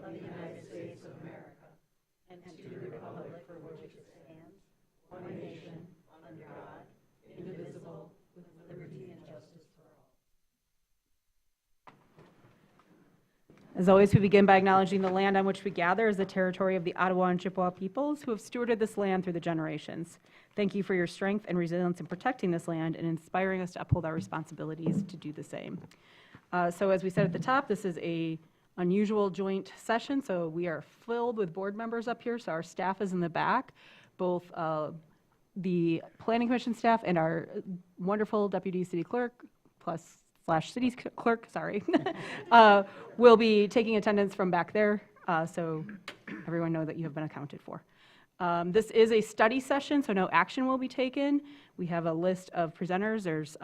of the United States of America, and to the republic for which it stands, one nation, under God, indivisible, with liberty and justice for all. As always, we begin by acknowledging the land on which we gather as the territory of the Ottawa and Chippewa peoples who have stewarded this land through the generations. Thank you for your strength and resilience in protecting this land and inspiring us to uphold our responsibilities to do the same. So as we said at the top, this is a unusual joint session, so we are filled with board members up here, so our staff is in the back, both the Planning Commission staff and our wonderful Deputy City Clerk / City Clerk, sorry, will be taking attendance from back there, so everyone know that you have been accounted for. This is a study session, so no action will be taken. We have a list of presenters. There's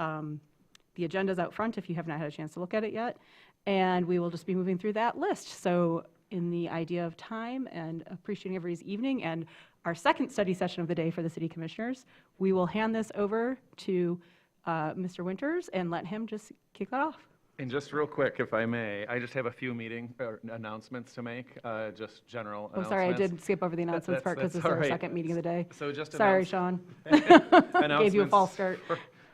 the agenda's out front if you have not had a chance to look at it yet, and we will just be moving through that list. So in the idea of time and appreciating everybody's evening and our second study session of the day for the City Commissioners, we will hand this over to Mr. Winters and let him just kick it off. And just real quick, if I may, I just have a few announcements to make, just general announcements. Sorry, I did skip over the announcements part because it's our second meeting of the day. So just sorry, Sean. Gave you a false start.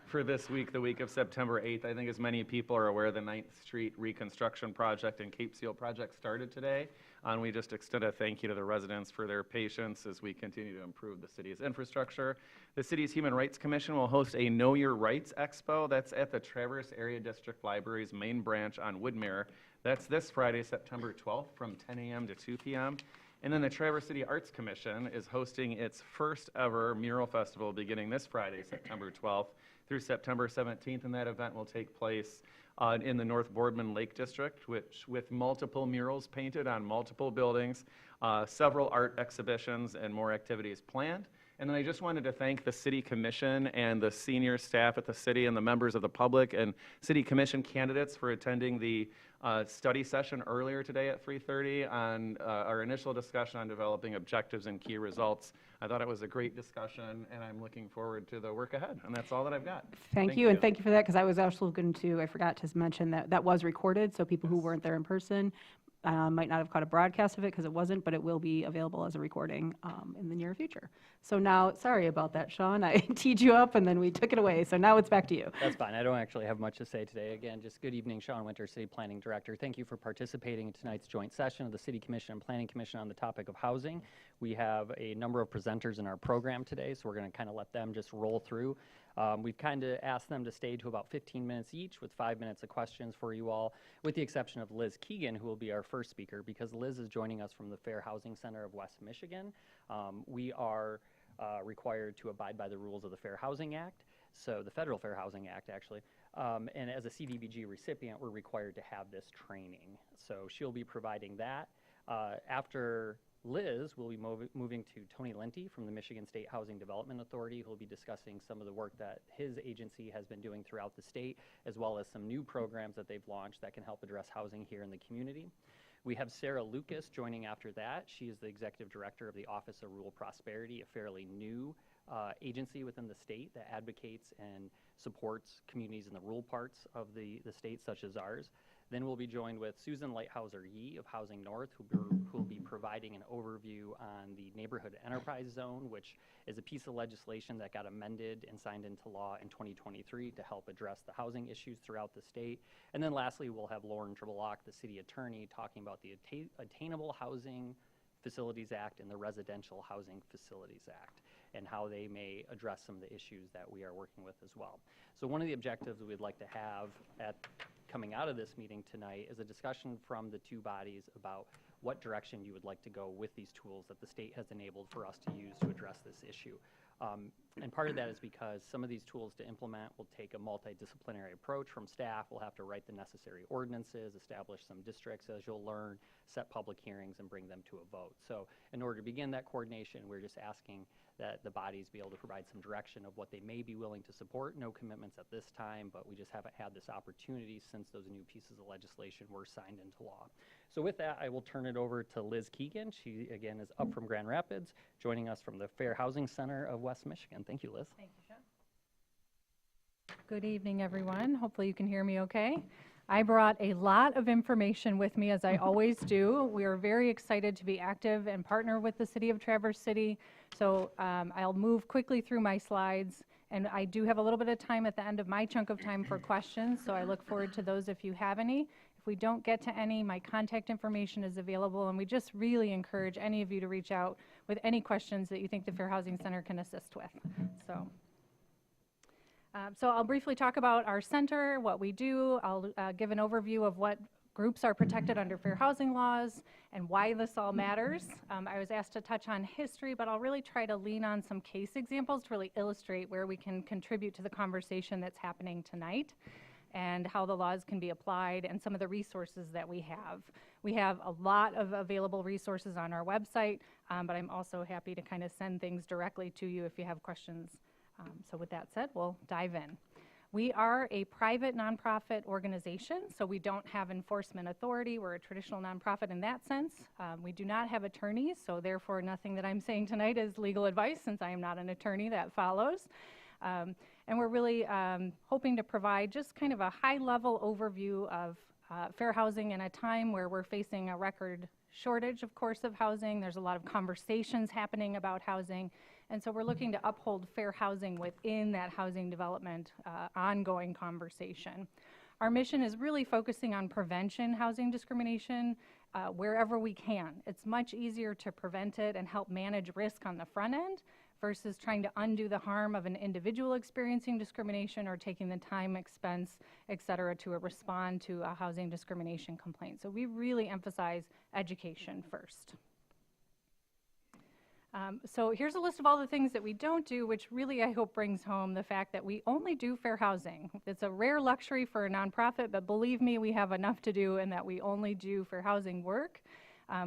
For this week, the week of September 8th, I think as many people are aware, the 9th Street reconstruction project and Cape Seal project started today. And we just extend a thank you to the residents for their patience as we continue to improve the city's infrastructure. The city's Human Rights Commission will host a Know Your Rights Expo. That's at the Traverse Area District Library's main branch on Woodmere. That's this Friday, September 12th from 10 a.m. to 2 p.m. And then the Traverse City Arts Commission is hosting its first ever mural festival beginning this Friday, September 12th through September 17th, and that event will take place in the North Boardman Lake District, which with multiple murals painted on multiple buildings, several art exhibitions, and more activities planned. And then I just wanted to thank the City Commission and the senior staff at the city and the members of the public and City Commission candidates for attending the study session earlier today at 3:30 on our initial discussion on developing objectives and key results. I thought it was a great discussion, and I'm looking forward to the work ahead. And that's all that I've got. Thank you, and thank you for that, because I was also going to, I forgot to mention that that was recorded, so people who weren't there in person might not have caught a broadcast of it because it wasn't, but it will be available as a recording in the near future. So now, sorry about that, Sean. I teed you up and then we took it away. So now it's back to you. That's fine. I don't actually have much to say today. Again, just good evening, Sean Winter, City Planning Director. Thank you for participating in tonight's joint session of the City Commission and Planning Commission on the topic of housing. We have a number of presenters in our program today, so we're going to kind of let them just roll through. We've kind of asked them to stay to about 15 minutes each with 5 minutes of questions for you all, with the exception of Liz Keegan, who will be our first speaker, because Liz is joining us from the Fair Housing Center of West Michigan. We are required to abide by the rules of the Fair Housing Act, so the Federal Fair Housing Act, actually. And as a CDBG recipient, we're required to have this training. So she'll be providing that. After Liz will be moving to Tony Linty from the Michigan State Housing Development Authority, who will be discussing some of the work that his agency has been doing throughout the state, as well as some new programs that they've launched that can help address housing here in the community. We have Sarah Lucas joining after that. She is the Executive Director of the Office of Rural Prosperity, a fairly new agency within the state that advocates and supports communities in the rural parts of the state, such as ours. Then we'll be joined with Susan Lighthouser-Yee of Housing North, who will be providing an overview on the Neighborhood Enterprise Zone, which is a piece of legislation that got amended and signed into law in 2023 to help address the housing issues throughout the state. And then lastly, we'll have Lauren Tribolock, the city attorney, talking about the Attainable Housing Facilities Act and the Residential Housing Facilities Act, and how they may address some of the issues that we are working with as well. So one of the objectives we'd like to have coming out of this meeting tonight is a discussion from the two bodies about what direction you would like to go with these tools that the state has enabled for us to use to address this issue. And part of that is because some of these tools to implement will take a multidisciplinary approach from staff. We'll have to write the necessary ordinances, establish some districts, as you'll learn, set public hearings, and bring them to a vote. So in order to begin that coordination, we're just asking that the bodies be able to provide some direction of what they may be willing to support. No commitments at this time, but we just haven't had this opportunity since those new pieces of legislation were signed into law. So with that, I will turn it over to Liz Keegan. She, again, is up from Grand Rapids, joining us from the Fair Housing Center of West Michigan. Thank you, Liz. Thank you, Sean. Good evening, everyone. Hopefully you can hear me okay. I brought a lot of information with me, as I always do. We are very excited to be active and partner with the City of Traverse City. So I'll move quickly through my slides, and I do have a little bit of time at the end of my chunk of time for questions, so I look forward to those if you have any. If we don't get to any, my contact information is available, and we just really encourage any of you to reach out with any questions that you think the Fair Housing Center can assist with. So I'll briefly talk about our center, what we do. I'll give an overview of what groups are protected under fair housing laws and why this all matters. I was asked to touch on history, but I'll really try to lean on some case examples to really illustrate where we can contribute to the conversation that's happening tonight and how the laws can be applied and some of the resources that we have. We have a lot of available resources on our website, but I'm also happy to kind of send things directly to you if you have questions. So with that said, we'll dive in. We are a private nonprofit organization, so we don't have enforcement authority. We're a traditional nonprofit in that sense. We do not have attorneys, so therefore nothing that I'm saying tonight is legal advice, since I am not an attorney. That follows. And we're really hoping to provide just kind of a high-level overview of fair housing in a time where we're facing a record shortage, of course, of housing. There's a lot of conversations happening about housing. And so we're looking to uphold fair housing within that housing development ongoing conversation. Our mission is really focusing on prevention housing discrimination wherever we can. It's much easier to prevent it and help manage risk on the front end versus trying to undo the harm of an individual experiencing discrimination or taking the time, expense, et cetera, to respond to a housing discrimination complaint. So we really emphasize education first. So here's a list of all the things that we don't do, which really I hope brings home the fact that we only do fair housing. It's a rare luxury for a nonprofit, but believe me, we have enough to do and that we only do fair housing work.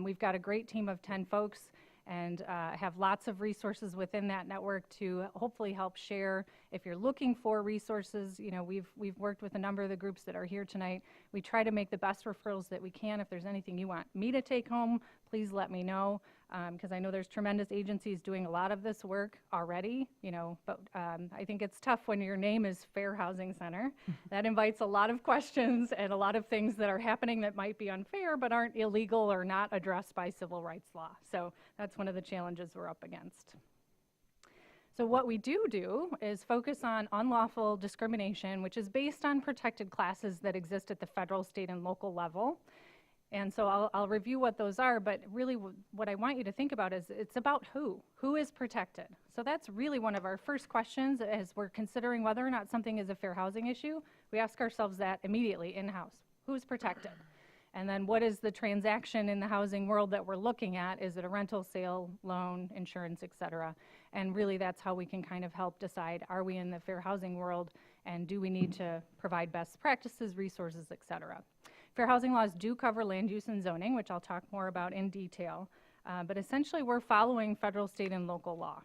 We've got a great team of 10 folks and have lots of resources within that network to hopefully help share. If you're looking for resources, you know, we've worked with a number of the groups that are here tonight. We try to make the best referrals that we can. If there's anything you want me to take home, please let me know, because I know there's tremendous agencies doing a lot of this work already, you know, but I think it's tough when your name is Fair Housing Center. That invites a lot of questions and a lot of things that are happening that might be unfair but aren't illegal or not addressed by civil rights law. So that's one of the challenges we're up against. So what we do is focus on unlawful discrimination, which is based on protected classes that exist at the federal, state, and local level. And so I'll review what those are, but really what I want you to think about is it's about who is protected. So that's really one of our first questions as we're considering whether or not something is a fair housing issue. We ask ourselves that immediately in-house. Who's protected? And then what is the transaction in the housing world that we're looking at? Is it a rental, sale, loan, insurance, et cetera? And really that's how we can kind of help decide, are we in the fair housing world and do we need to provide best practices, resources, et cetera? Fair housing laws do cover land use and zoning, which I'll talk more about in detail, but essentially we're following federal, state, and local law.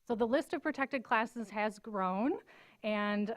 So the list of protected classes has grown, and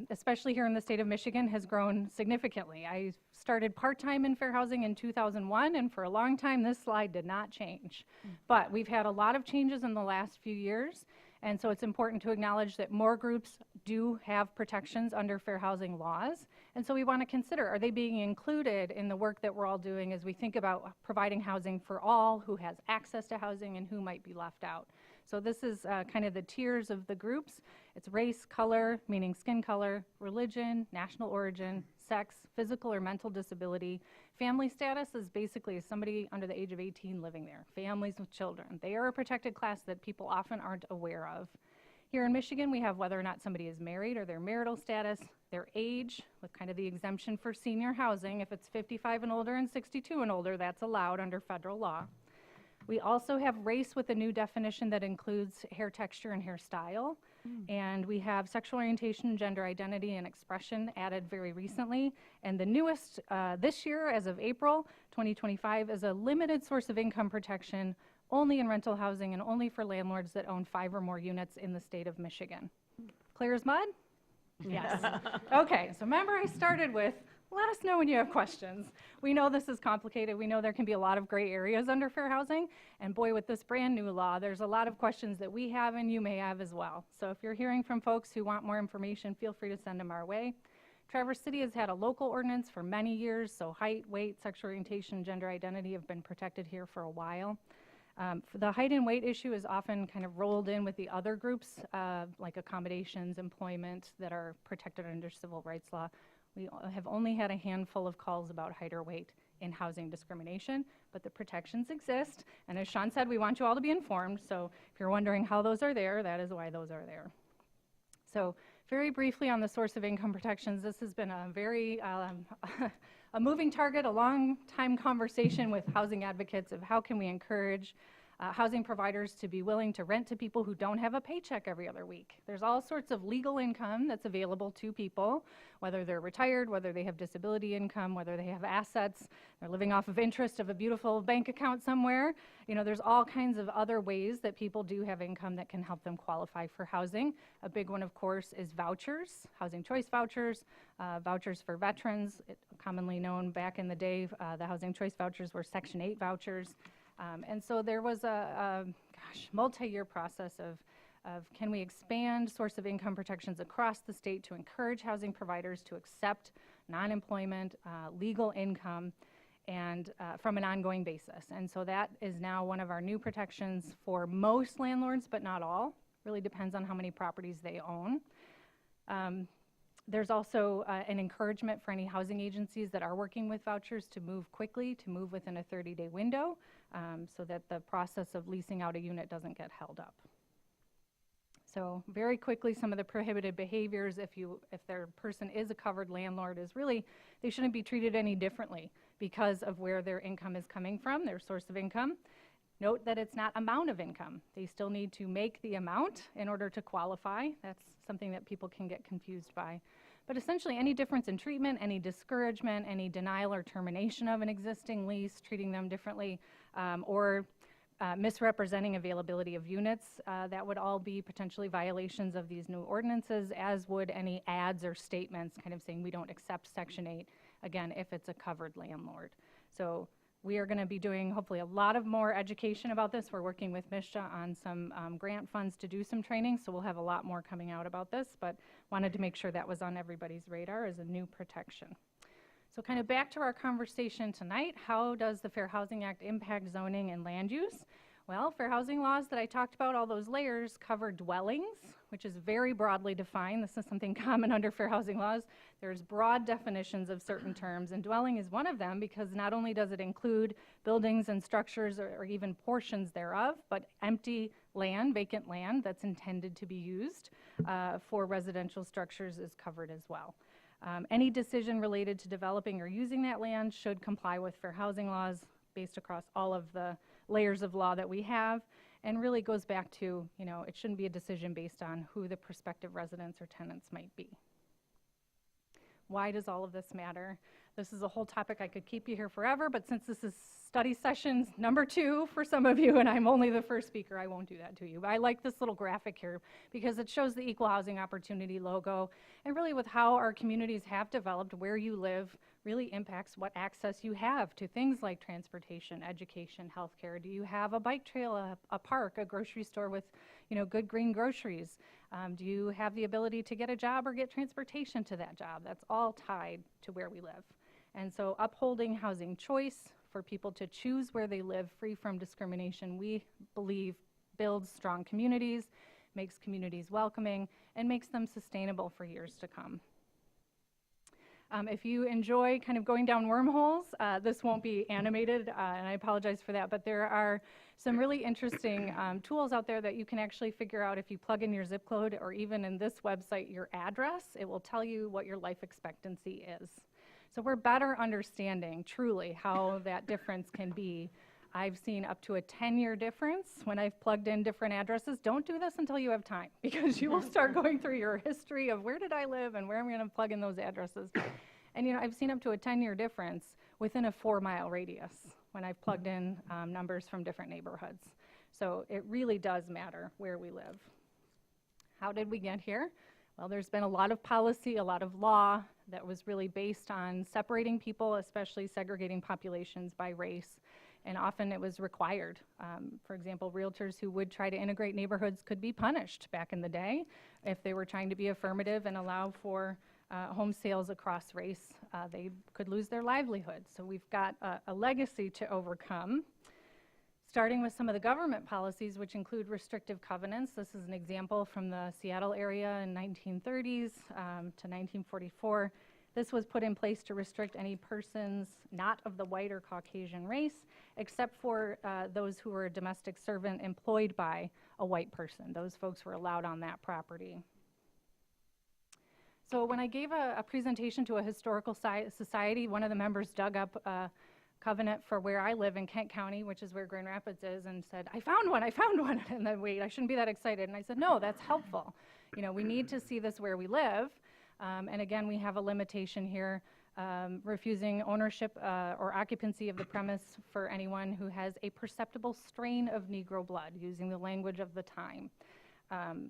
especially here in the state of Michigan has grown significantly. I started part-time in fair housing in 2001, and for a long time this slide did not change. But we've had a lot of changes in the last few years, and so it's important to acknowledge that more groups do have protections under fair housing laws. And so we want to consider, are they being included in the work that we're all doing as we think about providing housing for all who has access to housing and who might be left out? So this is kind of the tiers of the groups. It's race, color, meaning skin color, religion, national origin, sex, physical or mental disability. Family status is basically somebody under the age of 18 living there, families with children. They are a protected class that people often aren't aware of. Here in Michigan, we have whether or not somebody is married or their marital status, their age, with kind of the exemption for senior housing. If it's 55 and older and 62 and older, that's allowed under federal law. We also have race with a new definition that includes hair texture and hairstyle. And we have sexual orientation, gender identity, and expression added very recently. And the newest this year, as of April 2025, is a limited source of income protection only in rental housing and only for landlords that own 5 or more units in the state of Michigan. Clear as mud? Yes. Okay, so remember I started with, let us know when you have questions. We know this is complicated. We know there can be a lot of gray areas under fair housing. And boy, with this brand new law, there's a lot of questions that we have and you may have as well. So if you're hearing from folks who want more information, feel free to send them our way. Traverse City has had a local ordinance for many years, so height, weight, sexual orientation, gender identity have been protected here for a while. The height and weight issue is often kind of rolled in with the other groups, like accommodations, employment, that are protected under civil rights law. We have only had a handful of calls about height or weight in housing discrimination, but the protections exist. And as Sean said, we want you all to be informed. So if you're wondering how those are there, that is why those are there. So very briefly on the source of income protections, this has been a very a moving target, a long time conversation with housing advocates of how can we encourage housing providers to be willing to rent to people who don't have a paycheck every other week. There's all sorts of legal income that's available to people, whether they're retired, whether they have disability income, whether they have assets, they're living off of interest of a beautiful bank account somewhere. You know, there's all kinds of other ways that people do have income that can help them qualify for housing. A big one, of course, is vouchers, housing choice vouchers, vouchers for veterans, commonly known back in the day, the housing choice vouchers were Section 8 vouchers. And so there was a multi-year process of can we expand source of income protections across the state to encourage housing providers to accept non-employment, legal income, and from an ongoing basis. And so that is now one of our new protections for most landlords, but not all. Really depends on how many properties they own. There's also an encouragement for any housing agencies that are working with vouchers to move quickly, to move within a 30-day window, so that the process of leasing out a unit doesn't get held up. So very quickly, some of the prohibited behaviors, if their person is a covered landlord, is really they shouldn't be treated any differently because of where their income is coming from, their source of income. Note that it's not amount of income. They still need to make the amount in order to qualify. That's something that people can get confused by. But essentially, any difference in treatment, any discouragement, any denial or termination of an existing lease, treating them differently, or misrepresenting availability of units, that would all be potentially violations of these new ordinances, as would any ads or statements kind of saying we don't accept Section 8, again, if it's a covered landlord. So we are going to be doing hopefully a lot of more education about this. We're working with MSHA on some grant funds to do some training, so we'll have a lot more coming out about this, but wanted to make sure that was on everybody's radar as a new protection. So kind of back to our conversation tonight, how does the Fair Housing Act impact zoning and land use? Well, fair housing laws that I talked about, all those layers, cover dwellings, which is very broadly defined. This is something common under fair housing laws. There's broad definitions of certain terms, and dwelling is one of them because not only does it include buildings and structures or even portions thereof, but empty land, vacant land that's intended to be used for residential structures is covered as well. Any decision related to developing or using that land should comply with fair housing laws based across all of the layers of law that we have, and really goes back to, you know, it shouldn't be a decision based on who the prospective residents or tenants might be. Why does all of this matter? This is a whole topic I could keep you here forever, but since this is study session number 2 for some of you, and I'm only the first speaker, I won't do that to you. But I like this little graphic here because it shows the Equal Housing Opportunity logo, and really with how our communities have developed, where you live really impacts what access you have to things like transportation, education, healthcare. Do you have a bike trail, a park, a grocery store with, you know, good green groceries? Do you have the ability to get a job or get transportation to that job? That's all tied to where we live. And so upholding housing choice for people to choose where they live free from discrimination, we believe builds strong communities, makes communities welcoming, and makes them sustainable for years to come. If you enjoy kind of going down wormholes, this won't be animated, and I apologize for that, but there are some really interesting tools out there that you can actually figure out if you plug in your zip code, or even in this website, your address. It will tell you what your life expectancy is. So we're better understanding truly how that difference can be. I've seen up to a 10-year difference when I've plugged in different addresses. Don't do this until you have time, because you will start going through your history of where did I live and where I'm going to plug in those addresses. And you know, I've seen up to a 10-year difference within a 4-mile radius when I've plugged in numbers from different neighborhoods. So it really does matter where we live. How did we get here? Well, there's been a lot of policy, a lot of law that was really based on separating people, especially segregating populations by race. And often it was required. For example, realtors who would try to integrate neighborhoods could be punished back in the day if they were trying to be affirmative and allow for home sales across race, they could lose their livelihood. So we've got a legacy to overcome. Starting with some of the government policies, which include restrictive covenants. This is an example from the Seattle area in 1930s to 1944. This was put in place to restrict any persons not of the white or Caucasian race, except for those who were a domestic servant employed by a white person. Those folks were allowed on that property. So when I gave a presentation to a historical society, one of the members dug up a covenant for where I live in Kent County, which is where Grand Rapids is, and said, I found one. And then, wait, I shouldn't be that excited. And I said, no, that's helpful. You know, we need to see this where we live. And again, we have a limitation here, refusing ownership or occupancy of the premise for anyone who has a perceptible strain of Negro blood, using the language of the time.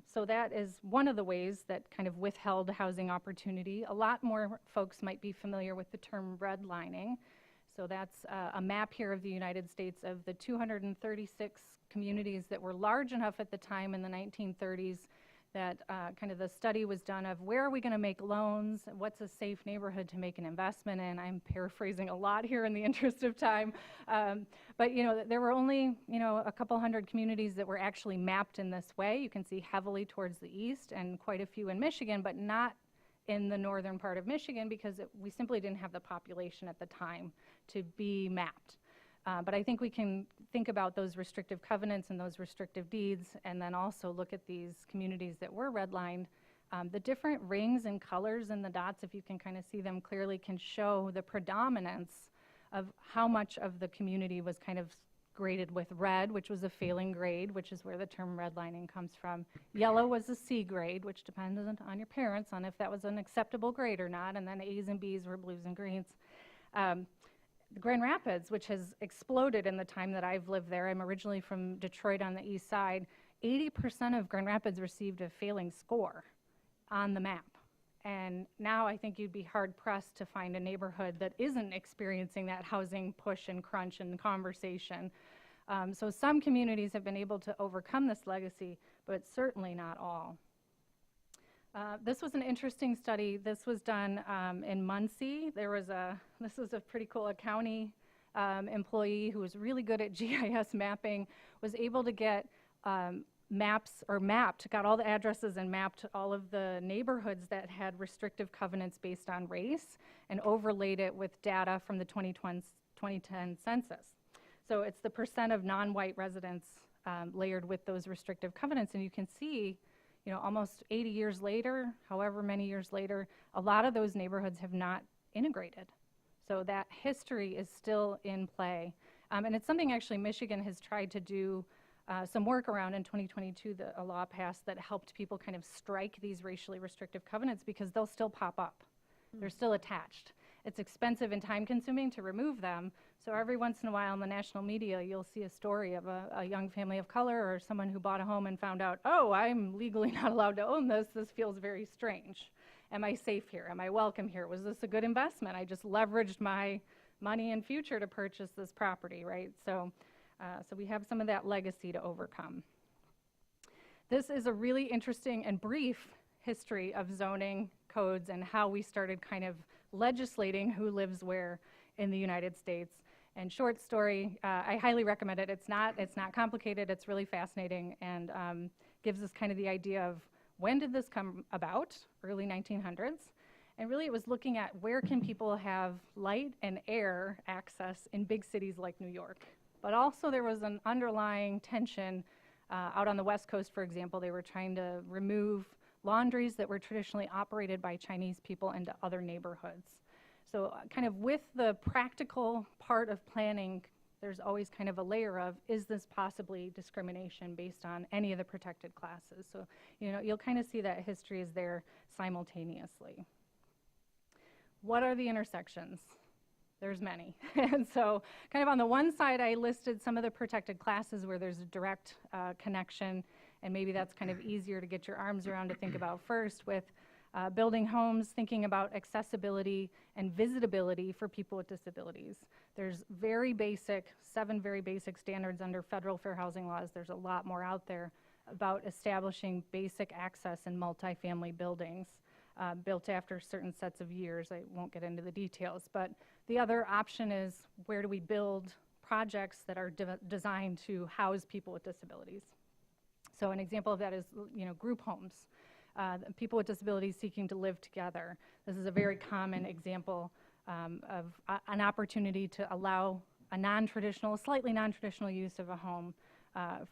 So that is one of the ways that kind of withheld housing opportunity. A lot more folks might be familiar with the term redlining. So that's a map here of the United States of the 236 communities that were large enough at the time in the 1930s that kind of the study was done of where are we going to make loans, what's a safe neighborhood to make an investment in. I'm paraphrasing a lot here in the interest of time. But, you know, there were only, you know, a couple hundred communities that were actually mapped in this way. You can see heavily towards the east and quite a few in Michigan, but not in the northern part of Michigan because we simply didn't have the population at the time to be mapped. But I think we can think about those restrictive covenants and those restrictive deeds and then also look at these communities that were redlined. The different rings and colors in the dots, if you can kind of see them clearly, can show the predominance of how much of the community was kind of graded with red, which was a failing grade, which is where the term redlining comes from. Yellow was a C grade, which depended on your parents on if that was an acceptable grade or not, and then A's and B's were blues and greens. Grand Rapids, which has exploded in the time that I've lived there, I'm originally from Detroit on the east side, 80% of Grand Rapids received a failing score on the map. And now I think you'd be hard-pressed to find a neighborhood that isn't experiencing that housing push and crunch and conversation. So some communities have been able to overcome this legacy, but certainly not all. This was an interesting study. This was done in Muncie. This was a pretty cool county employee who was really good at GIS mapping, was able to get got all the addresses and mapped all of the neighborhoods that had restrictive covenants based on race and overlaid it with data from the 2010 census. So it's the percent of non-white residents layered with those restrictive covenants, and you can see, you know, almost 80 years later, however many years later, a lot of those neighborhoods have not integrated. So that history is still in play. And it's something actually Michigan has tried to do some work around in 2022, a law passed that helped people kind of strike these racially restrictive covenants because they'll still pop up. They're still attached. It's expensive and time consuming to remove them. So every once in a while in the national media, you'll see a story of a young family of color or someone who bought a home and found out, oh, I'm legally not allowed to own this. This feels very strange. Am I safe here? Am I welcome here? Was this a good investment? I just leveraged my money and future to purchase this property, right? So we have some of that legacy to overcome. This is a really interesting and brief history of zoning codes and how we started kind of legislating who lives where in the United States. And short story, I highly recommend it. It's not complicated, it's really fascinating, and gives us kind of the idea of when did this come about, early 1900s. And really it was looking at where can people have light and air access in big cities like New York. But also there was an underlying tension out on the West Coast, for example. They were trying to remove laundries that were traditionally operated by Chinese people into other neighborhoods. So kind of with the practical part of planning, there's always kind of a layer of, is this possibly discrimination based on any of the protected classes? So, you know, you'll kind of see that history is there simultaneously. What are the intersections? There's many. And so kind of on the one side, I listed some of the protected classes where there's a direct connection, and maybe that's kind of easier to get your arms around to think about first with building homes, thinking about accessibility and visitability for people with disabilities. There's seven very basic standards under federal fair housing laws. There's a lot more out there about establishing basic access in multifamily buildings. built after certain sets of years. I won't get into the details, but the other option is where do we build projects that are designed to house people with disabilities. So an example of that is, group homes. People with disabilities seeking to live together. This is a very common example of an opportunity to allow a slightly non-traditional use of a home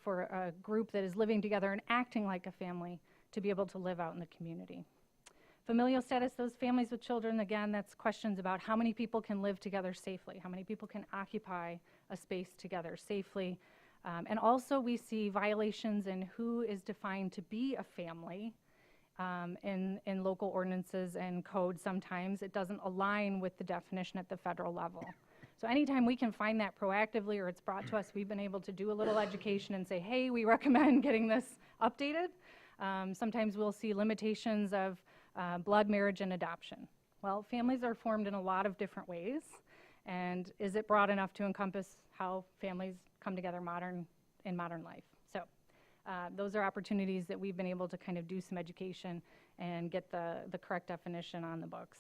for a group that is living together and acting like a family to be able to live out in the community. Familial status, those families with children, again, that's questions about how many people can live together safely, how many people can occupy a space together safely. And also we see violations in who is defined to be a family in local ordinances and code. Sometimes it doesn't align with the definition at the federal level. So anytime we can find that proactively or it's brought to us, we've been able to do a little education and say, hey, we recommend getting this updated. Sometimes we'll see limitations of blood, marriage, and adoption. Well, families are formed in a lot of different ways. And is it broad enough to encompass how families come together in modern life? So those are opportunities that we've been able to kind of do some education and get the correct definition on the books.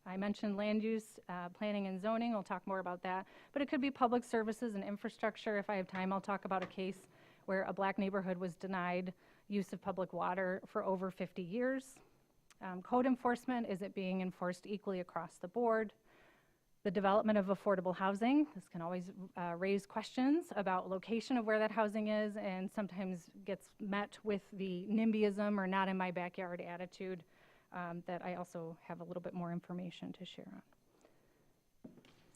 I mentioned land use, planning and zoning. We'll talk more about that. But it could be public services and infrastructure. If I have time, I'll talk about a case where a black neighborhood was denied use of public water for over 50 years. Code enforcement, is it being enforced equally across the board? The development of affordable housing, this can always raise questions about location of where that housing is and sometimes gets met with the NIMBYism or not in my backyard attitude that I also have a little bit more information to share on.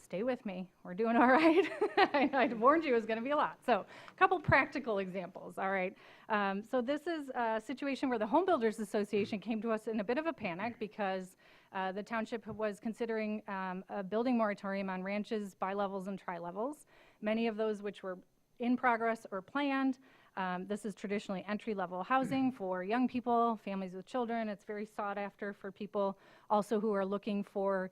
Stay with me, we're doing all right. I warned you it was gonna be a lot. So a couple practical examples, all right. So this is a situation where the Home Builders Association came to us in a bit of a panic because the township was considering a building moratorium on ranches, bilevels, and tri-levels, many of those which were in progress or planned. This is traditionally entry-level housing for young people, families with children. It's very sought after for people also who are looking for,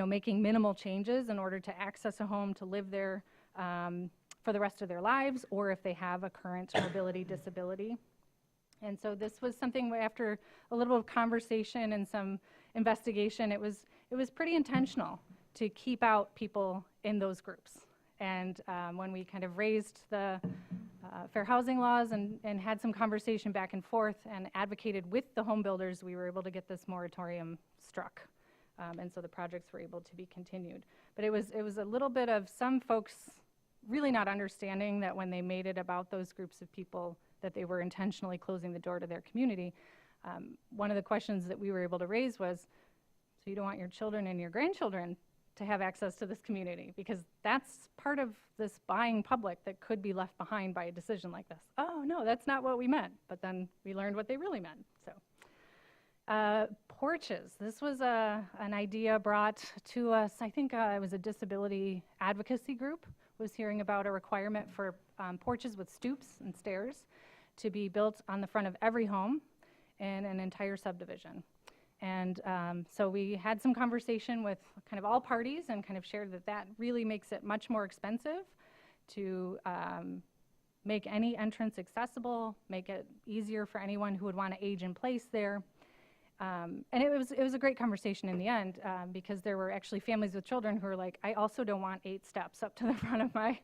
making minimal changes in order to access a home to live there for the rest of their lives, or if they have a current mobility disability. And so this was something after a little bit of conversation and some investigation, it was pretty intentional to keep out people in those groups. And when we kind of raised the fair housing laws and had some conversation back and forth and advocated with the home builders, we were able to get this moratorium struck. And so the projects were able to be continued. But it was a little bit of some folks really not understanding that when they made it about those groups of people that they were intentionally closing the door to their community. One of the questions that we were able to raise was, so you don't want your children and your grandchildren to have access to this community, because that's part of this buying public that could be left behind by a decision like this. Oh, no, that's not what we meant. But then we learned what they really meant. So porches. This was an idea brought to us, I think it was a disability advocacy group, was hearing about a requirement for porches with stoops and stairs to be built on the front of every home in an entire subdivision. And so we had some conversation with kind of all parties and kind of shared that that really makes it much more expensive to make any entrance accessible, make it easier for anyone who would want to age in place there. And it was a great conversation in the end because there were actually families with children who were like, I also don't want 8 steps up to the front of my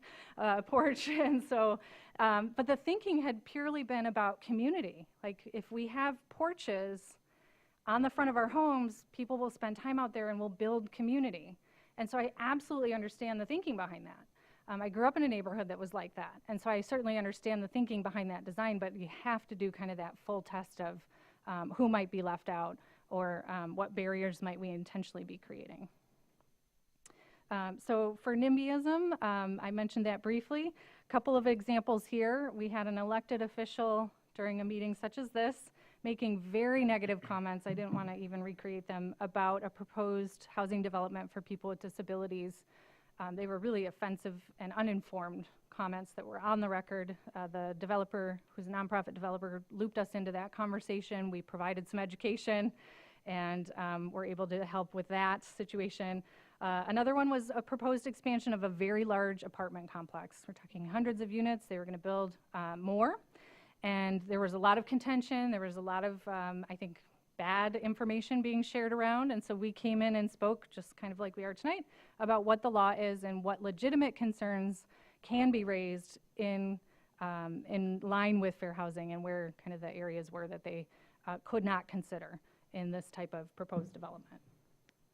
porch. And so, but the thinking had purely been about community. Like if we have porches on the front of our homes, people will spend time out there and we'll build community. And so I absolutely understand the thinking behind that. I grew up in a neighborhood that was like that. And so I certainly understand the thinking behind that design, but you have to do kind of that full test of who might be left out or what barriers might we intentionally be creating. So for NIMBYism, I mentioned that briefly. A couple of examples here. We had an elected official during a meeting such as this making very negative comments, I didn't want to even recreate them, about a proposed housing development for people with disabilities. They were really offensive and uninformed comments that were on the record. The developer, who's a nonprofit developer, looped us into that conversation. We provided some education and were able to help with that situation. Another one was a proposed expansion of a very large apartment complex. We're talking hundreds of units. They were going to build more. And there was a lot of contention. There was a lot of, I think, bad information being shared around. And so we came in and spoke, just kind of like we are tonight, about what the law is and what legitimate concerns can be raised in line with fair housing, and where kind of the areas were that they could not consider in this type of proposed development.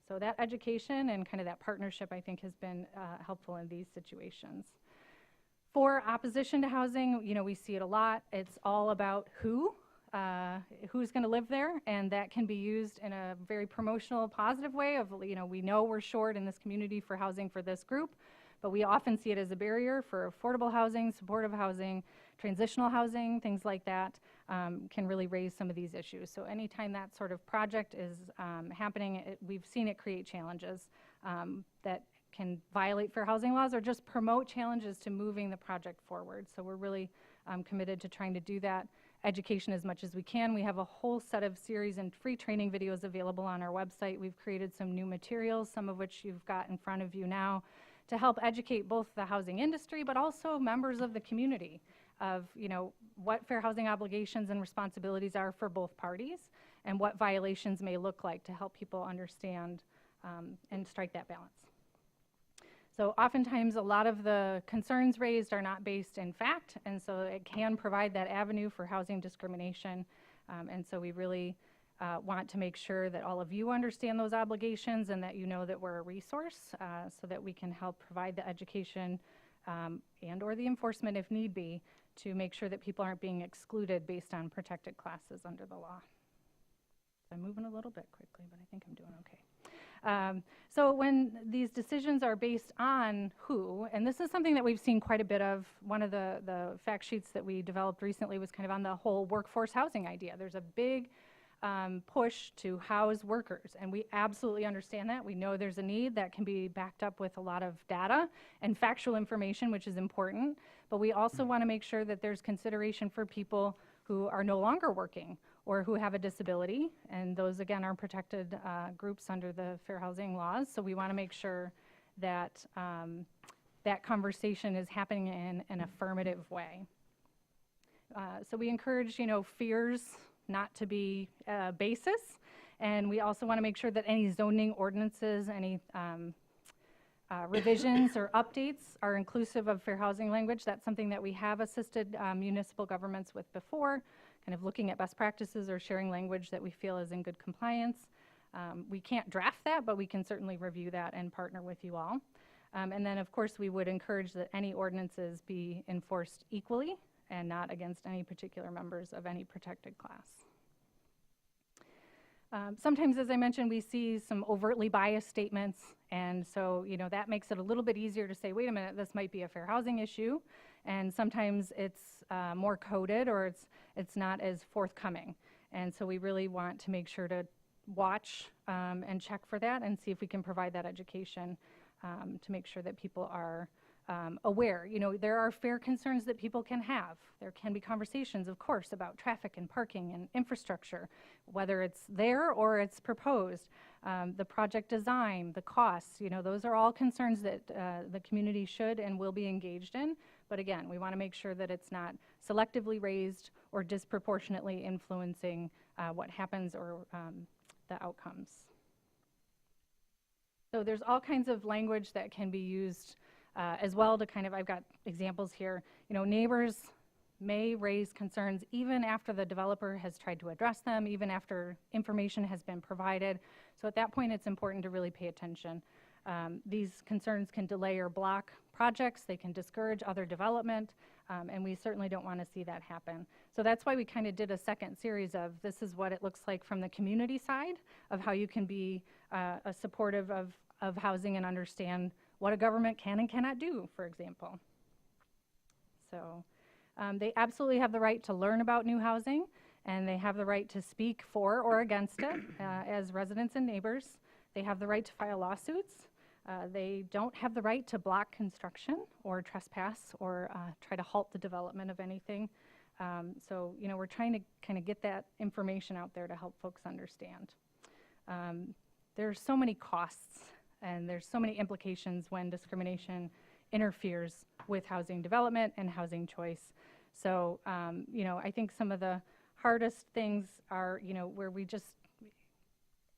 So that education and kind of that partnership, I think, has been helpful in these situations. For opposition to housing, you know, we see it a lot. It's all about who's going to live there, and that can be used in a very promotional, positive way of, you know, we know we're short in this community for housing for this group, but we often see it as a barrier for affordable housing, supportive housing, transitional housing, things like that, can really raise some of these issues. So anytime that sort of project is happening, we've seen it create challenges that can violate fair housing laws or just promote challenges to moving the project forward. So we're really committed to trying to do that education as much as we can. We have a whole set of series and free training videos available on our website. We've created some new materials, some of which you've got in front of you now, to help educate both the housing industry but also members of the community of, you know, what fair housing obligations and responsibilities are for both parties and what violations may look like, to help people understand and strike that balance. So oftentimes a lot of the concerns raised are not based in fact, and so it can provide that avenue for housing discrimination. And so we really want to make sure that all of you understand those obligations and that you know that we're a resource so that we can help provide the education and or the enforcement if need be, to make sure that people aren't being excluded based on protected classes under the law. So I'm moving a little bit quickly, but I think I'm doing okay. So when these decisions are based on who, and this is something that we've seen quite a bit of, one of the fact sheets that we developed recently was kind of on the whole workforce housing idea. There's a big push to house workers, and we absolutely understand that. We know there's a need that can be backed up with a lot of data and factual information, which is important, but we also want to make sure that there's consideration for people who are no longer working or who have a disability, and those again are protected groups under the fair housing laws. So we want to make sure that that conversation is happening in an affirmative way. So we encourage, you know, fears not to be a basis, and we also want to make sure that any zoning ordinances, any revisions or updates are inclusive of fair housing language. That's something that we have assisted municipal governments with before, kind of looking at best practices or sharing language that we feel is in good compliance. We can't draft that, but we can certainly review that and partner with you all. And then, of course, we would encourage that any ordinances be enforced equally and not against any particular members of any protected class. Sometimes, as I mentioned, we see some overtly biased statements, and so, you know, that makes it a little bit easier to say, wait a minute, this might be a fair housing issue, and sometimes it's more coded or it's not as forthcoming. And so we really want to make sure to watch and check for that and see if we can provide that education to make sure that people are aware. You know, there are fair concerns that people can have. There can be conversations, of course, about traffic and parking and infrastructure, whether it's there or it's proposed. The project design, the costs, you know, those are all concerns that the community should and will be engaged in. But again, we want to make sure that it's not selectively raised or disproportionately influencing what happens or the outcomes. So there's all kinds of language that can be used as well to kind of, I've got examples here, you know, neighbors may raise concerns even after the developer has tried to address them, even after information has been provided. So at that point, it's important to really pay attention. These concerns can delay or block projects, they can discourage other development, and we certainly don't want to see that happen. So that's why we kind of did a second series of this is what it looks like from the community side of how you can be a supportive of housing and understand what a government can and cannot do, for example. So they absolutely have the right to learn about new housing, and they have the right to speak for or against it as residents and neighbors. They have the right to file lawsuits. They don't have the right to block construction or trespass or try to halt the development of anything. So, you know, we're trying to kind of get that information out there to help folks understand. There's so many costs and there's so many implications when discrimination interferes with housing development and housing choice. So, you know, I think some of the hardest things are, you know, where we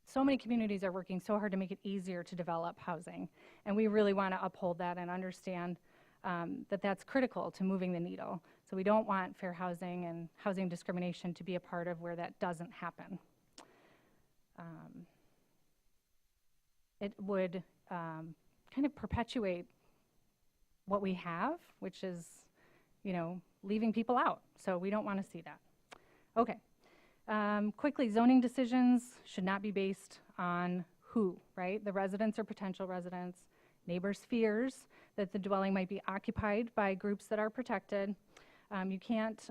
so many communities are working so hard to make it easier to develop housing, and we really want to uphold that and understand that that's critical to moving the needle. So we don't want fair housing and housing discrimination to be a part of where that doesn't happen. It would kind of perpetuate what we have, which is, leaving people out. So we don't want to see that. Okay. Quickly, zoning decisions should not be based on who, right? The residents or potential residents, neighbors' fears that the dwelling might be occupied by groups that are protected. You can't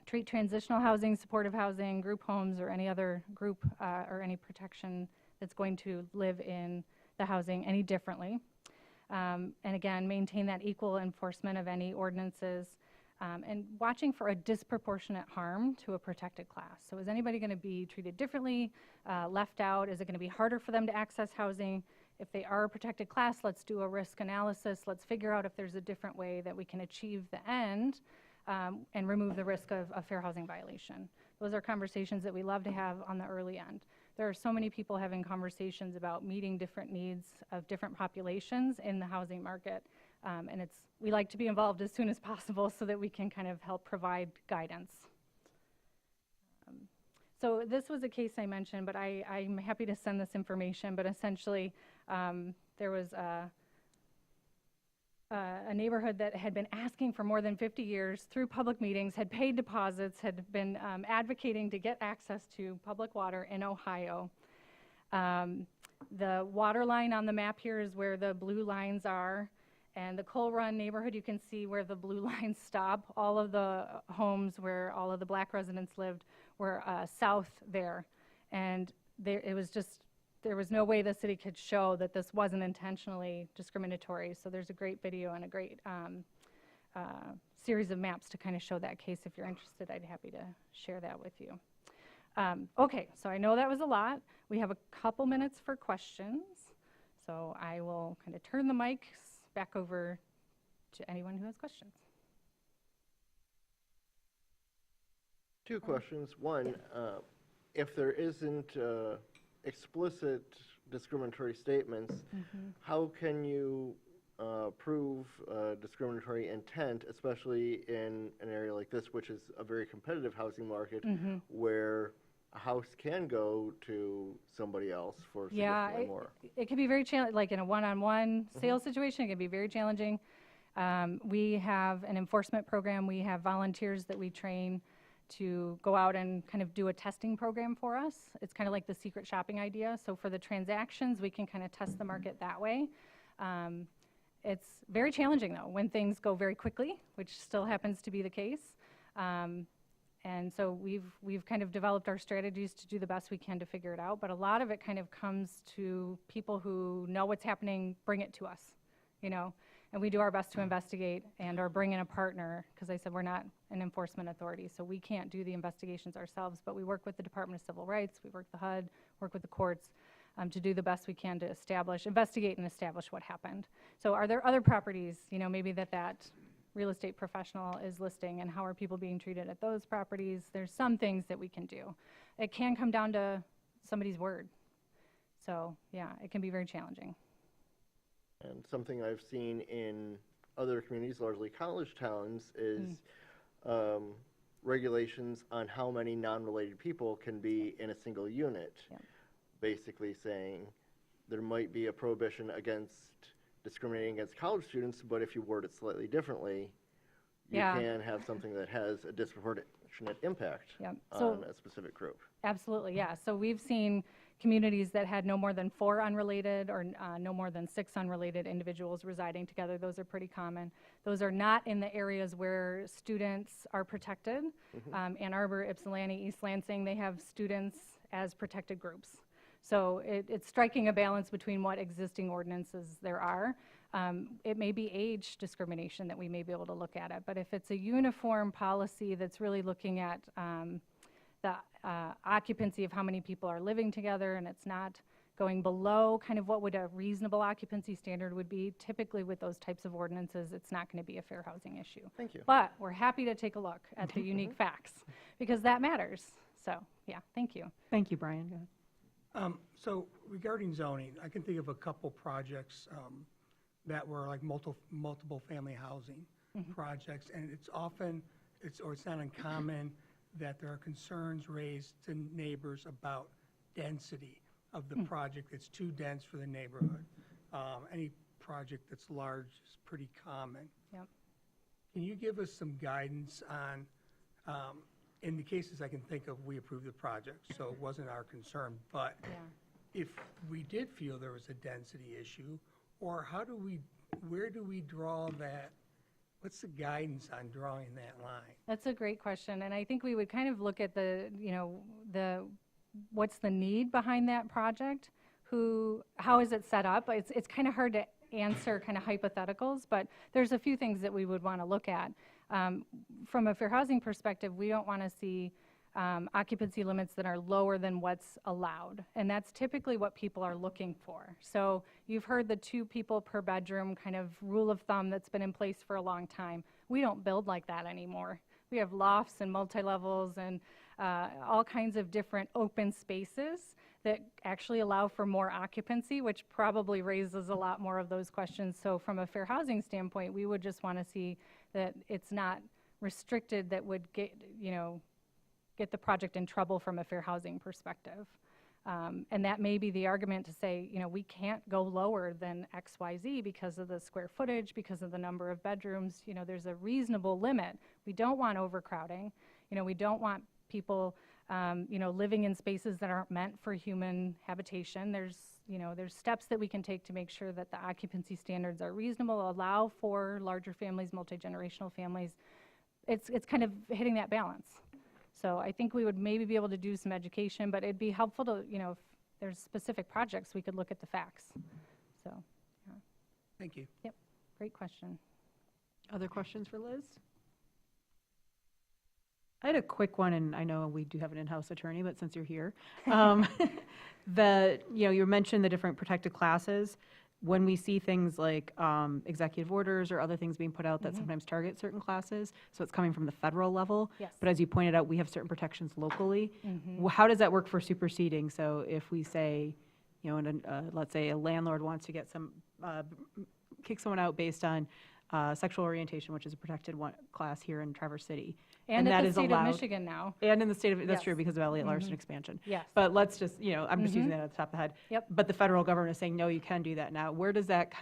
treat transitional housing, supportive housing, group homes, or any other group or any protection that's going to live in the housing any differently. And again, maintain that equal enforcement of any ordinances and watching for a disproportionate harm to a protected class. So is anybody going to be treated differently, left out? Is it going to be harder for them to access housing? If they are a protected class, let's do a risk analysis. Let's figure out if there's a different way that we can achieve the end and remove the risk of a fair housing violation. Those are conversations that we love to have on the early end. There are so many people having conversations about meeting different needs of different populations in the housing market. And we like to be involved as soon as possible so that we can kind of help provide guidance. So this was a case I mentioned, but I'm happy to send this information. But essentially, there was a neighborhood that had been asking for more than 50 years through public meetings, had paid deposits, had been advocating to get access to public water in Ohio. The water line on the map here is where the blue lines are. And the Coal Run neighborhood, you can see where the blue lines stop. All of the homes where all of the black residents lived were south there. And there was no way the city could show that this wasn't intentionally discriminatory. So there's a great video and a great series of maps to kind of show that case. If you're interested, I'd be happy to share that with you. Okay, so I know that was a lot. We have a couple minutes for questions. So I will kind of turn the mics back over to anyone who has questions. Two questions. One, if there isn't explicit discriminatory statements, how can you prove discriminatory intent, especially in an area like this, which is a very competitive housing market, where a house can go to somebody else for significantly more? It can be very challenging, like in a one-on-one sales situation, it can be very challenging. We have an enforcement program. We have volunteers that we train to go out and kind of do a testing program for us. It's kind of like the secret shopping idea. So for the transactions, we can kind of test the market that way. It's very challenging, though, when things go very quickly, which still happens to be the case. And so we've kind of developed our strategies to do the best we can to figure it out. But a lot of it kind of comes to people who know what's happening, bring it to us, and we do our best to investigate and or bring in a partner, because I said we're not an enforcement authority, so we can't do the investigations ourselves, but we work with the Department of Civil Rights, we work with the HUD, work with the courts to do the best we can to investigate and establish what happened. So are there other properties, maybe that real estate professional is listing, and how are people being treated at those properties? There's some things that we can do. It can come down to somebody's word. So yeah, it can be very challenging. And something I've seen in other communities, largely college towns, is regulations on how many non-related people can be in a single unit. Yep. Basically saying there might be a prohibition against discriminating against college students, but if you word it slightly differently, you can have something that has a disproportionate impact on a specific group. Absolutely, yeah. So we've seen communities that had no more than 4 unrelated or no more than 6 unrelated individuals residing together. Those are pretty common. Those are not in the areas where students are protected. Ann Arbor, Ypsilanti, East Lansing, they have students as protected groups. So it's striking a balance between what existing ordinances there are. It may be age discrimination that we may be able to look at it, but if it's a uniform policy that's really looking at the occupancy of how many people are living together, and it's not going below kind of what would a reasonable occupancy standard would be, typically with those types of ordinances, it's not going to be a fair housing issue. Thank you. But we're happy to take a look at the unique facts, because that matters. So yeah, thank you. Thank you, Brian. Go ahead. So regarding zoning, I can think of a couple projects that were like multiple family housing projects, and it's often, it's not uncommon that there are concerns raised to neighbors about density of the project. It's too dense for the neighborhood. Any project that's large is pretty common. Yep. Can you give us some guidance on, in the cases I can think of, we approved the project, so it wasn't our concern, but if we did feel there was a density issue, or where do we draw that? What's the guidance on drawing that line? That's a great question, and I think we would kind of look at what's the need behind that project? How is it set up? It's kind of hard to answer kind of hypotheticals, but there's a few things that we would want to look at. From a fair housing perspective, we don't want to see occupancy limits that are lower than what's allowed, and that's typically what people are looking for. So you've heard the 2 people per bedroom kind of rule of thumb that's been in place for a long time. We don't build like that anymore. We have lofts and multi-levels and all kinds of different open spaces that actually allow for more occupancy, which probably raises a lot more of those questions. So from a fair housing standpoint, we would just want to see that it's not restricted that would get the project in trouble from a fair housing perspective. And that may be the argument to say, we can't go lower than XYZ because of the square footage, because of the number of bedrooms. There's a reasonable limit. We don't want overcrowding. We don't want people, living in spaces that aren't meant for human habitation. There's steps that we can take to make sure that the occupancy standards are reasonable, allow for larger families, multi-generational families. It's kind of hitting that balance. So I think we would maybe be able to do some education, but it'd be helpful to, if there's specific projects, we could look at the facts. So, yeah. Thank you. Yep, great question. Other questions for Liz? I had a quick one, and I know we do have an in-house attorney, but since you're here, you mentioned the different protected classes. When we see things like executive orders or other things being put out that sometimes target certain classes, so it's coming from the federal level. Yes. But as you pointed out, we have certain protections locally. How does that work for superseding? So if we say, let's say a landlord wants to get kick someone out based on sexual orientation, which is a protected class here in Traverse City. And that at the is state allowed. of Michigan now. And in the state of, that's Yes. true because of Elliott Larson expansion. Yes. But let's just, I'm just using that at the top of the head. Yep. But the federal government is saying, no, you can do that now. How does that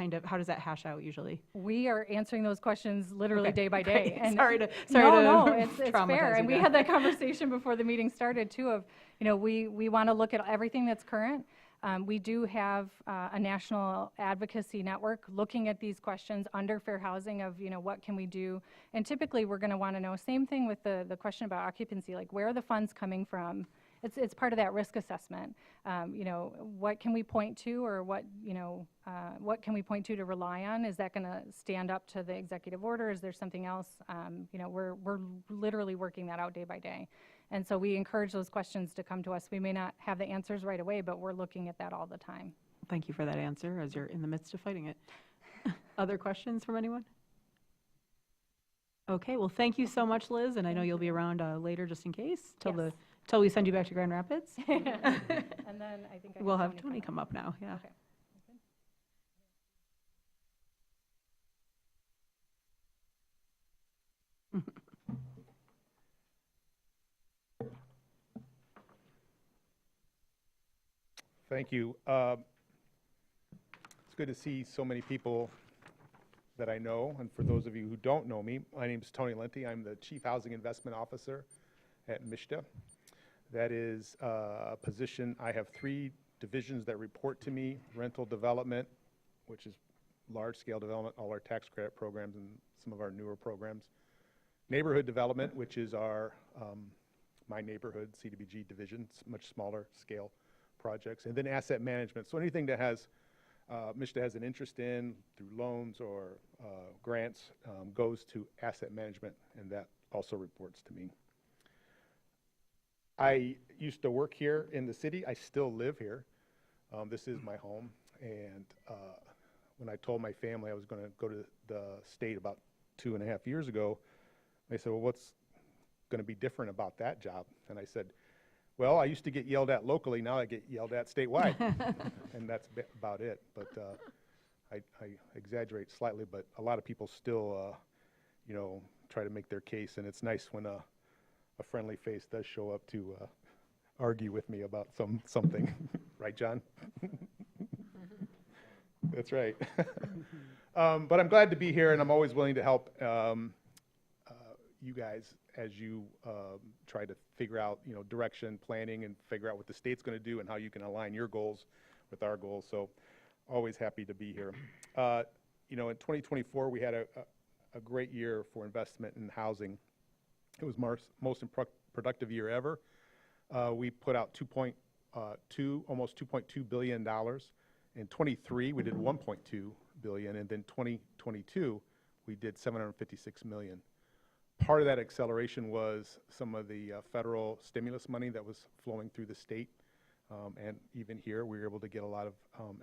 hash out usually? We are answering those questions literally Okay, day by day. great. Sorry to it's fair. traumatize And you we had guys. that conversation before the meeting started too of, we want to look at everything that's current. We do have a national advocacy network looking at these questions under fair housing of, what can we do? And typically we're going to want to know, same thing with the question about occupancy, like where are the funds coming from? It's part of that risk assessment. What can we point to, or what can we point to rely on? Is that going to stand up to the executive order? Is there something else? We're literally working that out day by day. And so we encourage those questions to come to us. We may not have the answers right away, but we're looking at that all the time. Thank you for that answer as you're in the midst of fighting it. Other questions from anyone? Okay, well, thank you so much, Liz, and I know you'll be around later just in case, Yes. till we send you back to Grand Rapids. And then I think We'll have Tony come up now, yeah. Okay. Thank you. It's good to see so many people that I know, and for those of you who don't know me, my name is Tony Lenti. I'm the Chief Housing Investment Officer at MSHDA. That is a position, I have 3 divisions that report to me: rental development, which is large-scale development, all our tax credit programs and some of our newer programs; neighborhood development, which is our my neighborhood CDBG division, much smaller scale projects; and then asset management. So anything that has MSHDA has an interest in through loans or grants goes to asset management, and that also reports to me. I used to work here in the city. I still live here. This is my home, and when I told my family I was going to go to the state about 2.5 years ago, they said, well, what's going to be different about that job? And I said, Well, I used to get yelled at locally, now I get yelled at statewide, and that's about it. But I exaggerate slightly, but a lot of people still, you know, try to make their case, and it's nice when a friendly face does show up to argue with me about something. Right, John? That's right. But I'm glad to be here, and I'm always willing to help you guys as you try to figure out, you know, direction, planning, and figure out what the state's going to do and how you can align your goals with our goals. So always happy to be here. You know, in 2024, we had a great year for investment in housing. It was most productive year ever. We put out almost $2.2 billion. In 23, we did 1.2 billion, and then 2022, we did 756 million. Part of that acceleration was some of the federal stimulus money that was flowing through the state, and even here, we were able to get a lot of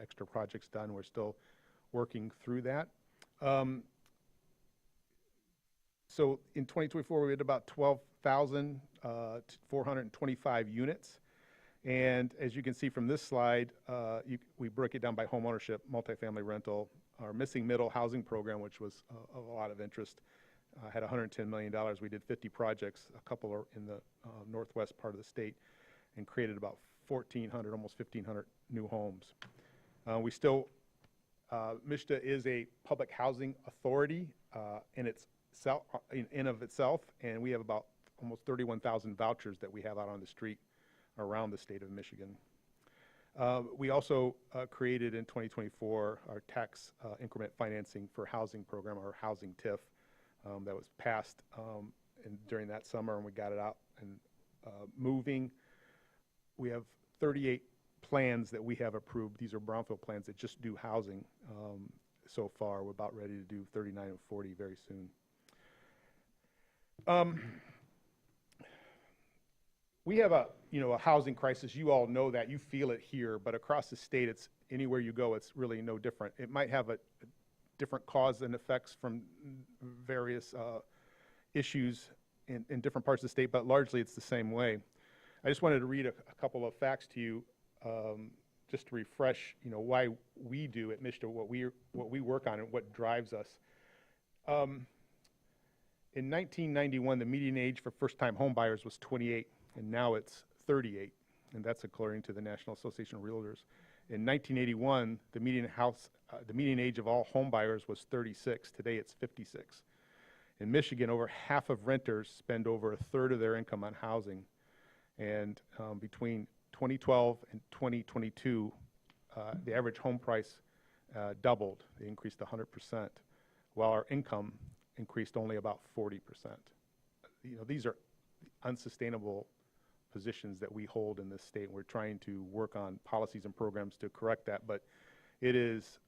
extra projects done. We're still working through that. So in 2024, we had about 12,425 units. And as you can see from this slide, we break it down by home ownership, multifamily rental. Our missing middle housing program, which was of a lot of interest, had $110 million. We did 50 projects, a couple are in the northwest part of the state, and created about 1,400, almost 1,500 new homes. We still, MSHDA is a public housing authority in of itself, and we have about almost 31,000 vouchers that we have out on the street around the state of Michigan. We also created in 2024 our tax increment financing for housing program, our housing TIF, that was passed during that summer, and we got it out and moving. We have 38 plans that we have approved. These are brownfield plans that just do housing so far. We're about ready to do 39 and 40 very soon. We have a housing crisis. You all know that. You feel it here, but across the state, it's anywhere you go, it's really no different. It might have a different cause and effects from various issues in different parts of the state, but largely it's the same way. I just wanted to read a couple of facts to you, just to refresh, why we do at MSHDA what we work on and what drives us. In 1991, the median age for first-time home buyers was 28, and now it's 38, and that's according to the National Association of Realtors. In 1981, the median age of all home buyers was 36. Today, it's 56. In Michigan, over half of renters spend over a third of their income on housing, and between 2012 and 2022, the average home price doubled. It increased 100%, while our income increased only about 40%. These are unsustainable positions that we hold in this state, and we're trying to work on policies and programs to correct that, but it is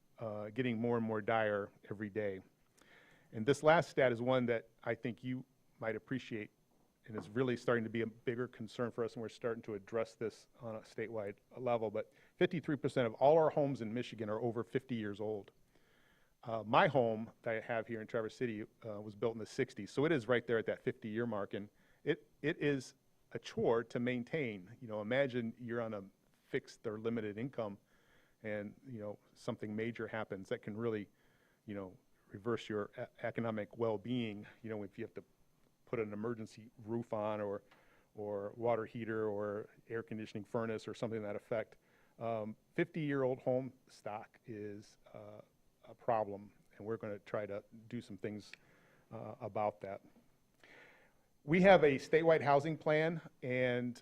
getting more and more dire every day. And this last stat is one that I think you might appreciate, and it's really starting to be a bigger concern for us, and we're starting to address this on a statewide level, but 53% of all our homes in Michigan are over 50 years old. My home that I have here in Traverse City was built in the 60s, so it is right there at that 50-year mark, and it is a chore to maintain. Imagine you're on a fixed or limited income, and something major happens that can really reverse your economic well-being. If you have to put an emergency roof on or water heater or air conditioning furnace or something to that effect. 50-year-old home stock is a problem, and we're going to try to do some things about that. We have a statewide housing plan, and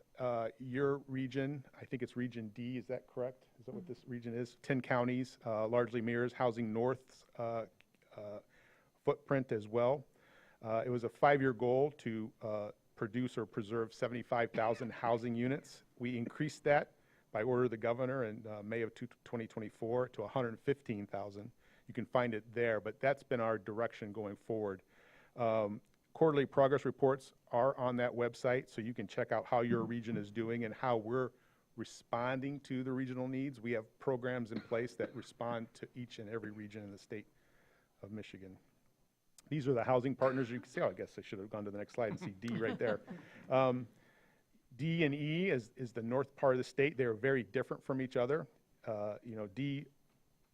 your region, I think it's Region D, is that correct? Is that what this region is? 10 counties, largely mirrors Housing North's footprint as well. It was a 5-year goal to produce or preserve 75,000 housing units. We increased that by order of the governor in May of 2024 to 115,000. You can find it there, but that's been our direction going forward. Quarterly progress reports are on that website, so you can check out how your region is doing and how we're responding to the regional needs. We have programs in place that respond to each and every region in the state of Michigan. These are the housing partners. You can see, I guess I should have gone to the next slide and see D right there. D and E is the north part of the state. They're very different from each other. D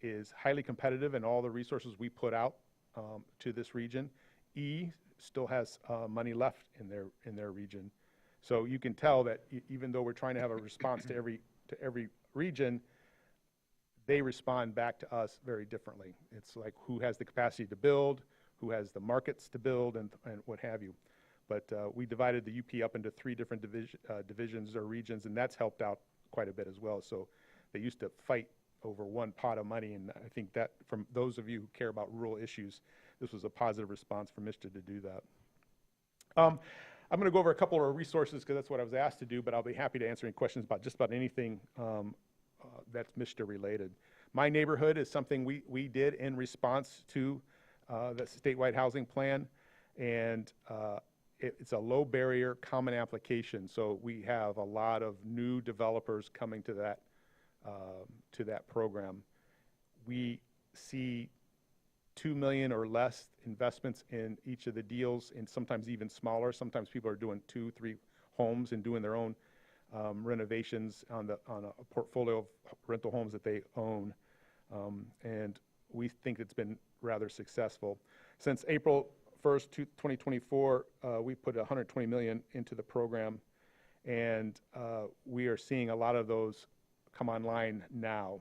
is highly competitive in all the resources we put out to this region. E still has money left in their region. So you can tell that even though we're trying to have a response to every region, they respond back to us very differently. It's like who has the capacity to build, who has the markets to build, and what have you. But we divided the UP up into 3 different divisions or regions, and that's helped out quite a bit as well. So they used to fight over one pot of money, and I think that from those of you who care about rural issues, this was a positive response from MSHDA to do that. I'm going to go over a couple of resources because that's what I was asked to do, but I'll be happy to answer any questions about just about anything that's MSHDA related. My Neighborhood is something we did in response to the statewide housing plan, and it's a low barrier common application. So we have a lot of new developers coming to that program. We see $2 million or less investments in each of the deals, and sometimes even smaller. Sometimes people are doing 2, 3 homes and doing their own renovations on a portfolio of rental homes that they own. And we think it's been rather successful. Since April 1st, 2024, we put $120 million into the program, and we are seeing a lot of those come online now.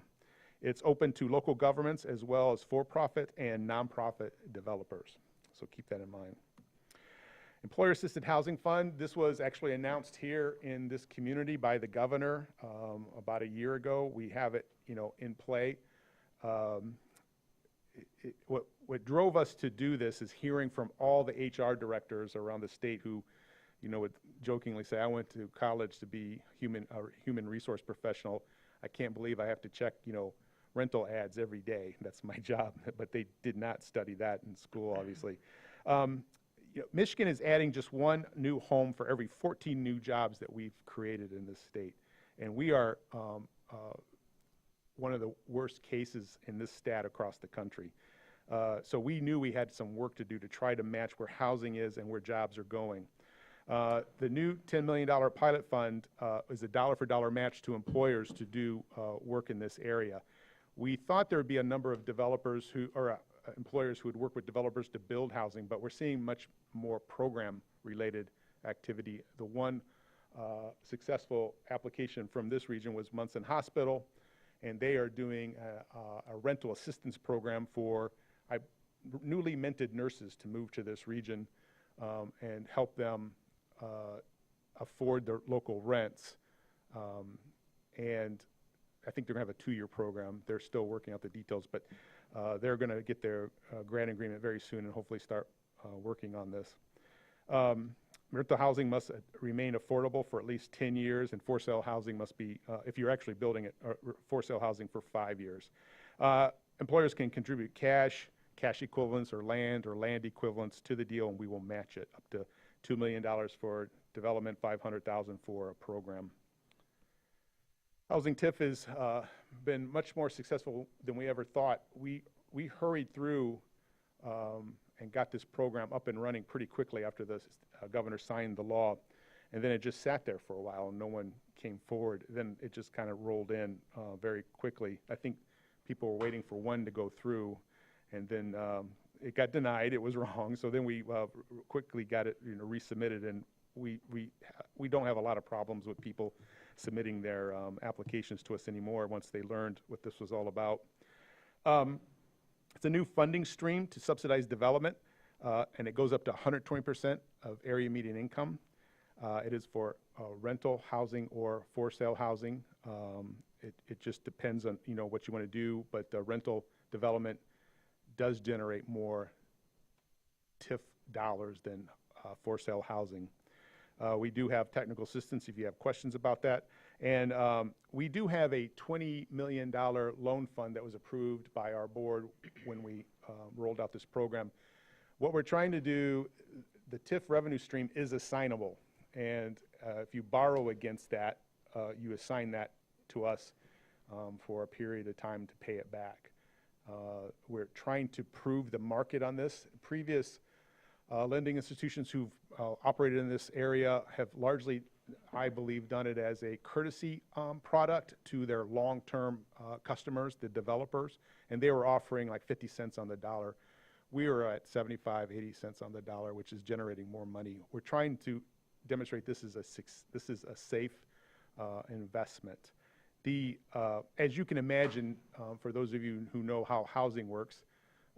It's open to local governments as well as for-profit and nonprofit developers, so keep that in mind. Employer Assisted Housing Fund, this was actually announced here in this community by the governor about a year ago. We have it, in play. What drove us to do this is hearing from all the HR directors around the state who, would jokingly say, I went to college to be a human resource professional. I can't believe I have to check, rental ads every day. That's my job, but they did not study that in school, obviously. Michigan is adding just 1 new home for every 14 new jobs that we've created in this state. And we are one of the worst cases in this stat across the country. So we knew we had some work to do to try to match where housing is and where jobs are going. The new $10 million pilot fund is a dollar-for-dollar match to employers to do work in this area. We thought there would be a number of developers employers who would work with developers to build housing, but we're seeing much more program-related activity. The one successful application from this region was Munson Hospital, and they are doing a rental assistance program for newly minted nurses to move to this region and help them afford their local rents. And I think they're going to have a 2-year program. They're still working out the details, but they're going to get their grant agreement very soon and hopefully start working on this. Rental housing must remain affordable for at least 10 years, and for-sale housing must be, if you're actually building it, for-sale housing for 5 years. Employers can contribute cash equivalents, or land equivalents to the deal, and we will match it up to $2 million for development, $500,000 for a program. Housing TIF has been much more successful than we ever thought. We hurried through and got this program up and running pretty quickly after the governor signed the law, and then it just sat there for a while and no one came forward. Then it just kind of rolled in very quickly. I think people were waiting for one to go through, and then it got denied. It was wrong, so then we quickly got it resubmitted, and we don't have a lot of problems with people submitting their applications to us anymore once they learned what this was all about. It's a new funding stream to subsidize development, and it goes up to 120% of area median income. It is for rental housing or for-sale housing. It just depends on what you want to do, but rental development does generate more TIF dollars than for-sale housing. We do have technical assistance if you have questions about that. And we do have a $20 million loan fund that was approved by our board when we rolled out this program. What we're trying to do, the TIF revenue stream is assignable. And if you borrow against that, you assign that to us for a period of time to pay it back. We're trying to prove the market on this. Previous lending institutions who've operated in this area have largely I believe, done it as a courtesy product to their long-term customers, the developers, and they were offering like 50 cents on the dollar. We were at 75, 80 cents on the dollar, which is generating more money. We're trying to demonstrate this is a safe investment. As you can imagine, for those of you who know how housing works,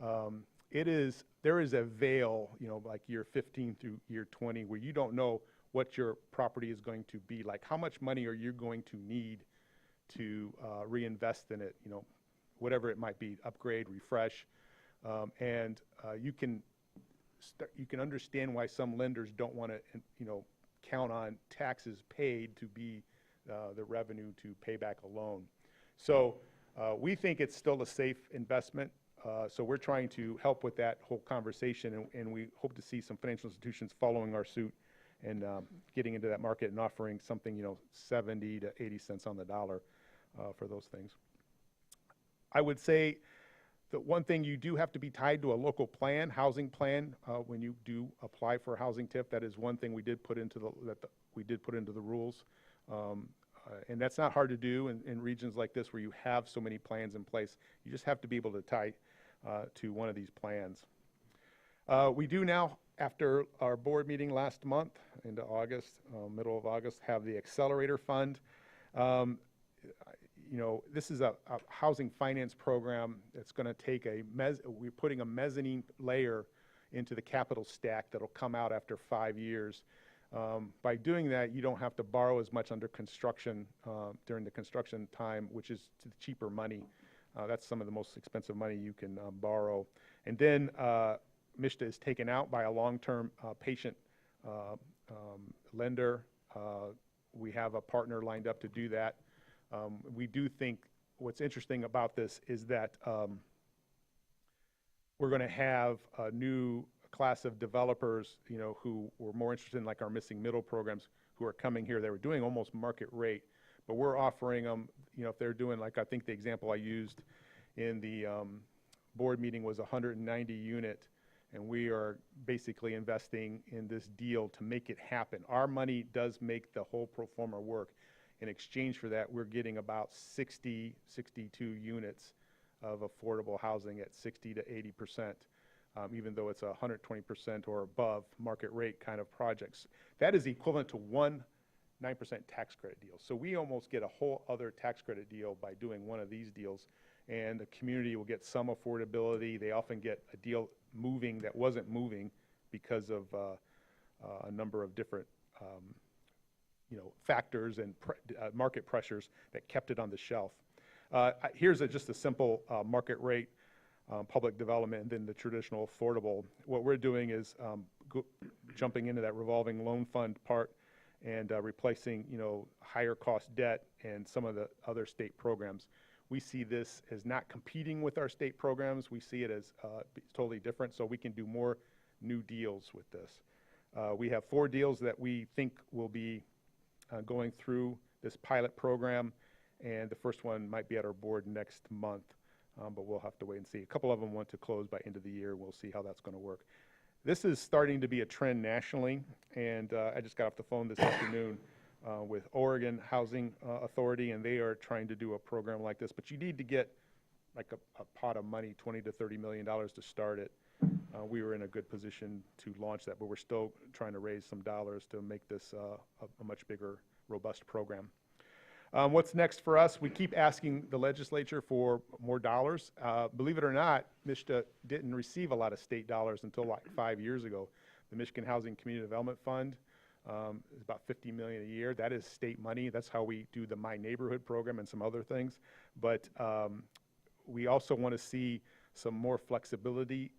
there is a veil, like year 15 through year 20, where you don't know what your property is going to be like. How much money are you going to need to reinvest in it, whatever it might be, upgrade, refresh. And you can understand why some lenders don't want to, count on taxes paid to be the revenue to pay back a loan. So we think it's still a safe investment. So we're trying to help with that whole conversation, and we hope to see some financial institutions following our suit and getting into that market and offering something, 70 to 80 cents on the dollar for those things. I would say the one thing, you do have to be tied to a local plan, housing plan, when you do apply for a housing TIF. That is one thing we did put into the rules. And that's not hard to do in regions like this where you have so many plans in place. You just have to be able to tie to one of these plans. We do now, after our board meeting last month into August, middle of August, have the Accelerator Fund. This is a housing finance program that's going to take we're putting a mezzanine layer into the capital stack that'll come out after 5 years. By doing that, you don't have to borrow as much under construction during the construction time, which is cheaper money. That's some of the most expensive money you can borrow. And then MSHDA is taken out by a long-term patient lender. We have a partner lined up to do that. We do think what's interesting about this is that we're going to have a new class of developers, who were more interested in like our missing middle programs, who are coming here. They were doing almost market rate, but we're offering them, if they're doing, like, I think the example I used in the board meeting was 190 unit, and we are basically investing in this deal to make it happen. Our money does make the whole pro forma work. In exchange for that, we're getting about 60, 62 units of affordable housing at 60 to 80%, even though it's 120% or above market rate kind of projects. That is equivalent to one 9% tax credit deal. So we almost get a whole other tax credit deal by doing one of these deals, and the community will get some affordability. They often get a deal moving that wasn't moving because of a number of different factors and market pressures that kept it on the shelf. Here's just a simple market rate public development, and then the traditional affordable. What we're doing is jumping into that revolving loan fund part and replacing, higher cost debt and some of the other state programs. We see this as not competing with our state programs. We see it as totally different, so we can do more new deals with this. We have 4 deals that we think will be going through this pilot program, and the first one might be at our board next month, but we'll have to wait and see. A couple of them want to close by end of the year. We'll see how that's going to work. This is starting to be a trend nationally, and I just got off the phone this afternoon with Oregon Housing Authority, and they are trying to do a program like this, but you need to get like a pot of money, $20 to $30 million to start it. We were in a good position to launch that, but we're still trying to raise some dollars to make this a much bigger, robust program. What's next for us? We keep asking the legislature for more dollars. Believe it or not, MSHDA didn't receive a lot of state dollars until like 5 years ago. The Michigan Housing Community Development Fund is about $50 million a year. That is state money. That's how we do the My Neighborhood program and some other things. But we also want to see some more flexibility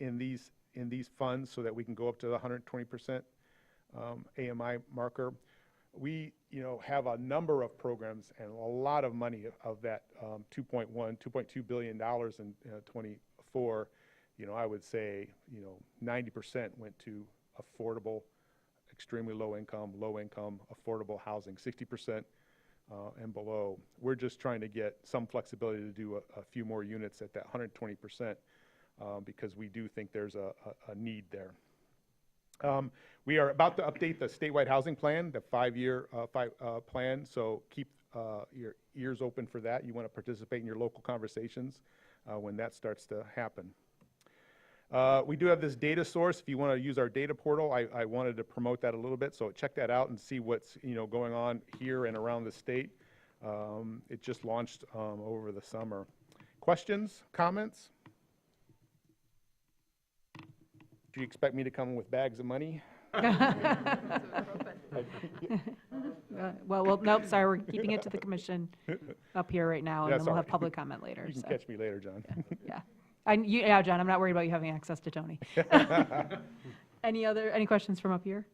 in these funds so that we can go up to the 120% AMI marker. We, have a number of programs and a lot of money of that $2.2 billion in 24. I would say, 90% went to affordable, extremely low income, affordable housing, 60% and below. We're just trying to get some flexibility to do a few more units at that 120%. Because we do think there's a need there. We are about to update the statewide housing plan, the five-year plan, so keep your ears open for that. You want to participate in your local conversations when that starts to happen. We do have this data source. If you want to use our data portal, I wanted to promote that a little bit, so check that out and see what's going on here and around the state. It just launched over the summer. Questions, comments? Do you expect me to come with bags of money? Well, nope, sorry, we're keeping it to the commission up here right now, and That's then we'll all have right. public comment later, You can so, catch me later, John. yeah. Yeah, John, I'm not worried about you having access to Tony. Any questions from up here?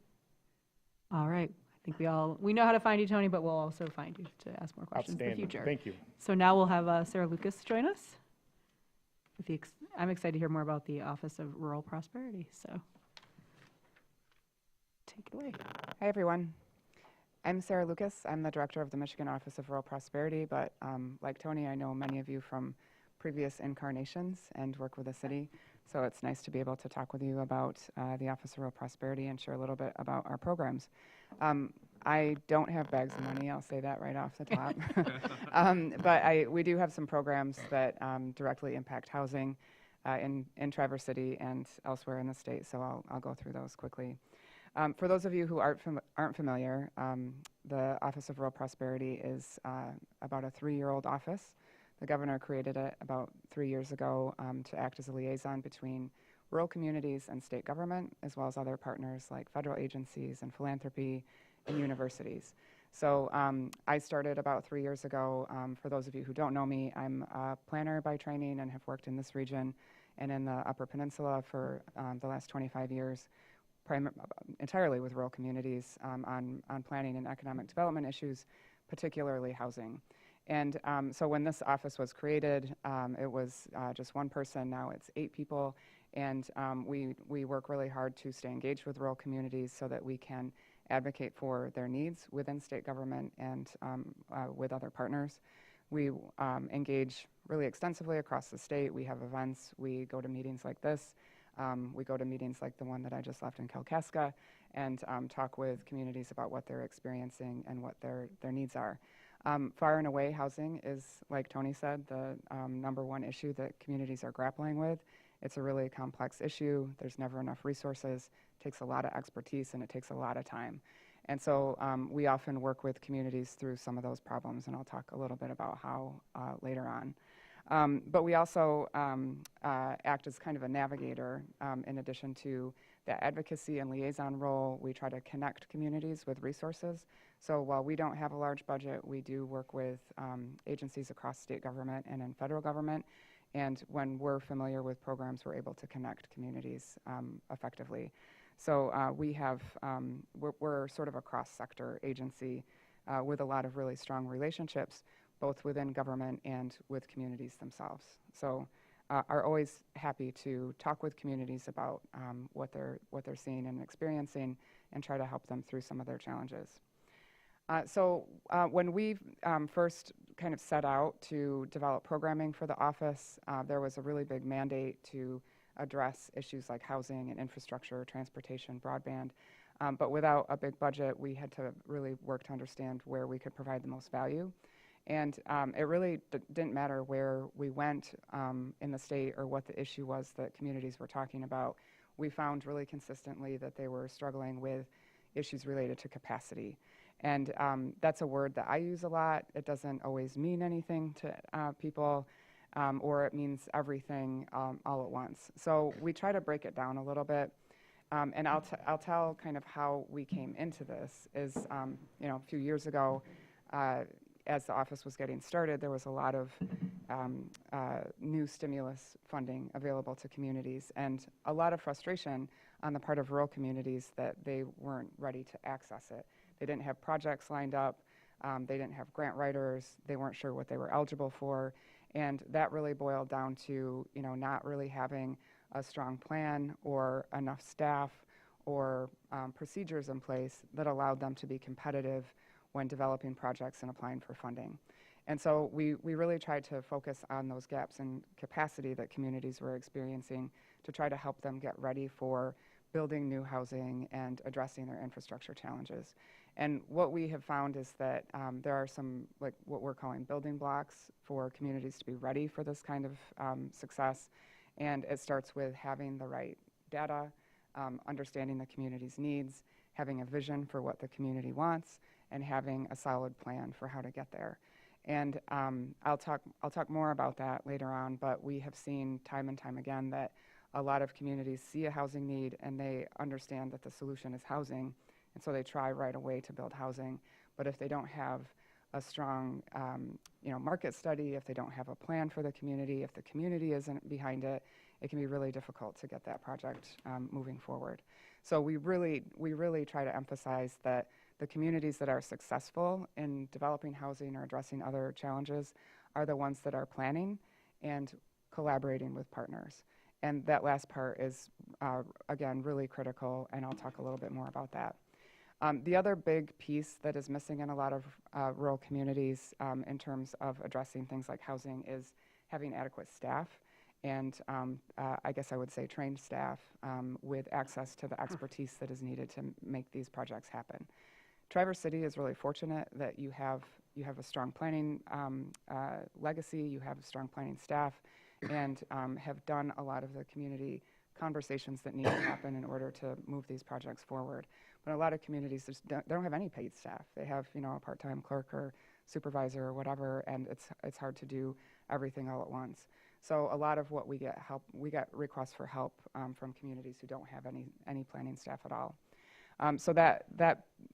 All right, I think we know how to find you, Tony, but we'll also find you to ask more questions in the Outstanding. future. Thank you. So now we'll have Sarah Lucas join us. I'm excited to hear more about the Office of Rural Prosperity, so take it away. Hi, everyone. I'm Sarah Lucas. I'm the director of the Michigan Office of Rural Prosperity, but like Tony, I know many of you from previous incarnations and work with the city, so it's nice to be able to talk with you about the Office of Rural Prosperity and share a little bit about our programs. I don't have bags of money, I'll say that right off the top. But we do have some programs that directly impact housing in Traverse City and elsewhere in the state, so I'll go through those quickly. For those of you who aren't familiar, the Office of Rural Prosperity is about a 3-year-old office. The governor created it about 3 years ago to act as a liaison between rural communities and state government, as well as other partners like federal agencies and philanthropy and universities. So I started about 3 years ago. For those of you who don't know me, I'm a planner by training and have worked in this region and in the Upper Peninsula for the last 25 years, entirely with rural communities on planning and economic development issues, particularly housing. And so when this office was created, it was just one person. Now it's 8 people. And we work really hard to stay engaged with rural communities so that we can advocate for their needs within state government and with other partners. We engage really extensively across the state. We have events. We go to meetings like this. We go to meetings like the one that I just left in Kalkaska and talk with communities about what they're experiencing and what their needs are. Far and away, housing is, like Tony said, the #1 issue that communities are grappling with. It's a really complex issue. There's never enough resources. It takes a lot of expertise and it takes a lot of time. And so we often work with communities through some of those problems, and I'll talk a little bit about how later on. But we also act as kind of a navigator in addition to the advocacy and liaison role. We try to connect communities with resources. So while we don't have a large budget, we do work with agencies across state government and in federal government. And when we're familiar with programs, we're able to connect communities effectively. So we're sort of a cross-sector agency with a lot of really strong relationships, both within government and with communities themselves. So are always happy to talk with communities about what they're seeing and experiencing and try to help them through some of their challenges. So when we first kind of set out to develop programming for the office, there was a really big mandate to address issues like housing and infrastructure, transportation, broadband. But without a big budget, we had to really work to understand where we could provide the most value. And it really didn't matter where we went in the state or what the issue was that communities were talking about. We found really consistently that they were struggling with issues related to capacity. And that's a word that I use a lot. It doesn't always mean anything to people, or it means everything all at once. So we try to break it down a little bit. And I'll tell kind of how we came into this is, a few years ago, as the office was getting started, there was a lot of new stimulus funding available to communities and a lot of frustration on the part of rural communities that they weren't ready to access it. They didn't have projects lined up. They didn't have grant writers. They weren't sure what they were eligible for. And that really boiled down to, not really having a strong plan or enough staff or procedures in place that allowed them to be competitive when developing projects and applying for funding. And so we really tried to focus on those gaps in capacity that communities were experiencing to try to help them get ready for building new housing and addressing their infrastructure challenges. And what we have found is that there are some, like what we're calling building blocks for communities to be ready for this kind of success. And it starts with having the right data, understanding the community's needs, having a vision for what the community wants, and having a solid plan for how to get there. And I'll talk more about that later on, but we have seen time and time again that a lot of communities see a housing need and they understand that the solution is housing, and so they try right away to build housing. But if they don't have a strong market study, if they don't have a plan for the community, if the community isn't behind it, it can be really difficult to get that project moving forward. So we really try to emphasize that the communities that are successful in developing housing or addressing other challenges are the ones that are planning and collaborating with partners. And that last part is, again, really critical, and I'll talk a little bit more about that. The other big piece that is missing in a lot of rural communities in terms of addressing things like housing is having adequate staff and I guess I would say trained staff with access to the expertise that is needed to make these projects happen. Traverse City is really fortunate that you have a strong planning legacy, you have a strong planning staff, and have done a lot of the community conversations that need to happen in order to move these projects forward. But a lot of communities just don't have any paid staff. They have a part-time clerk or supervisor or whatever, and it's hard to do everything all at once. So a lot of what we get requests for help from communities who don't have any planning staff at all. So that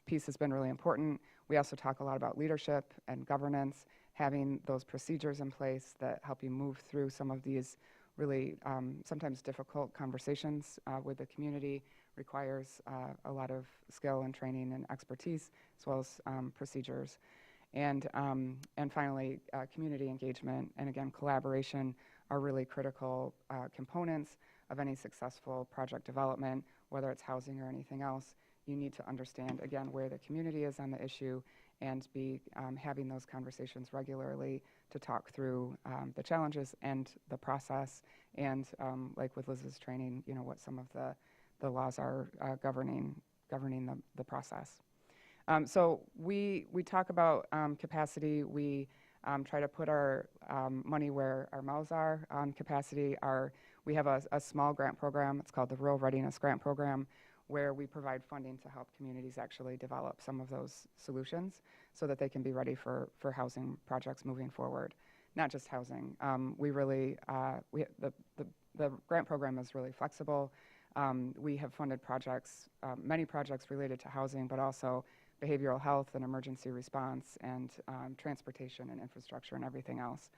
piece has been really important. We also talk a lot about leadership and governance, having those procedures in place that help you move through some of these really sometimes difficult conversations with the community. Requires a lot of skill and training and expertise, as well as procedures. And finally, community engagement and, again, collaboration are really critical components of any successful project development, whether it's housing or anything else. You need to understand, again, where the community is on the issue and be having those conversations regularly to talk through the challenges and the process and, like with Liz's training, what some of the laws are governing the process. So we talk about capacity. We try to put our money where our mouths are on capacity. We have a small grant program. It's called the Rural Readiness Grant Program, where we provide funding to help communities actually develop some of those solutions so that they can be ready for housing projects moving forward. Not just housing. The grant program is really flexible. We have funded projects, many projects related to housing, but also behavioral health and emergency response and transportation and infrastructure and everything else.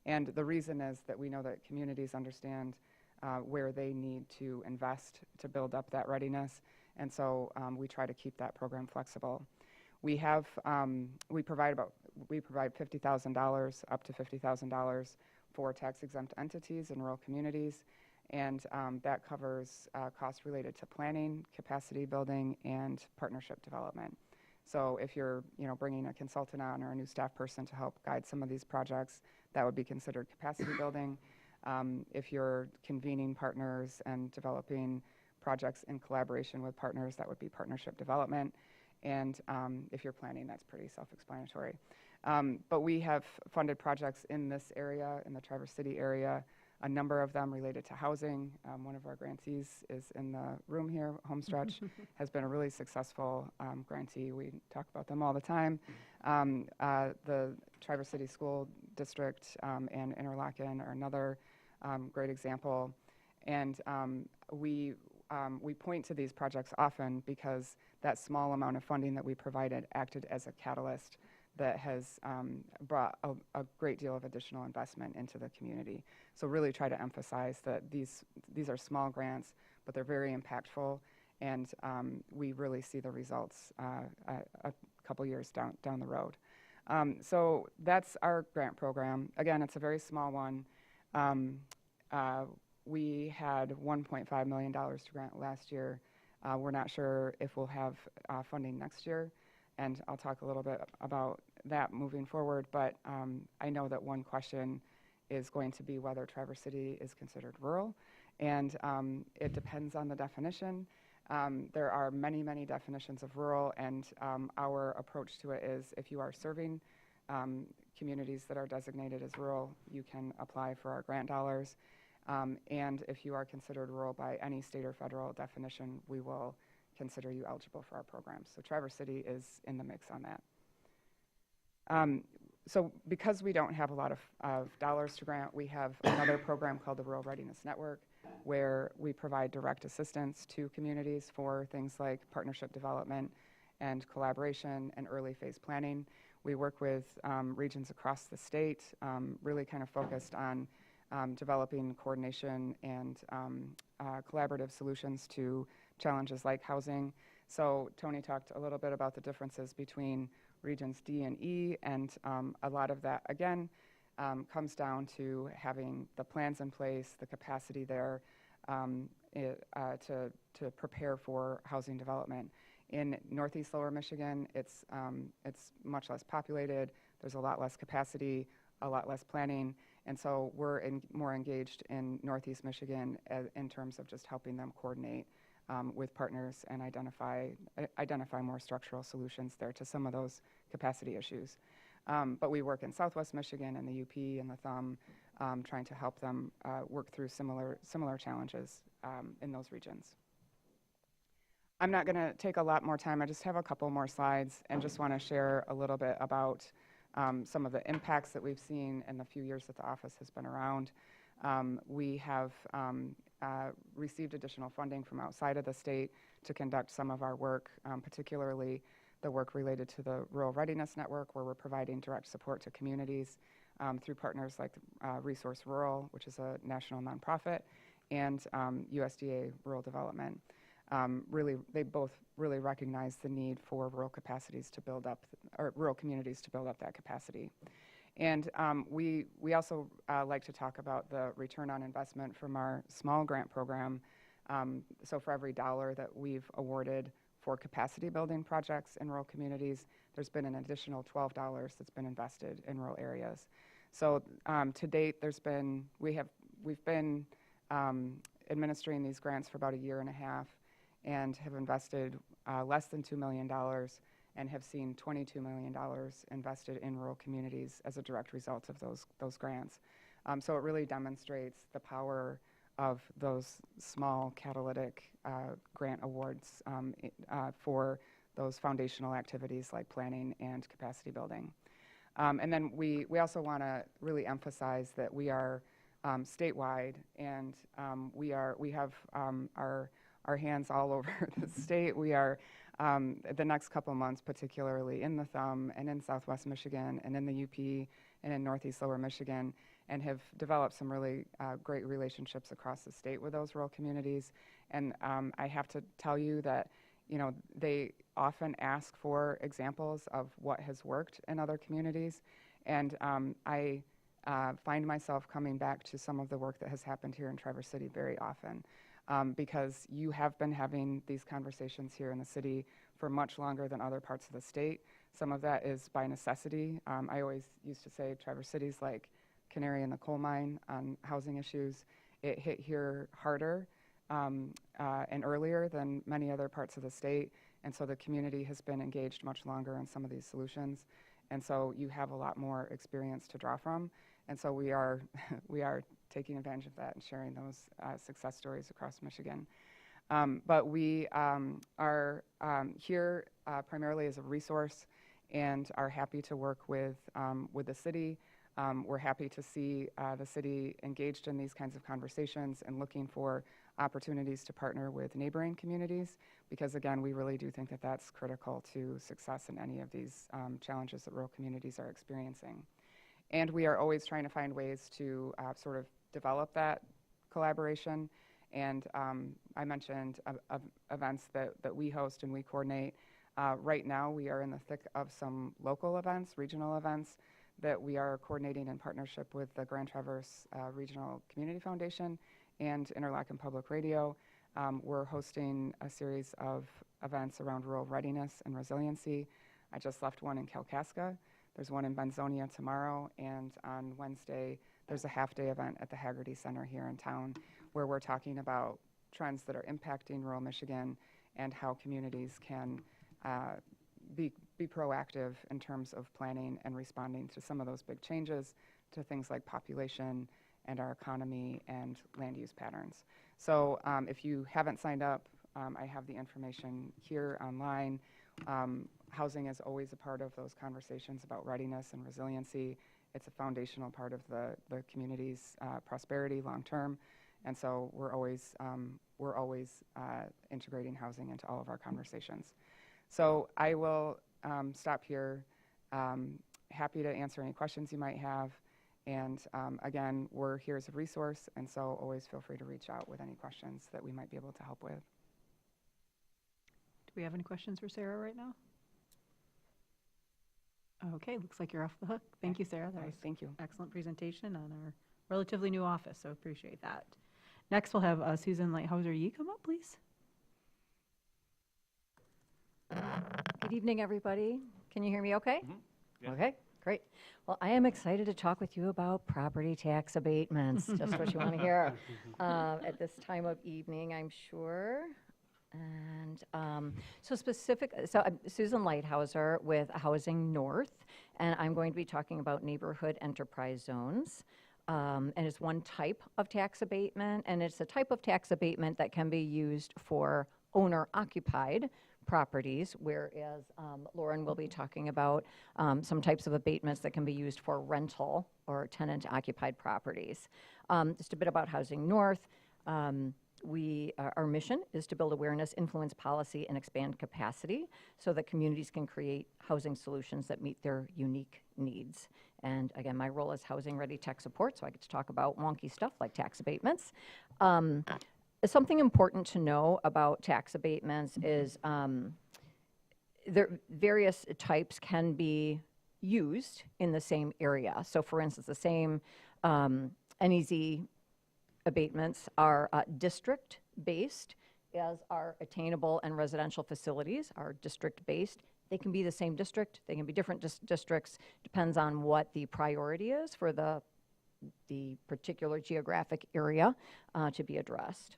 And the reason is that we know that communities understand where they need to invest to build up that readiness, and so we try to keep that program flexible. We provide $50,000 up to $50,000 for tax-exempt entities in rural communities, and that covers costs related to planning, capacity building, and partnership development. So if you're bringing a consultant on or a new staff person to help guide some of these projects, that would be considered capacity building. If you're convening partners and developing projects in collaboration with partners, that would be partnership development. And if you're planning, that's pretty self-explanatory. But we have funded projects in this area, in the Traverse City area, a number of them related to housing. One of our grantees is in the room here, Homestretch, has been a really successful grantee. We talk about them all the time. The Traverse City School District and Interlochen are another great example. And we point to these projects often because that small amount of funding that we provided acted as a catalyst that has brought a great deal of additional investment into the community. So really try to emphasize that these are small grants, but they're very impactful, and we really see the results a couple years down the road. So that's our grant program. Again, it's a very small one. We had $1.5 million to grant last year. We're not sure if we'll have funding next year, and I'll talk a little bit about that moving forward, but I know that one question is going to be whether Traverse City is considered rural, and it depends on the definition. There are many, many definitions of rural, and our approach to it is if you are serving communities that are designated as rural, you can apply for our grant dollars. And if you are considered rural by any state or federal definition, we will consider you eligible for our programs. So Traverse City is in the mix on that. So because we don't have a lot of dollars to grant, we have another program called the Rural Readiness Network, where we provide direct assistance to communities for things like partnership development and collaboration and early phase planning. We work with regions across the state, really kind of focused on developing coordination and collaborative solutions to challenges like housing. So Tony talked a little bit about the differences between regions D and E, and a lot of that, again, comes down to having the plans in place, the capacity there to prepare for housing development. In Northeast Lower Michigan, it's much less populated, there's a lot less capacity, a lot less planning, and so we're more engaged in Northeast Michigan in terms of just helping them coordinate with partners and identify more structural solutions there to some of those capacity issues. But we work in Southwest Michigan and the UP and the Thumb, trying to help them work through similar challenges in those regions. I'm not going to take a lot more time. I just have a couple more slides and just want to share a little bit about some of the impacts that we've seen in the few years that the office has been around. We have received additional funding from outside of the state to conduct some of our work, particularly the work related to the Rural Readiness Network, where we're providing direct support to communities through partners like Resource Rural, which is a national nonprofit, and USDA Rural Development. They both really recognize the need for rural capacities to build up, or rural communities to build up that capacity. And we also like to talk about the return on investment from our small grant program. So for every dollar that we've awarded for capacity building projects in rural communities, there's been an additional $12 that's been invested in rural areas. So to date, we've been administering these grants for about a year and a half, and have invested less than $2 million and have seen $22 million invested in rural communities as a direct result of those grants. So it really demonstrates the power of those small catalytic grant awards for those foundational activities like planning and capacity building. And then we also want to really emphasize that we are statewide, and we have our hands all over the state. We are, the next couple months, particularly in the Thumb and in Southwest Michigan and in the UP and in Northeast Lower Michigan, and have developed some really great relationships across the state with those rural communities. And I have to tell you that, they often ask for examples of what has worked in other communities. And I find myself coming back to some of the work that has happened here in Traverse City very often. Because you have been having these conversations here in the city for much longer than other parts of the state. Some of that is by necessity. I always used to say Traverse City's like canary in the coal mine on housing issues. It hit here harder and earlier than many other parts of the state, and so the community has been engaged much longer in some of these solutions. And so you have a lot more experience to draw from. And so we are taking advantage of that and sharing those success stories across Michigan. But we are here primarily as a resource and are happy to work with the city. We're happy to see the city engaged in these kinds of conversations and looking for opportunities to partner with neighboring communities, because again, we really do think that that's critical to success in any of these challenges that rural communities are experiencing. And we are always trying to find ways to sort of develop that collaboration. And I mentioned events that we host and we coordinate. Right now, we are in the thick of some local events, regional events, that we are coordinating in partnership with the Grand Traverse Regional Community Foundation and Interlochen Public Radio. We're hosting a series of events around rural readiness and resiliency. I just left one in Kalkaska. There's one in Benzonia tomorrow, and on Wednesday, there's a half-day event at the Haggerty Center here in town where we're talking about trends that are impacting rural Michigan and how communities can be proactive in terms of planning and responding to some of those big changes, to things like population and our economy and land use patterns. So if you haven't signed up, I have the information here online. Housing is always a part of those conversations about readiness and resiliency. It's a foundational part of the community's prosperity long-term. And so we're always integrating housing into all of our conversations. So I will stop here. Happy to answer any questions you might have. And again, we're here as a resource, and so always feel free to reach out with any questions that we might be able to help with. Do we have any questions for Sarah right now? Okay, looks like you're off the hook. Thank you, Sarah. That All right, was thank you. excellent presentation on our relatively new office, so appreciate that. Next, we'll have Susan Lighthouser. Yee come up, please. Good evening, everybody. Can you hear me okay? Yeah. Okay, great. Well, I am excited to talk with you about property tax abatements, just what you want to hear at this time of evening, I'm sure. And so I'm Susan Lighthouser with Housing North, and I'm going to be talking about neighborhood enterprise zones. And it's one type of tax abatement, and it's a type of tax abatement that can be used for owner-occupied properties, whereas Lauren will be talking about some types of abatements that can be used for rental or tenant-occupied properties. Just a bit about Housing North. Our mission is to build awareness, influence policy, and expand capacity so that communities can create housing solutions that meet their unique needs. And again, my role is Housing Ready Tech Support, so I get to talk about wonky stuff like tax abatements. Something important to know about tax abatements is various types can be used in the same area. So for instance, the same NEZ abatements are district-based, as are attainable and residential facilities are district-based. They can be the same district, they can be different districts, depends on what the priority is for the particular geographic area to be addressed.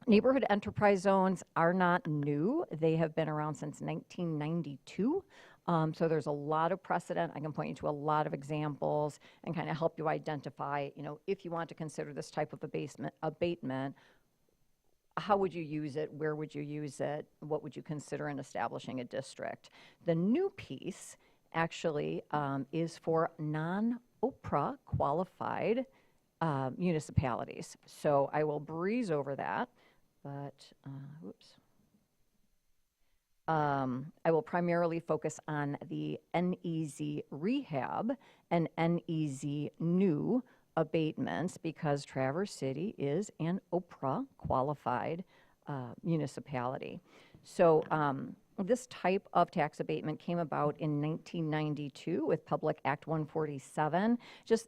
Neighborhood enterprise zones are not new. They have been around since 1992. So there's a lot of precedent. I can point you to a lot of examples and kind of help you identify, if you want to consider this type of abatement, how would you use it? Where would you use it? What would you consider in establishing a district? The new piece actually is for non-OPRA qualified municipalities. So I will breeze over that, but I will primarily focus on the NEZ rehab and NEZ new abatements because Traverse City is an OPRA qualified municipality. So this type of tax abatement came about in 1992 with Public Act 147.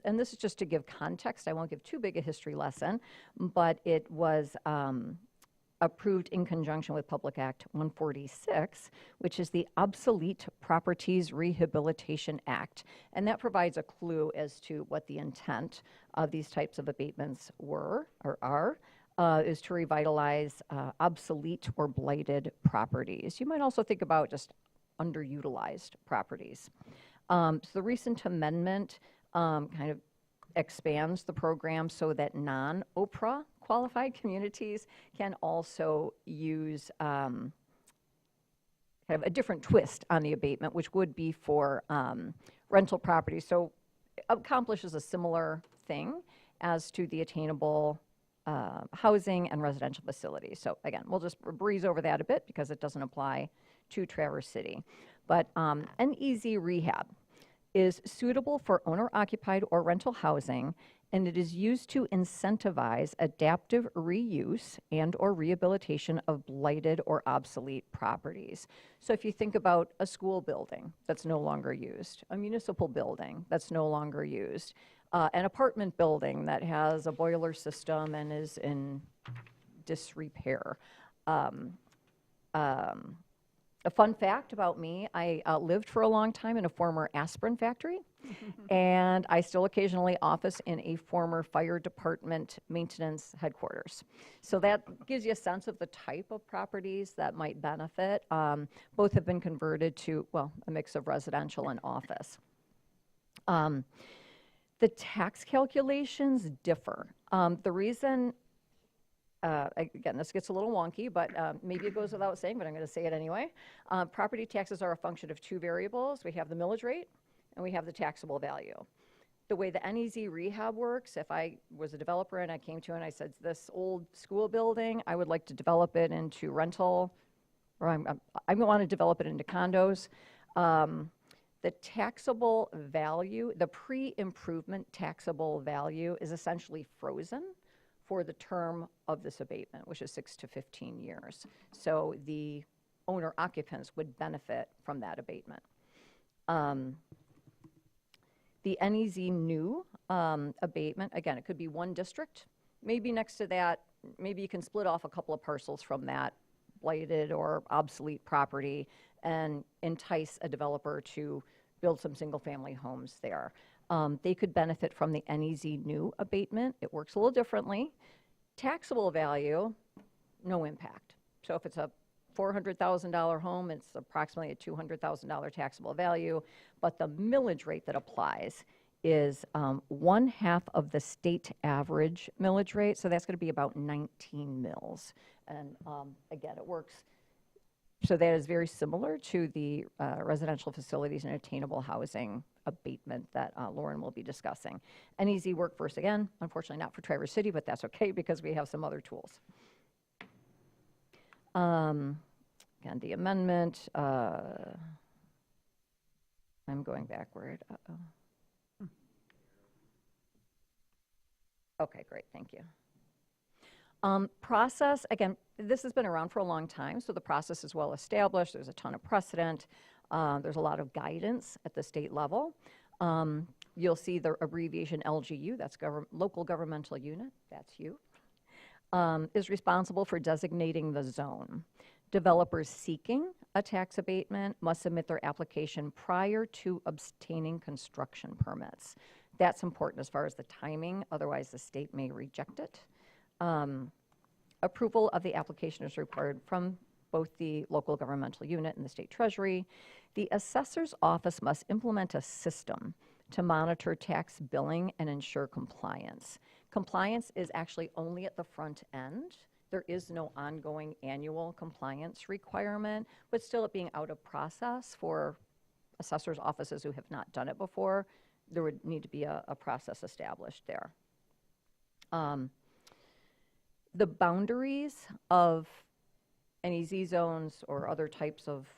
And this is just to give context. I won't give too big a history lesson, but it was approved in conjunction with Public Act 146, which is the Obsolete Properties Rehabilitation Act. And that provides a clue as to what the intent of these types of abatements were or are. Is to revitalize obsolete or blighted properties. You might also think about just underutilized properties. So the recent amendment kind of expands the program so that non-OPRA qualified communities can also use kind of a different twist on the abatement, which would be for rental properties. So it accomplishes a similar thing as to the attainable housing and residential facilities. So again, we'll just breeze over that a bit because it doesn't apply to Traverse City. But NEZ rehab is suitable for owner-occupied or rental housing, and it is used to incentivize adaptive reuse and or rehabilitation of blighted or obsolete properties. So if you think about a school building that's no longer used, a municipal building that's no longer used, an apartment building that has a boiler system and is in disrepair. A fun fact about me, I lived for a long time in a former aspirin factory And I still occasionally office in a former fire department maintenance headquarters. So that gives you a sense of the type of properties that might benefit. Both have been converted to, well, a mix of residential and office. The tax calculations differ. The reason, again, this gets a little wonky, but maybe it goes without saying, but I'm going to say it anyway. Property taxes are a function of two variables. We have the millage rate and we have the taxable value. The way the NEZ rehab works, if I was a developer and I came to you and I said, this old school building, I would like to develop it into rental, or I want to develop it into condos. The taxable value, the pre-improvement taxable value is essentially frozen for the term of this abatement, which is 6 to 15 years. So the owner occupants would benefit from that abatement. The NEZ new abatement, again, it could be one district. Maybe next to that, maybe you can split off a couple of parcels from that blighted or obsolete property and entice a developer to build some single-family homes there. They could benefit from the NEZ new abatement. It works a little differently. Taxable value, no impact. So if it's a $400,000 home, it's approximately a $200,000 taxable value, but the millage rate that applies is 1/2 of the state average millage rate, so that's going to be about 19 mills. And again, it works. So that is very similar to the residential facilities and attainable housing abatement that Lauren will be discussing. NEZ workforce, again, unfortunately not for Traverse City, but that's okay because we have some other tools. Again, the amendment, I'm going backward. Uh-oh. Okay, great, thank you. Process, again, this has been around for a long time, so the process is well established. There's a ton of precedent. There's a lot of guidance at the state level. You'll see the abbreviation LGU, that's local governmental unit, that's you, is responsible for designating the zone. Developers seeking a tax abatement must submit their application prior to obtaining construction permits. That's important as far as the timing, otherwise the state may reject it. Approval of the application is required from both the local governmental unit and the state treasury. The assessor's office must implement a system to monitor tax billing and ensure compliance. Compliance is actually only at the front end. There is no ongoing annual compliance requirement, but still it being out of process for assessor's offices who have not done it before, there would need to be a process established there. The boundaries of NEZ zones or other types of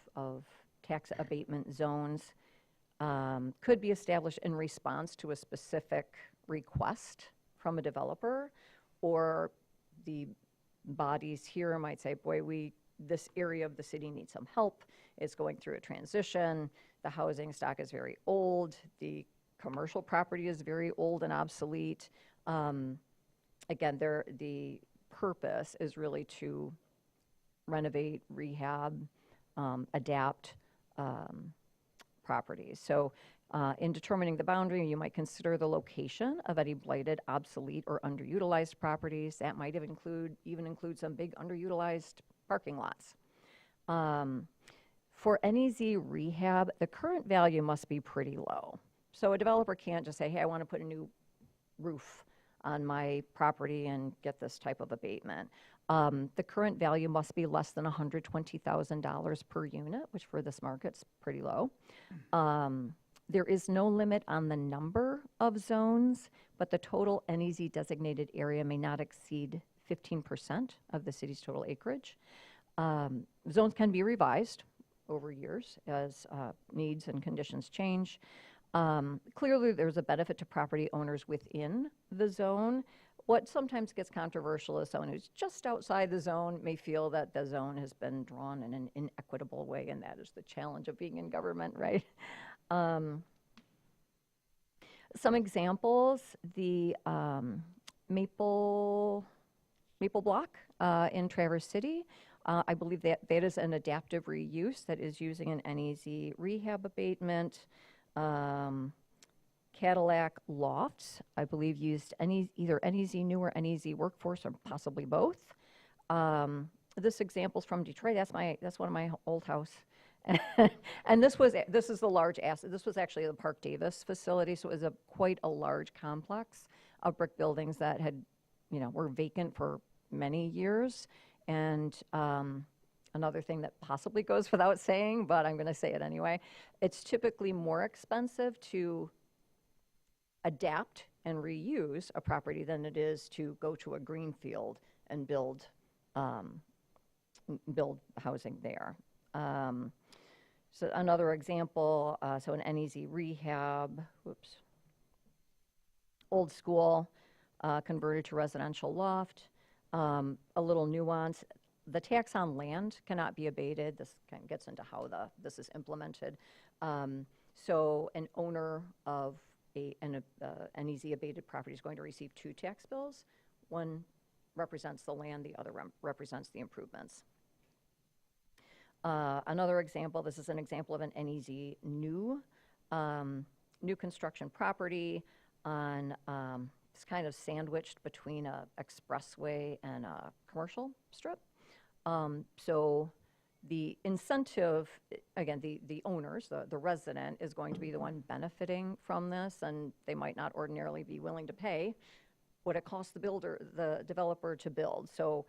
tax abatement zones could be established in response to a specific request from a developer, or the bodies here might say, boy, this area of the city needs some help. It's going through a transition. The housing stock is very old. The commercial property is very old and obsolete. Again, the purpose is really to renovate, rehab, adapt properties. So in determining the boundary, you might consider the location of any blighted, obsolete, or underutilized properties. That might even include some big underutilized parking lots. For NEZ rehab, the current value must be pretty low. So a developer can't just say, hey, I want to put a new roof on my property and get this type of abatement. The current value must be less than $120,000 per unit, which for this market's pretty low. There is no limit on the number of zones, but the total NEZ designated area may not exceed 15% of the city's total acreage. Zones can be revised over years as needs and conditions change. Clearly, there's a benefit to property owners within the zone. What sometimes gets controversial is someone who's just outside the zone may feel that the zone has been drawn in an inequitable way, and that is the challenge of being in government, right? Some examples, the Maple Block in Traverse City. I believe that is an adaptive reuse that is using an NEZ rehab abatement. Cadillac Lofts, I believe used either NEZ New or NEZ Workforce, or possibly both. This example's from Detroit. That's one of my old house. And this is the large asset. This was actually the Park Davis facility, so it was quite a large complex of brick buildings that were vacant for many years. And another thing that possibly goes without saying, but I'm going to say it anyway, it's typically more expensive to adapt and reuse a property than it is to go to a greenfield and build housing there. So another example, so an NEZ rehab, old school, converted to residential loft. A little nuance, the tax on land cannot be abated. This kind of gets into how this is implemented. So an owner of an NEZ abated property is going to receive two tax bills. One represents the land, the other represents the improvements. Another example, this is an example of an NEZ new construction property on, it's kind of sandwiched between a expressway and a commercial strip. So the incentive, again, the owners, the resident is going to be the one benefiting from this, and they might not ordinarily be willing to pay what it costs the developer to build. So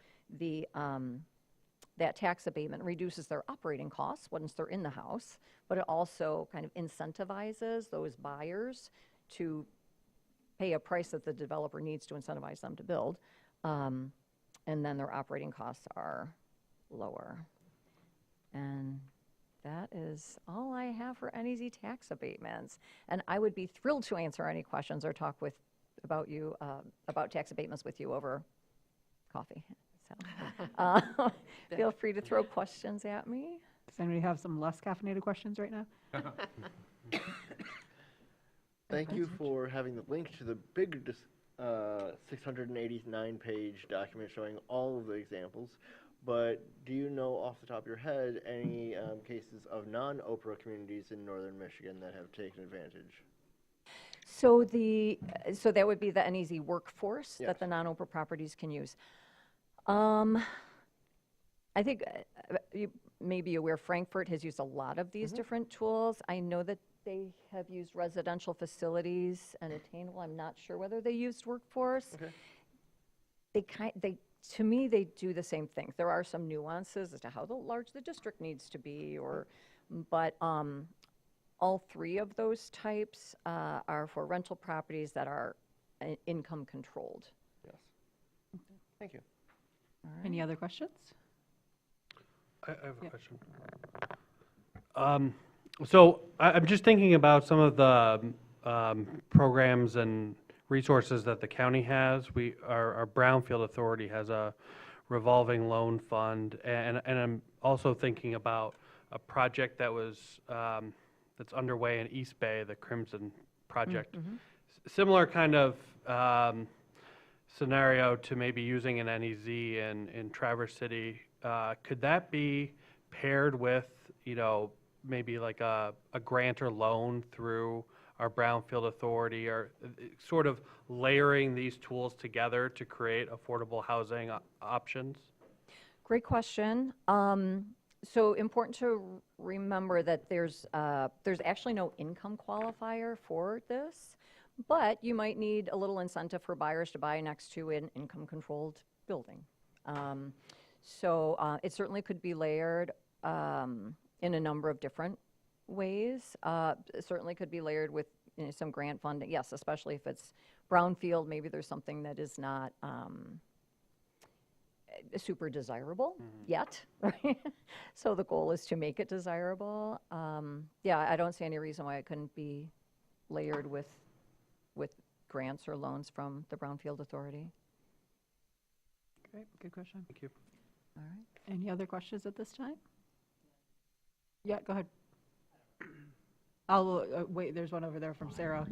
that tax abatement reduces their operating costs once they're in the house, but it also kind of incentivizes those buyers to pay a price that the developer needs to incentivize them to build, and then their operating costs are lower. And that is all I have for NEZ tax abatements. And I would be thrilled to answer any questions or talk about tax abatements with you over coffee. So feel free to throw questions at me. Does anybody have some less caffeinated questions right now? Thank you for having the link to the big 689-page document showing all of the examples. But do you know off the top of your head any cases of non-Oprah communities in northern Michigan that have taken advantage? So that would be the NEZ workforce Yes. that the non-Oprah properties can use. I think you may be aware Frankfurt has used a lot of these different tools. I know that they have used residential facilities and attainable. I'm not sure whether they used workforce. Okay. To me, they do the same thing. There are some nuances as to how large the district needs to be, but all three of those types are for rental properties that are income controlled. Yes. Thank you. Any other questions? I have a Yeah. question. So I'm just thinking about some of the programs and resources that the county has. Our Brownfield Authority has a revolving loan fund, and I'm also thinking about a project that was that's underway in East Bay, the Crimson Project. Similar kind of scenario to maybe using an NEZ in Traverse City. Could that be paired with, maybe like a grant or loan through our Brownfield Authority, or sort of layering these tools together to create affordable housing options? Great question. So important to remember that there's actually no income qualifier for this, but you might need a little incentive for buyers to buy next to an income-controlled building. So it certainly could be layered in a number of different ways. It certainly could be layered with some grant funding. Yes, especially if it's brownfield, maybe there's something that is not super desirable yet, right? So the goal is to make it desirable. Yeah, I don't see any reason why it couldn't be layered with grants or loans from the Brownfield Authority. Great, good question. Thank you. All right. Any other questions at this time? Yeah, go ahead. I'll wait. There's one over there from Sarah.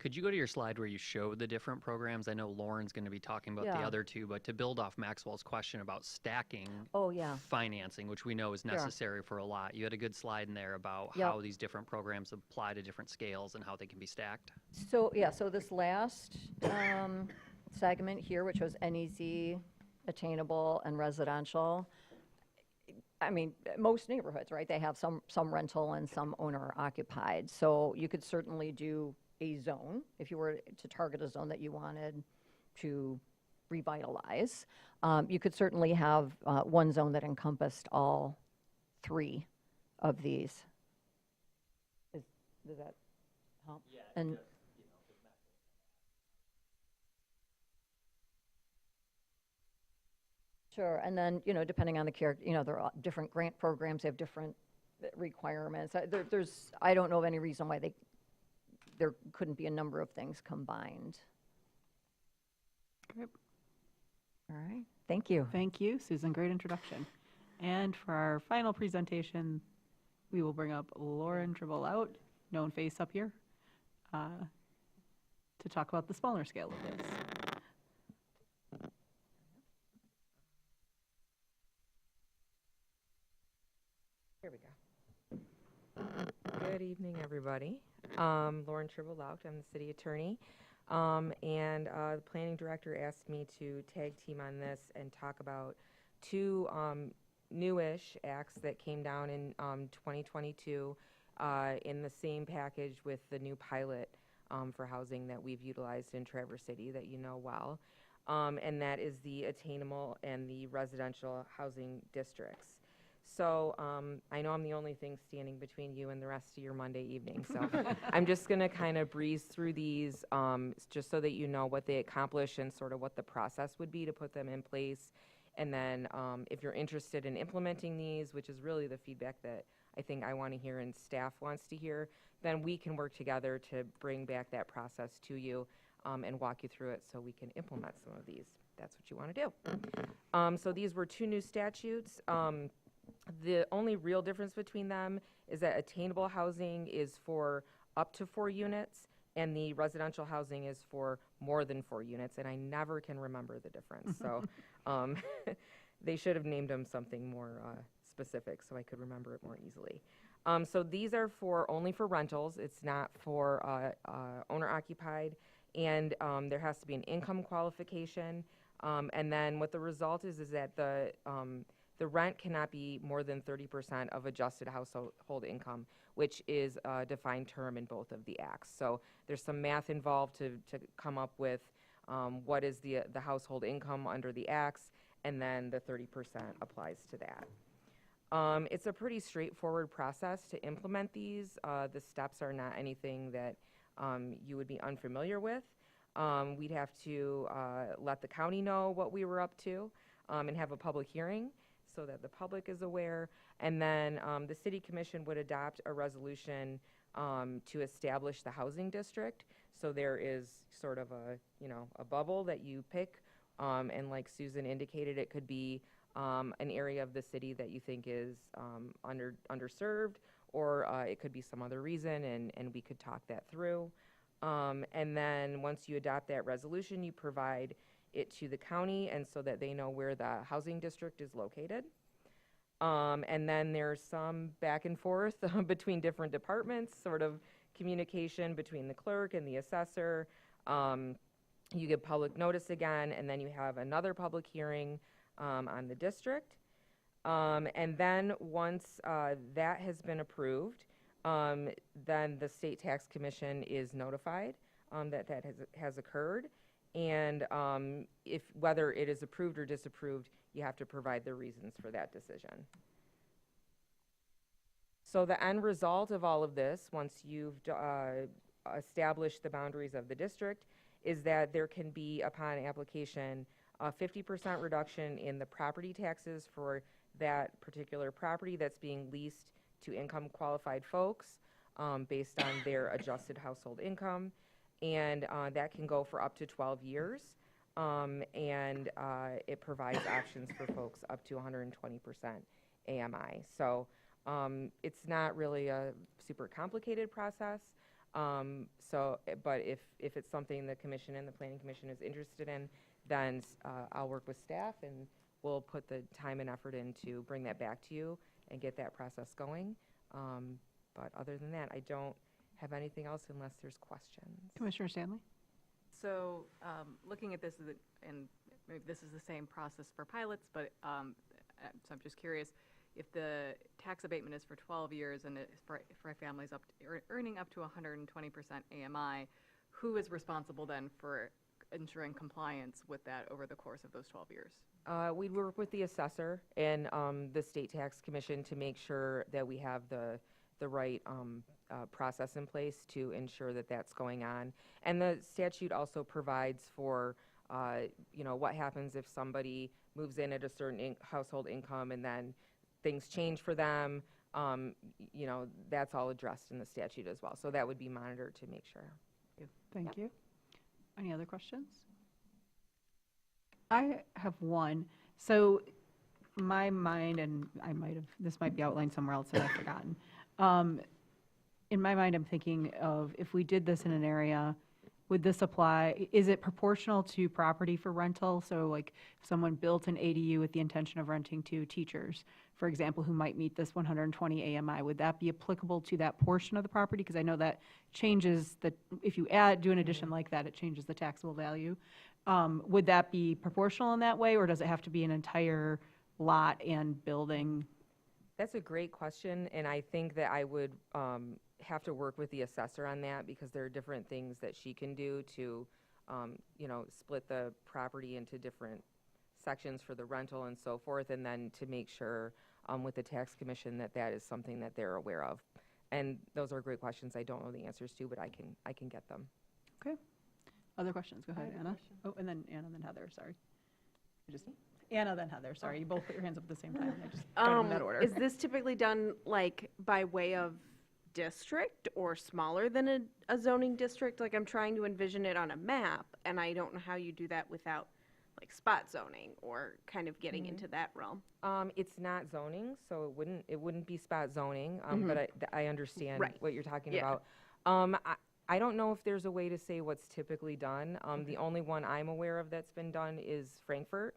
Could you go to your slide where you show the different programs? I know Lauren's going to be talking about the Yeah. other two, but to build off Maxwell's question about stacking Oh, yeah. financing, which we know is necessary for a lot, you had a good slide in there about Yep. how these different programs apply to different scales and how they can be stacked. So, yeah, so this last segment here, which was NEZ, attainable, and residential, I mean, most neighborhoods, right, they have some rental and some owner occupied. So you could certainly do a zone, if you were to target a zone that you wanted to revitalize. You could certainly have one zone that encompassed all three of these. Does that help? Yeah. And sure, and then, depending on the character, there are different grant programs, they have different requirements. There's, I don't know of any reason why there couldn't be a number of things combined. Yep. All right, thank you. Thank you, Susan. Great introduction. And for our final presentation, we will bring up Lauren Tribble-Out, known face up here, to talk about the smaller scale of this. Here we go. Good evening, everybody. Lauren Tribble-Out, I'm the city attorney. And the planning director asked me to tag team on this and talk about two newish acts that came down in 2022 in the same package with the new pilot for housing that we've utilized in Traverse City that you know well. And that is the attainable and the residential housing districts. So I know I'm the only thing standing between you and the rest of your Monday evening. So I'm just going to kind of breeze through these just so that you know what they accomplish and sort of what the process would be to put them in place. And then if you're interested in implementing these, which is really the feedback that I think I want to hear and staff wants to hear, then we can work together to bring back that process to you and walk you through it so we can implement some of these. That's what you want to do. So these were two new statutes. The only real difference between them is that attainable housing is for up to 4 units and the residential housing is for more than 4 units, and I never can remember the difference. So they should have named them something more specific so I could remember it more easily. So these are only for rentals. It's not for owner occupied, and there has to be an income qualification. And then what the result is that the rent cannot be more than 30% of adjusted household income, which is a defined term in both of the acts. So there's some math involved to come up with what is the household income under the acts, and then the 30% applies to that. It's a pretty straightforward process to implement these. The steps are not anything that you would be unfamiliar with. We'd have to let the county know what we were up to and have a public hearing so that the public is aware. And then the city commission would adopt a resolution to establish the housing district. So there is sort of a bubble that you pick. And like Susan indicated, it could be an area of the city that you think is underserved, or it could be some other reason, and we could talk that through. And then once you adopt that resolution, you provide it to the county, and so that they know where the housing district is located. And then there's some back and forth between different departments, sort of communication between the clerk and the assessor. You give public notice again, and then you have another public hearing on the district. And then once that has been approved, then the State Tax Commission is notified that has occurred. And whether it is approved or disapproved, you have to provide the reasons for that decision. So the end result of all of this, once you've established the boundaries of the district, is that there can be, upon application, a 50% reduction in the property taxes for that particular property that's being leased to income qualified folks based on their adjusted household income. And that can go for up to 12 years. And it provides options for folks up to 120% AMI. So it's not really a super complicated process. But if it's something the commission and the planning commission is interested in, then I'll work with staff and we'll put the time and effort in to bring that back to you and get that process going. But other than that, I don't have anything else unless there's questions. Commissioner Stanley? So, looking at this, and maybe this is the same process for pilots, but, so I'm just curious, if the tax abatement is for 12 years and it's for families earning up to 120% AMI, who is responsible then for ensuring compliance with that over the course of those 12 years? We'd work with the assessor and the state tax commission to make sure that we have the right process in place to ensure that that's going on. And the statute also provides for, what happens if somebody moves in at a certain household income and then things change for them. That's all addressed in the statute as well. So that would be monitored to make sure. Thank you. Any other questions? I have one. So my mind, and this might be outlined somewhere else that I've forgotten. In my mind, I'm thinking of if we did this in an area, would this apply, is it proportional to property for rental? So like if someone built an ADU with the intention of renting to teachers, for example, who might meet this 120 AMI, would that be applicable to that portion of the property? Because I know that changes if you do an addition like that, it changes the taxable value. Would that be proportional in that way, or does it have to be an entire lot and building? That's a great question, and I think that I would have to work with the assessor on that because there are different things that she can do to, split the property into different sections for the rental and so forth, and then to make sure with the tax commission that is something that they're aware of. And those are great questions I don't know the answers to, but I can get them. Okay. Other questions? Go ahead, Anna. Oh, and then Anna, then Heather, sorry. Anna, then Heather, sorry. You both put your hands up at the same time. I just got them in that order. Is this typically done like by way of district or smaller than a zoning district? Like I'm trying to envision it on a map, and I don't know how you do that without like spot zoning or kind of getting into that realm. It's not zoning, so it wouldn't be spot zoning, but I understand what you're talking about. I don't know if there's a way to say what's typically done. The only one I'm aware of that's been done is Frankfurt.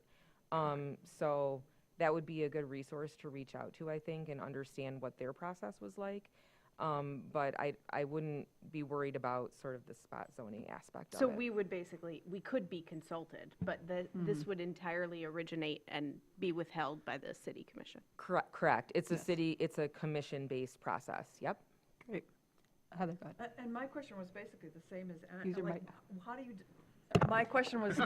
So that would be a good resource to reach out to, I think, and understand what their process was like. But I wouldn't be worried about sort of the spot zoning aspect of it. So we could be consulted, but this would entirely originate and be withheld by the city commission. Correct. It's it's a commission-based process. Yep. Great. Heather, go ahead. And my question was basically the same as Anna. Use your mic. How do you, my question was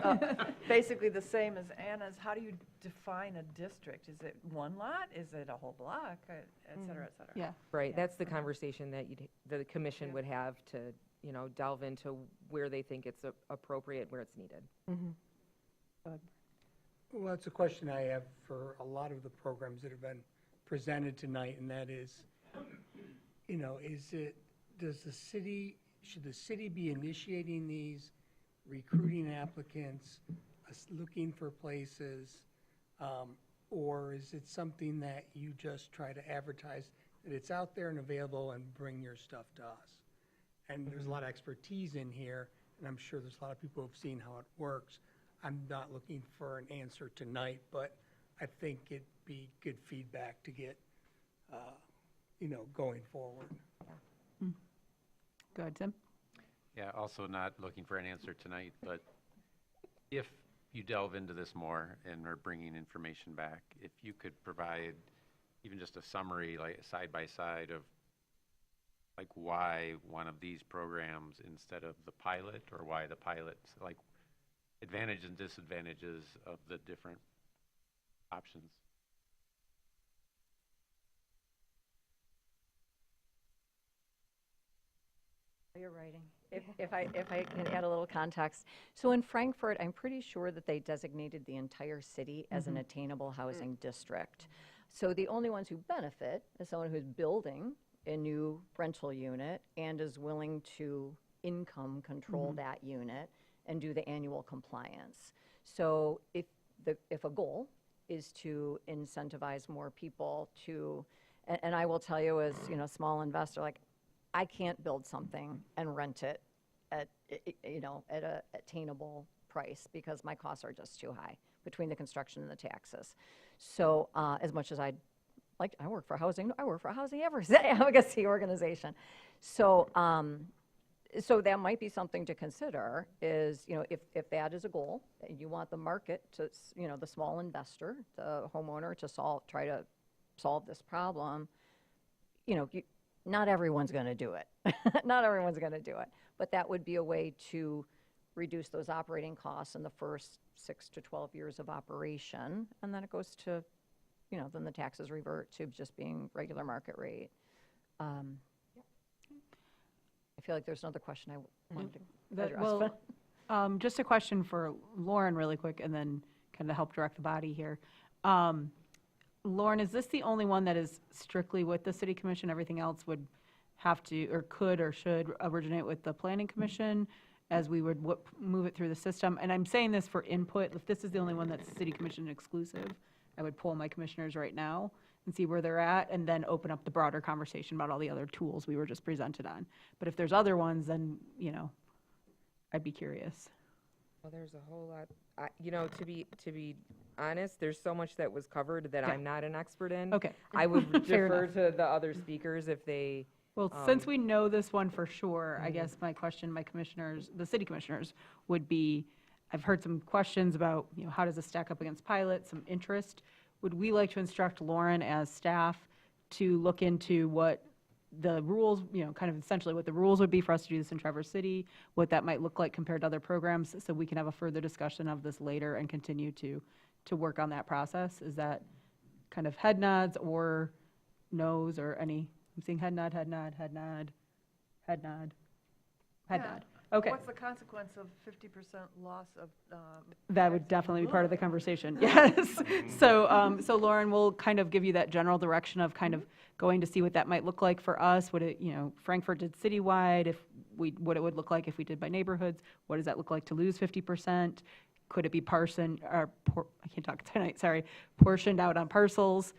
basically the same as Anna's. How do you define a district? Is it one lot? Is it a whole block, et cetera, et cetera? Yeah. Right. That's the conversation that the commission would have to, delve into where they think it's appropriate, where it's needed. Well, that's a question I have for a lot of the programs that have been presented tonight, and that is, should the city be initiating these, recruiting applicants, looking for places, or is it something that you just try to advertise that it's out there and available and bring your stuff to us? And there's a lot of expertise in here, and I'm sure there's a lot of people who've seen how it works. I'm not looking for an answer tonight, but I think it'd be good feedback to get, going forward. Go ahead, Tim. Yeah, also not looking for an answer tonight, but if you delve into this more and are bringing information back, if you could provide even just a summary, like side by side of like why one of these programs instead of the pilot, or why the pilots, like advantages and disadvantages of the different options. You're writing. If I can add a little context. So in Frankfurt, I'm pretty sure that they designated the entire city as an attainable housing district. So the only ones who benefit is someone who's building a new rental unit and is willing to income control that unit and do the annual compliance. So if a goal is to incentivize more people to, and I will tell you as, small investor, like, I can't build something and rent it at, at a attainable price because my costs are just too high between the construction and the taxes. So as much as I work for housing advocacy organization. So, so that might be something to consider is, if that is a goal, and you want the market to, the small investor, the homeowner to try to solve this problem, not everyone's going to do it. Not everyone's going to do it. But that would be a way to reduce those operating costs in the first 6 to 12 years of operation. And then it goes to, then the taxes revert to just being regular market rate. I feel like there's another question I wanted to address. Well, just a question for Lauren really quick, and then kind of help direct the body here. Lauren, is this the only one that is strictly with the city commission? Everything else would have to, or could, or should originate with the planning commission as we would move it through the system? And I'm saying this for input. If this is the only one that's city commission exclusive, I would poll my commissioners right now and see where they're at, and then open up the broader conversation about all the other tools we were just presented on. But if there's other ones, then, I'd be curious. Well, there's a whole lot, to be honest, there's so much that was covered that Okay. I'm not an expert in. Okay. I would Fair defer enough. to the other speakers if they. Well, since we know this one for sure, I guess my question, my commissioners, the city commissioners, would be, I've heard some questions about, how does this stack up against pilots, some interest. Would we like to instruct Lauren as staff to look into what the rules, kind of essentially what the rules would be for us to do this in Traverse City, what that might look like compared to other programs, so we can have a further discussion of this later and continue to work on that process? Is that kind of head nods or no's or any? I'm seeing head nod, head nod, head nod, head nod, head Yeah. nod. Okay. What's the consequence of 50% loss of? That would definitely be part of the conversation, yes. So, so Lauren, we'll kind of give you that general direction of kind of going to see what that might look like for us. Would it, Frankfurt did citywide, what it would look like if we did by neighborhoods. What does that look like to lose 50%? Could it be I can't talk tonight, sorry, portioned out on parcels?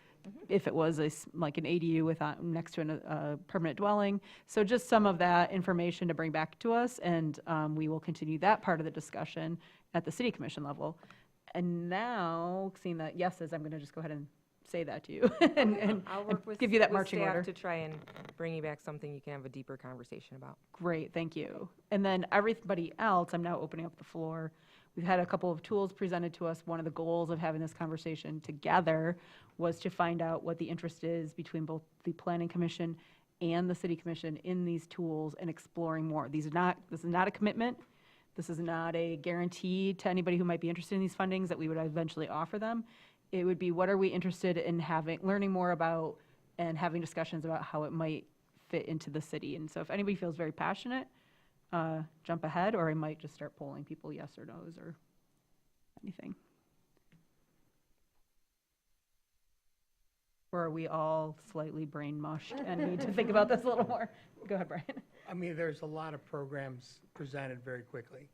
If it was like an ADU with next to a permanent dwelling. So just some of that information to bring back to us, and we will continue that part of the discussion at the city commission level. And now, seeing that yeses, I'm going to just go ahead and say that to you and I'll work with give you that with marching staff order. to try and bring you back something you can have a deeper conversation about. Great, thank you. And then everybody else, I'm now opening up the floor. We've had a couple of tools presented to us. One of the goals of having this conversation together was to find out what the interest is between both the Planning Commission and the City Commission in these tools and exploring more. This is not a commitment. This is not a guarantee to anybody who might be interested in these fundings that we would eventually offer them. It would be, what are we interested in learning more about and having discussions about how it might fit into the city. And so if anybody feels very passionate, jump ahead, or I might just start polling people yes or no's or anything. Or are we all slightly brain mushed and need to think about this a little more? Go ahead, Brian. I mean, there's a lot of programs presented very quickly.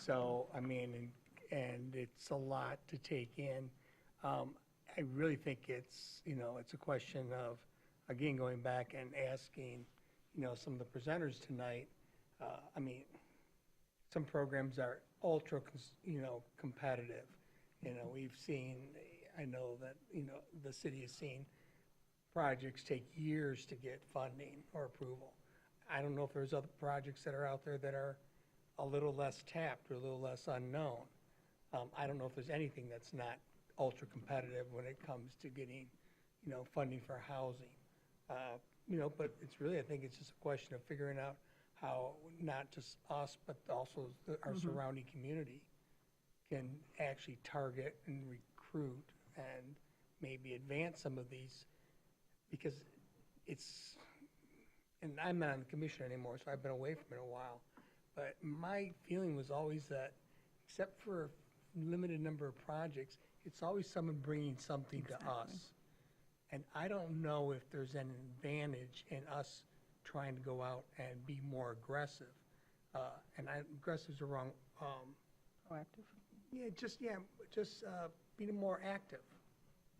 So, I mean, and it's a lot to take in. I really think it's, it's a question of, again, going back and asking, some of the presenters tonight, I mean, some programs are ultra, competitive. We've seen, I know that, the city has seen projects take years to get funding or approval. I don't know if there's other projects that are out there that are a little less tapped or a little less unknown. I don't know if there's anything that's not ultra competitive when it comes to getting, funding for housing. But it's really, I think it's just a question of figuring out how not just us, but also our surrounding community can actually target and recruit and maybe advance some of these, because it's, and I'm not on the commission anymore, so I've been away from it a while, but my feeling was always that, except for a limited number of projects, it's always someone bringing something to us. And I don't know if there's an advantage in us trying to go out and be more aggressive. Aggressive is the wrong. Proactive. Just being more active,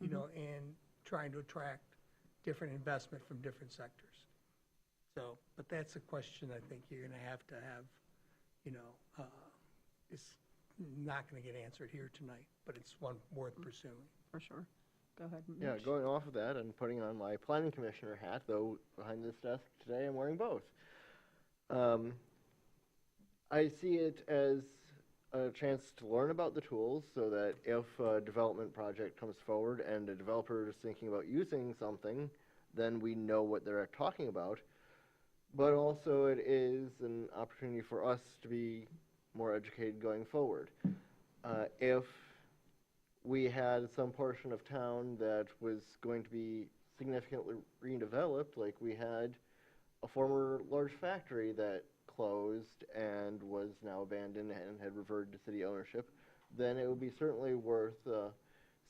and trying to attract different investment from different sectors. So, but that's a question I think you're gonna have, it's not gonna get answered here tonight, but it's one worth pursuing. For sure. Go ahead, Yeah, Mitch. going off of that and putting on my planning commissioner hat, though behind this desk today I'm wearing both. I see it as a chance to learn about the tools so that if a development project comes forward and a developer is thinking about using something, then we know what they're talking about. But also it is an opportunity for us to be more educated going forward. If we had some portion of town that was going to be significantly redeveloped, like we had a former large factory that closed and was now abandoned and had reverted to city ownership, then it would be certainly worth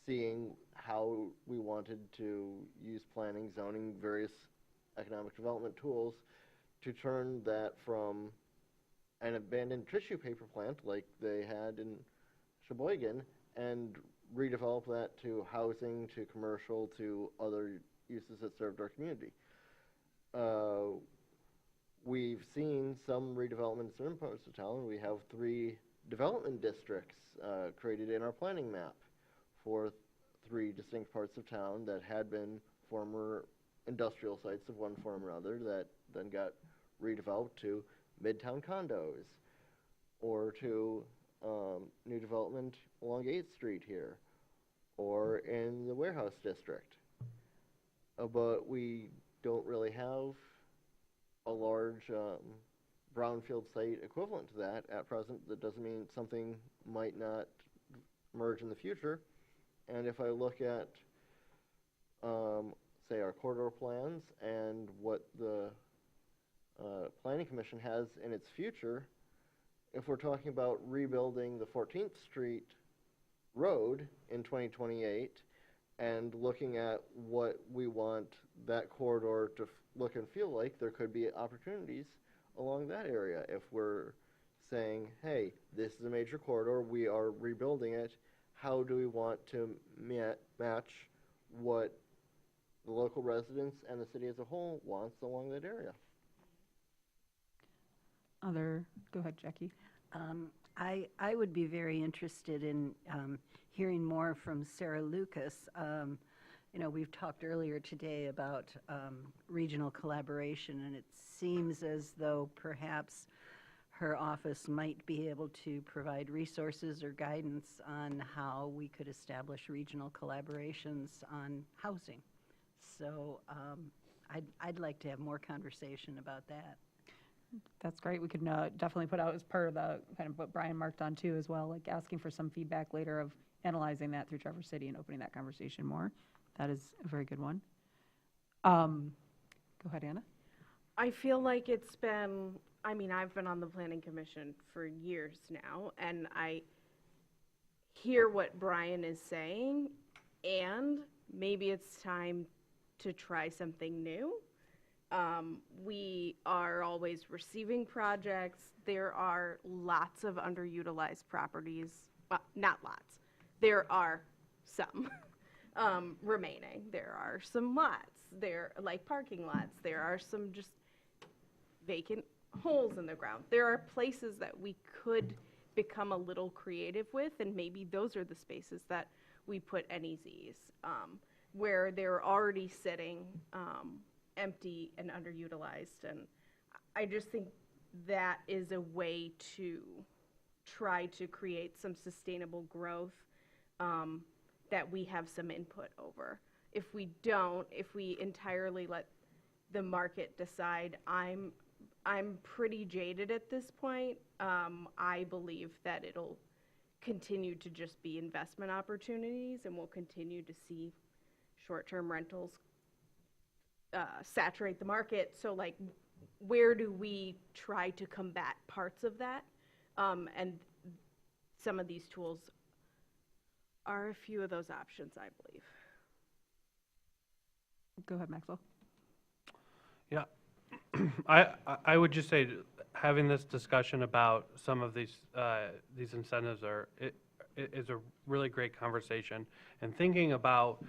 seeing how we wanted to use planning, zoning, various economic development tools to turn that from an abandoned tissue paper plant like they had in Sheboygan and redevelop that to housing, to commercial, to other uses that served our community. We've seen some redevelopments in certain parts of town. We have 3 development districts created in our planning map for 3 distinct parts of town that had been former industrial sites of one form or other that then got redeveloped to midtown condos or to new development along 8th Street here or in the warehouse district. But we don't really have a large brownfield site equivalent to that at present. That doesn't mean something might not emerge in the future. And if I look at, say, our corridor plans and what the Planning Commission has in its future, if we're talking about rebuilding the 14th Street Road in 2028 and looking at what we want that corridor to look and feel like, there could be opportunities along that area. If we're saying, hey, this is a major corridor, we are rebuilding it, how do we want to match what the local residents and the city as a whole wants along that area? Go ahead, Jackie. I would be very interested in hearing more from Sarah Lucas. We've talked earlier today about regional collaboration, and it seems as though perhaps her office might be able to provide resources or guidance on how we could establish regional collaborations on housing. So I'd like to have more conversation about that. That's great. We could definitely put out as part of the kind of what Brian marked on too as well, like asking for some feedback later of analyzing that through Traverse City and opening that conversation more. That is a very good one. Go ahead, Anna. I feel like it's been, I've been on the Planning Commission for years now, and I hear what Brian is saying, and maybe it's time to try something new. We are always receiving projects. There are lots of underutilized properties. Well, not lots. There are some remaining. There are some lots. There, like parking lots. There are some just vacant holes in the ground. There are places that we could become a little creative with, and maybe those are the spaces that we put NEZs, where they're already sitting empty and underutilized. And I just think that is a way to try to create some sustainable growth that we have some input over. If we don't, if we entirely let the market decide, I'm pretty jaded at this point. I believe that it'll continue to just be investment opportunities, and we'll continue to see short-term rentals saturate the market. So, like, where do we try to combat parts of that? And some of these tools are a few of those options, I believe. Go ahead, Maxwell. Yeah, I would just say having this discussion about some of these incentives is a really great conversation, and thinking about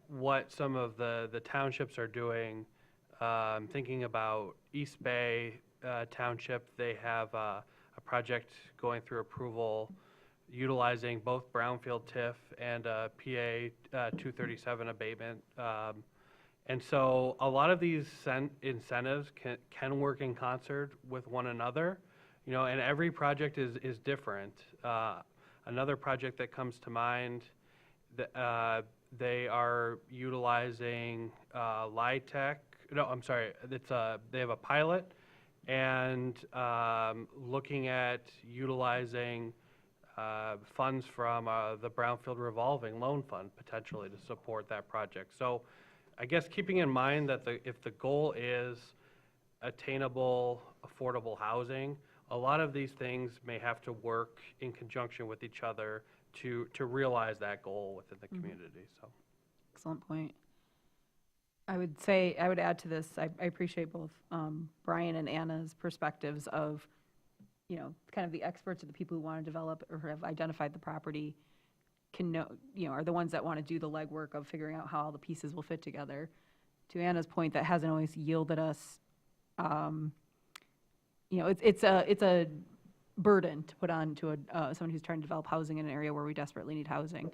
what some of the townships are doing Thinking about East Bay Township, they have a project going through approval utilizing both brownfield TIF and PA 237 abatement. And so a lot of these incentives can work in concert with one another, you know, and every project is different. Another project that comes to mind, they are utilizing LIHTC. No, I'm sorry. They have a pilot and looking at utilizing funds from the Brownfield Revolving Loan Fund potentially to support that project. So I guess keeping in mind that if the goal is attainable, affordable housing, a lot of these things may have to work in conjunction with each other to realize that goal within the community. So, Excellent point. I would add to this, I appreciate both Brian and Anna's perspectives of, you know, kind of the experts or the people who want to develop or have identified the property can know, you know, are the ones that want to do the legwork of figuring out how all the pieces will fit together. To Anna's point, that hasn't always yielded us, you know, it's a burden to put on to someone who's trying to develop housing in an area where we desperately need housing.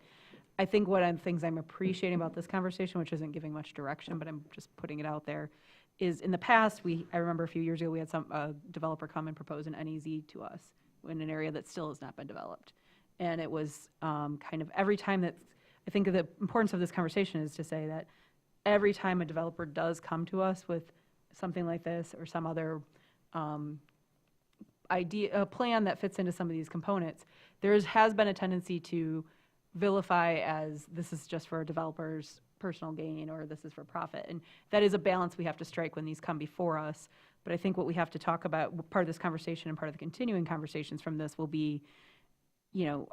I think one of the things I'm appreciating about this conversation, which isn't giving much direction, but I'm just putting it out there, is in the past, I remember a few years ago, we had a developer come and propose an NEZ to us in an area that still has not been developed. And it was kind of every time I think the importance of this conversation is to say that every time a developer does come to us with something like this or some other a plan that fits into some of these components, there has been a tendency to vilify as this is just for a developer's personal gain or this is for profit. And that is a balance we have to strike when these come before us. But I think what we have to talk about, part of this conversation and part of the continuing conversations from this will be, you know,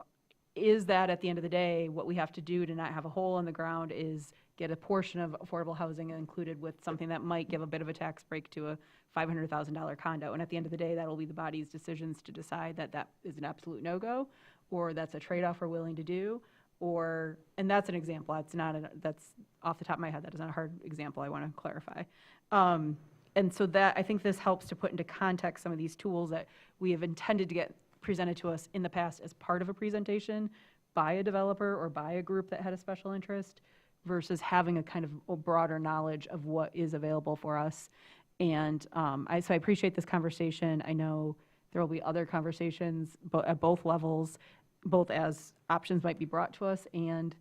is that at the end of the day, what we have to do to not have a hole in the ground is get a portion of affordable housing included with something that might give a bit of a tax break to a $500,000 condo. And at the end of the day, that'll be the body's decisions to decide that that is an absolute no-go, or that's a trade-off we're willing to do, and that's an example. That's off the top of my head. That is not a hard example. I want to clarify. And so that, I think this helps to put into context some of these tools that we have intended to get presented to us in the past as part of a presentation by a developer or by a group that had a special interest versus having a kind of a broader knowledge of what is available for us. And so I appreciate this conversation. I know there will be other conversations at both levels, both as options might be brought to us and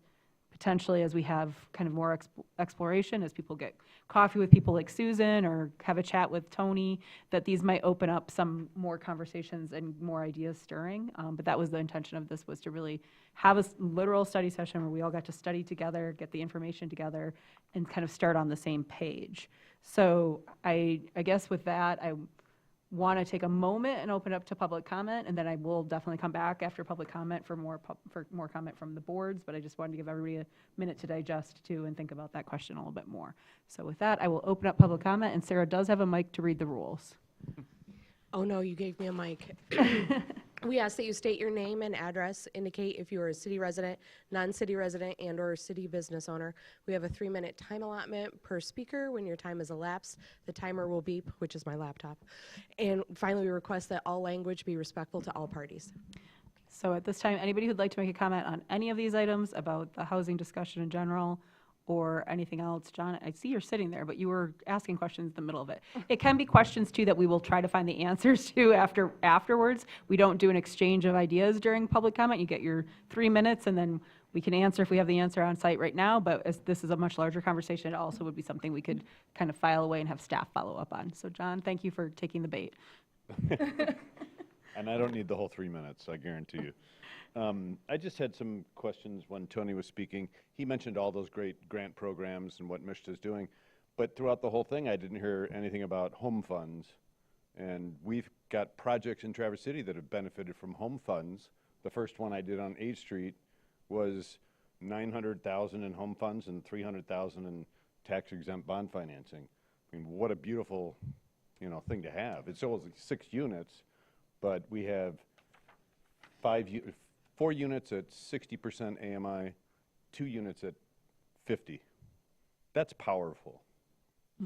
potentially as we have kind of more exploration, as people get coffee with people like Susan or have a chat with Tony, that these might open up some more conversations and more ideas stirring. But that was the intention of this, was to really have a literal study session where we all got to study together, get the information together, and kind of start on the same page. So I guess with that, I want to take a moment and open up to public comment, and then I will definitely come back after public comment for more comment from the boards, but I just wanted to give everybody a minute to digest too and think about that question a little bit more. So with that, I will open up public comment, and Sarah does have a mic to read the rules. Oh no, you gave me a mic. We ask that you state your name and address, indicate if you are a city resident, non-city resident, and/or city business owner. We have a 3-minute time allotment per speaker. When your time is elapsed, the timer will beep, which is my laptop. And finally, we request that all language be respectful to all parties. So at this time, anybody who'd like to make a comment on any of these items about the housing discussion in general or anything else? John, I see you're sitting there, but you were asking questions in the middle of it. It can be questions too that we will try to find the answers to afterwards. We don't do an exchange of ideas during public comment. You get your 3 minutes and then we can answer if we have the answer on site right now, but as this is a much larger conversation, it also would be something we could kind of file away and have staff follow up on. So John, thank you for taking the bait. And I don't need the whole 3 minutes, I guarantee you. I just had some questions when Tony was speaking. He mentioned all those great grant programs and what MSHDA is doing, but throughout the whole thing, I didn't hear anything about home funds. And we've got projects in Traverse City that have benefited from home funds. The first one I did on 8th Street was $900,000 in home funds and $300,000 in tax-exempt bond financing. I mean, what a beautiful, thing to have. It's only 6 units, but we have 4 units at 60% AMI, 2 units at 50. That's powerful.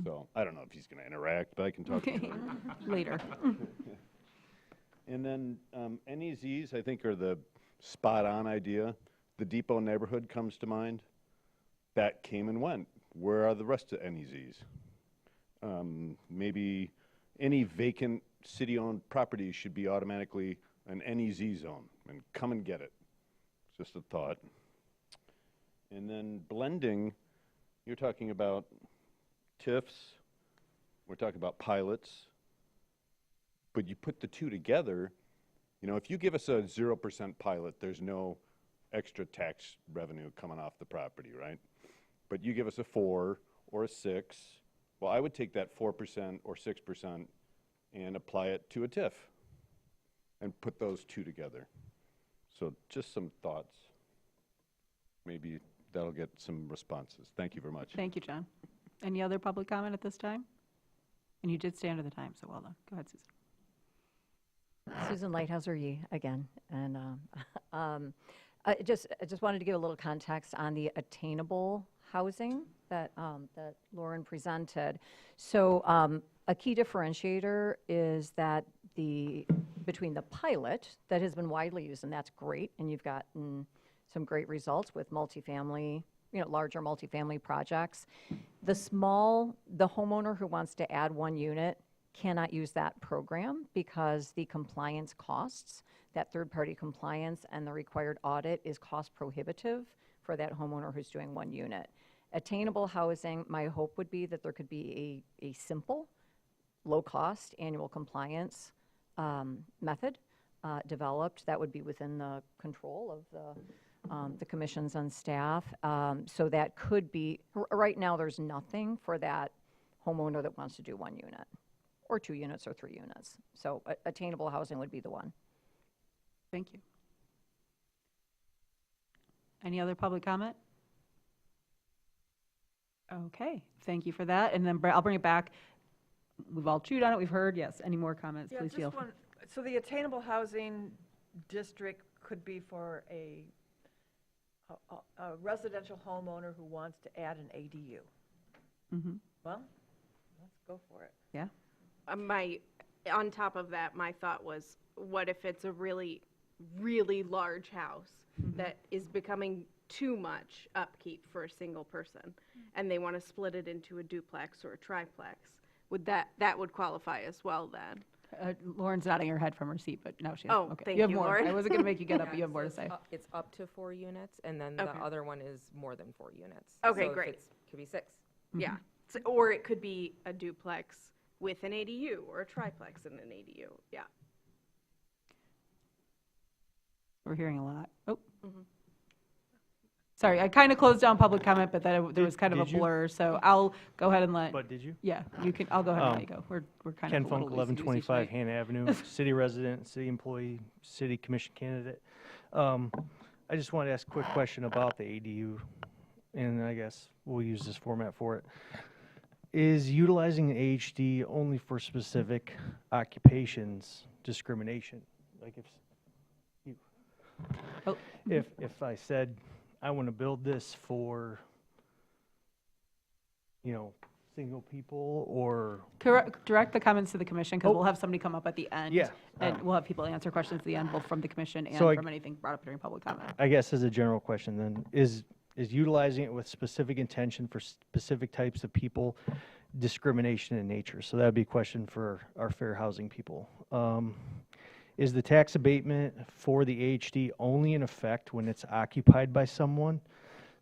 So I don't know if he's going to interact, but I can talk to him Later. And then NEZs, I think, are the spot-on idea. The Depot neighborhood comes to mind. That came and went. Where are the rest of NEZs? Maybe any vacant city-owned property should be automatically an NEZ zone, and come and get it. It's just a thought. And then blending, you're talking about TIFs, we're talking about pilots, but you put the two together, you know, if you give us a 0% pilot, there's no extra tax revenue coming off the property, right? But you give us a 4 or a 6, well, I would take that 4% or 6% and apply it to a TIF and put those two together. So just some thoughts. Maybe that'll get some responses. Thank you very much. Thank you, John. Any other public comment at this time? And you did stay under the time, so well done. Go ahead, Susan. Susan Lighthouser Yee again, and I just wanted to give a little context on the attainable housing that that Lauren presented. So a key differentiator is that between the pilot that has been widely used, and that's great, and you've gotten some great results with multifamily, larger multifamily projects. The homeowner who wants to add 1 unit cannot use that program because the compliance costs, that third-party compliance and the required audit is cost prohibitive for that homeowner who's doing 1 unit. Attainable housing, my hope would be that there could be a simple, low-cost annual compliance method developed that would be within the control of the commissions and staff. So that could be, right now there's nothing for that homeowner that wants to do 1 unit or 2 units or 3 units. So attainable housing would be the one. Thank you. Any other public comment? Okay, thank you for that. And then I'll bring it back. We've all chewed on it, we've heard. Yes, any more comments, Yeah, please just feel. one. So the attainable housing district could be for a residential homeowner who wants to add an ADU. Mhm. Well, let's go for it. Yeah. On top of that, my thought was, what if it's a really, really large house that is becoming too much upkeep for a single person, and they want to split it into a duplex or a triplex? That would qualify as well then? Lauren's nodding her head from her seat, but now she has. Oh, Okay. thank you have you, more. Lauren. I wasn't going to make you get up, but you have more to So say. it's up to 4 units, and then Okay. the other one is more than 4 units. Okay, So if great. it's- Could be 6. Yeah, or it could be a duplex with an ADU, or a triplex and an ADU, yeah. We're hearing a lot. Oh. Sorry, I kind of closed down public comment, but then there was kind of a did you? blur, so I'll go ahead and let. But did you? Yeah, you can, I'll go ahead and let you go. We're kind Ken of a little Funk, 1125 loosey-goosey tonight. Hannah Avenue, city resident, city employee, city commission candidate. I just wanted to ask a quick question about the ADU, and I guess we'll use this format for it. Is utilizing the AHD only for specific occupations discrimination? Like if I said, I want to build this for, single people or. Direct the comments to the commission, because we'll have somebody come up at the end. Yeah. And we'll have people answer questions at the end, both from the commission and So from anything brought up during public comment. I guess as a general question then, is utilizing it with specific intention for specific types of people discrimination in nature? So that'd be a question for our fair housing people. Is the tax abatement for the AHD only in effect when it's occupied by someone?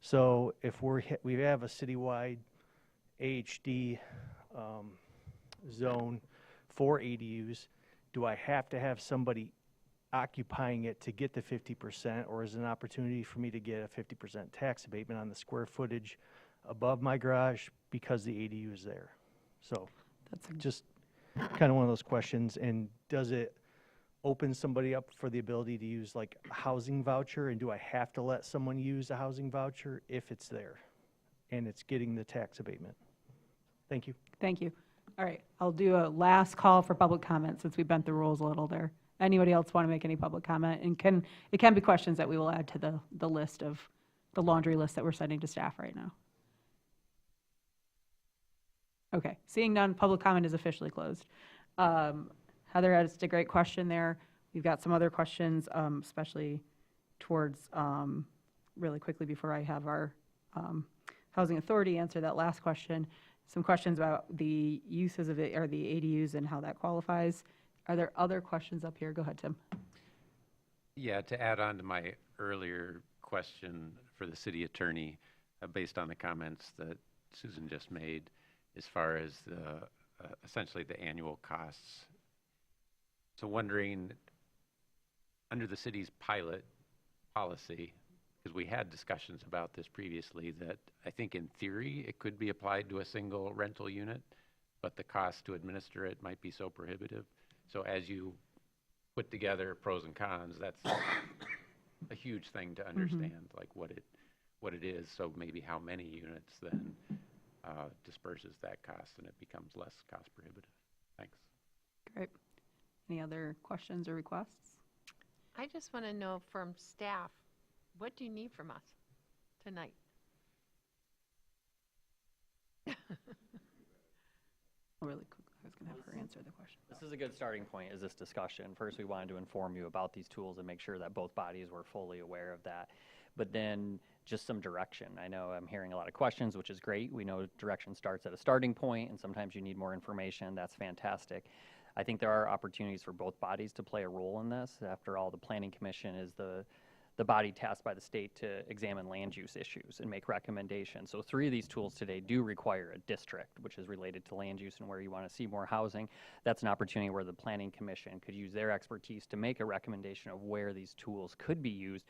So if we have a citywide AHD zone for ADUs, do I have to have somebody occupying it to get the 50%, or is it an opportunity for me to get a 50% tax abatement on the square footage above my garage because the ADU is there? So that's just kind of one of those questions. And does it open somebody up for the ability to use like a housing voucher? And do I have to let someone use a housing voucher if it's there and it's getting the tax abatement? Thank you. Thank you. All right, I'll do a last call for public comment since we bent the rules a little there. Anybody else want to make any public comment? And it can be questions that we will add to the list of, the laundry list that we're sending to staff right now. Okay, seeing none, public comment is officially closed. Heather asked a great question there. We've got some other questions, especially towards, really quickly before I have our Housing Authority answer that last question. Some questions about the uses of it, or the ADUs and how that qualifies. Are there other questions up here? Go ahead, Tim. Yeah, to add on to my earlier question for the city attorney, based on the comments that Susan just made, as far as the, essentially the annual costs. So wondering, under the city's pilot policy, because we had discussions about this previously, that I think in theory it could be applied to a single rental unit, but the cost to administer it might be so prohibitive. So as you put together pros and cons, that's a huge thing to understand, like what it is. So maybe how many units then disperses that cost, and it becomes less cost prohibitive. Thanks. Great. Any other questions or requests? I just want to know from staff, what do you need from us tonight? Really quick, I was going to have her answer the question. This is a good starting point, is this discussion. First, we wanted to inform you about these tools and make sure that both bodies were fully aware of that. But then just some direction. I know I'm hearing a lot of questions, which is great. We know direction starts at a starting point, and sometimes you need more information. That's fantastic. I think there are opportunities for both bodies to play a role in this. After all, the Planning Commission is the body tasked by the state to examine land use issues and make recommendations. So 3 of these tools today do require a district, which is related to land use and where you want to see more housing. That's an opportunity where the Planning Commission could use their expertise to make a recommendation of where these tools could be used,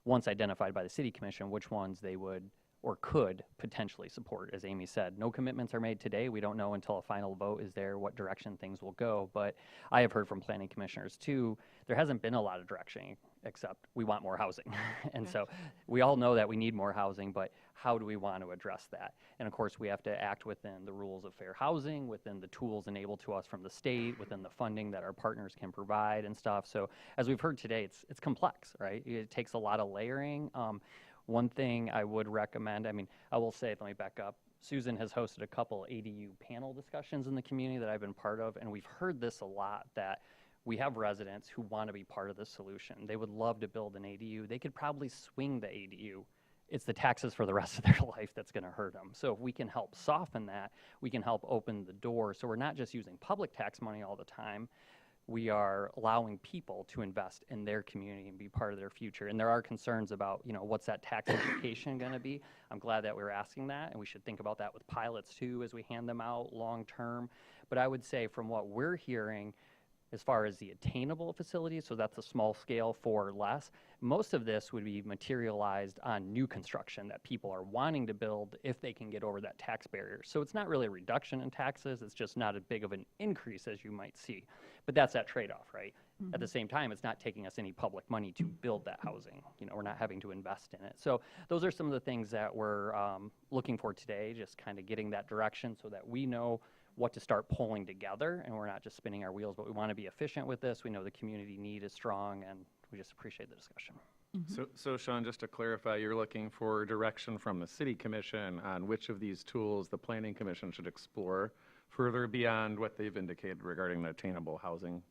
once identified by the City Commission, which ones they would or could potentially support. As Amy said, no commitments are made today. We don't know until a final vote is there what direction things will go. But I have heard from planning commissioners too, there hasn't been a lot of direction except we want more housing. And so we all know that we need more housing, but how do we want to address that? And of course, we have to act within the rules of fair housing, within the tools enabled to us from the state, within the funding that our partners can provide and stuff. So as we've heard today, it's complex, right? It takes a lot of layering. One thing I would recommend, I mean, I will say, let me back up. Susan has hosted a couple ADU panel discussions in the community that I've been part of, and we've heard this a lot, that we have residents who want to be part of the solution. They would love to build an ADU. They could probably swing the ADU. It's the taxes for the rest of their life that's going to hurt them. So if we can help soften that, we can help open the door. So we're not just using public tax money all the time. We are allowing people to invest in their community and be part of their future. And there are concerns about, you know, what's that tax implication going to be? I'm glad that we're asking that, and we should think about that with pilots too as we hand them out long term. But I would say from what we're hearing, as far as the attainable facilities, so that's a small scale 4 or less, most of this would be materialized on new construction that people are wanting to build if they can get over that tax barrier. So it's not really a reduction in taxes, it's just not as big of an increase as you might see. But that's that trade-off, right? At the same time, it's not taking us any public money to build that housing. You know, we're not having to invest in it. So those are some of the things that we're looking for today, just kind of getting that direction so that we know what to start pulling together, and we're not just spinning our wheels, but we want to be efficient with this. We know the community need is strong, and we just appreciate the discussion. So Sean, just to clarify, you're looking for direction from the City Commission on which of these tools the Planning Commission should explore further beyond what they've indicated regarding the attainable housing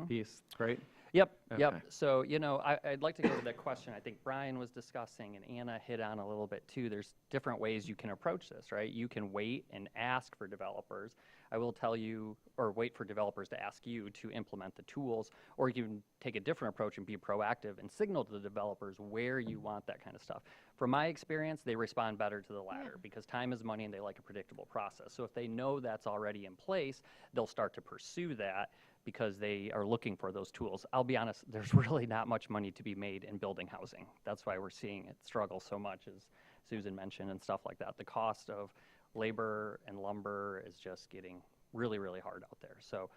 piece, right? Yep. Okay. So, you know, I'd like to go to that question I think Brian was discussing and Anna hit on a little bit too. There's different ways you can approach this, right? You can wait and ask for developers. I will tell you, or wait for developers to ask you to implement the tools, or you can take a different approach and be proactive and signal to the developers where you want that kind of stuff. From my experience, they respond better to the latter because time is money and they like a predictable process. So if they know that's already in place, they'll start to pursue that because they are looking for those tools. I'll be honest, there's really not much money to be made in building housing. That's why we're seeing it struggle so much, as Susan mentioned, and stuff like that. The cost of labor and lumber is just getting really, really hard out there. So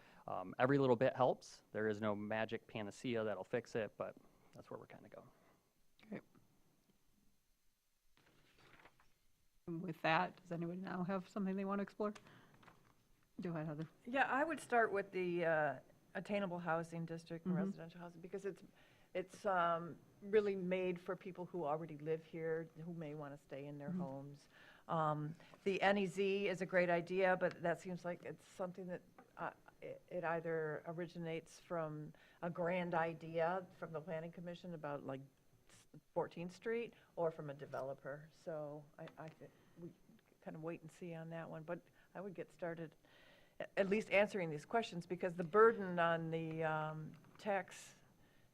every little bit helps. There is no magic panacea that'll fix it, but that's where we're kind of going. Great. And with that, does anyone now have something they want to explore? Go ahead, Heather. Yeah, I would start with the attainable housing district and residential housing, because it's really made for people who already live here, who may want to stay in their homes. The NEZ is a great idea, but that seems like it's something that it either originates from a grand idea from the Planning Commission about like 14th Street or from a developer. So we kind of wait and see on that one. But I would get started at least answering these questions because the burden on the tax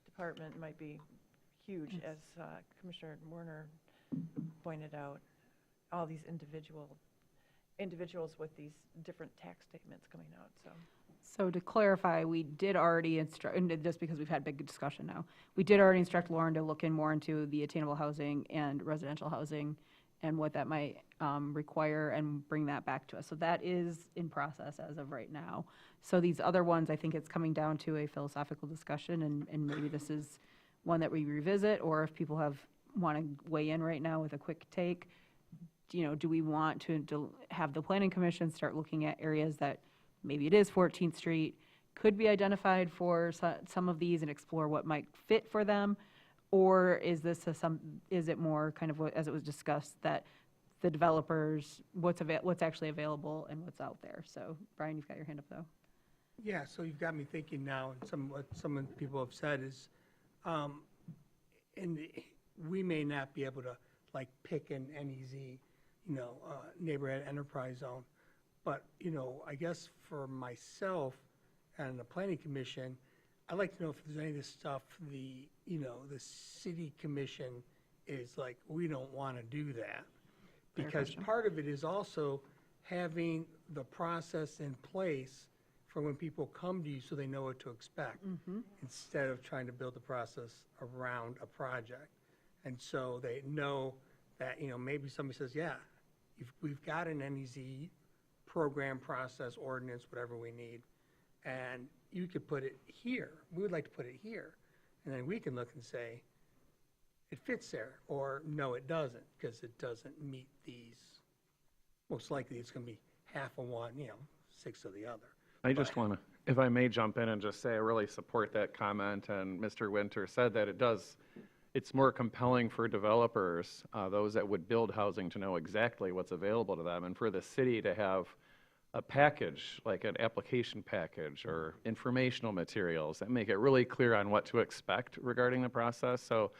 department might be huge, as Commissioner Werner pointed out. All these individuals with these different tax statements coming out, So to clarify, we did already instruct, and just because we've had big discussion now, we did already instruct Lauren to look in more into the attainable housing and residential housing and what that might require and bring that back to us. So that is in process as of right now. So these other ones, I think it's coming down to a philosophical discussion, and maybe this is one that we revisit, or if people want to weigh in right now with a quick take, do we want to have the Planning Commission start looking at areas that maybe it is 14th Street, could be identified for some of these and explore what might fit for them? Or is this is it more kind of as it was discussed, that the developers, what's actually available and what's out there? So Brian, you've got your hand up though. Yeah, so you've got me thinking now, and what some of the people have said is, and we may not be able to like pick an NEZ, neighborhood enterprise zone. But, I guess for myself and the Planning Commission, I'd like to know if there's any of this stuff the city commission is like, we don't want to do that. Fair Because question. part of it is also having the process in place for when people come to you so they know what to expect, instead of trying to build the process around a project. And so they know that, maybe somebody says, yeah, we've got an NEZ program, process, ordinance, whatever we need, and you could put it here. We would like to put it here. And then we can look and say, it fits there, or no, it doesn't, because it doesn't meet these. Most likely it's going to be half of one, 6 of the other. I just want to, if I may jump in and just say, I really support that comment, and Mr. Winter said that it's more compelling for developers, those that would build housing, to know exactly what's available to them, and for the city to have a package, like an application package or informational materials that make it really clear on what to expect regarding the process. So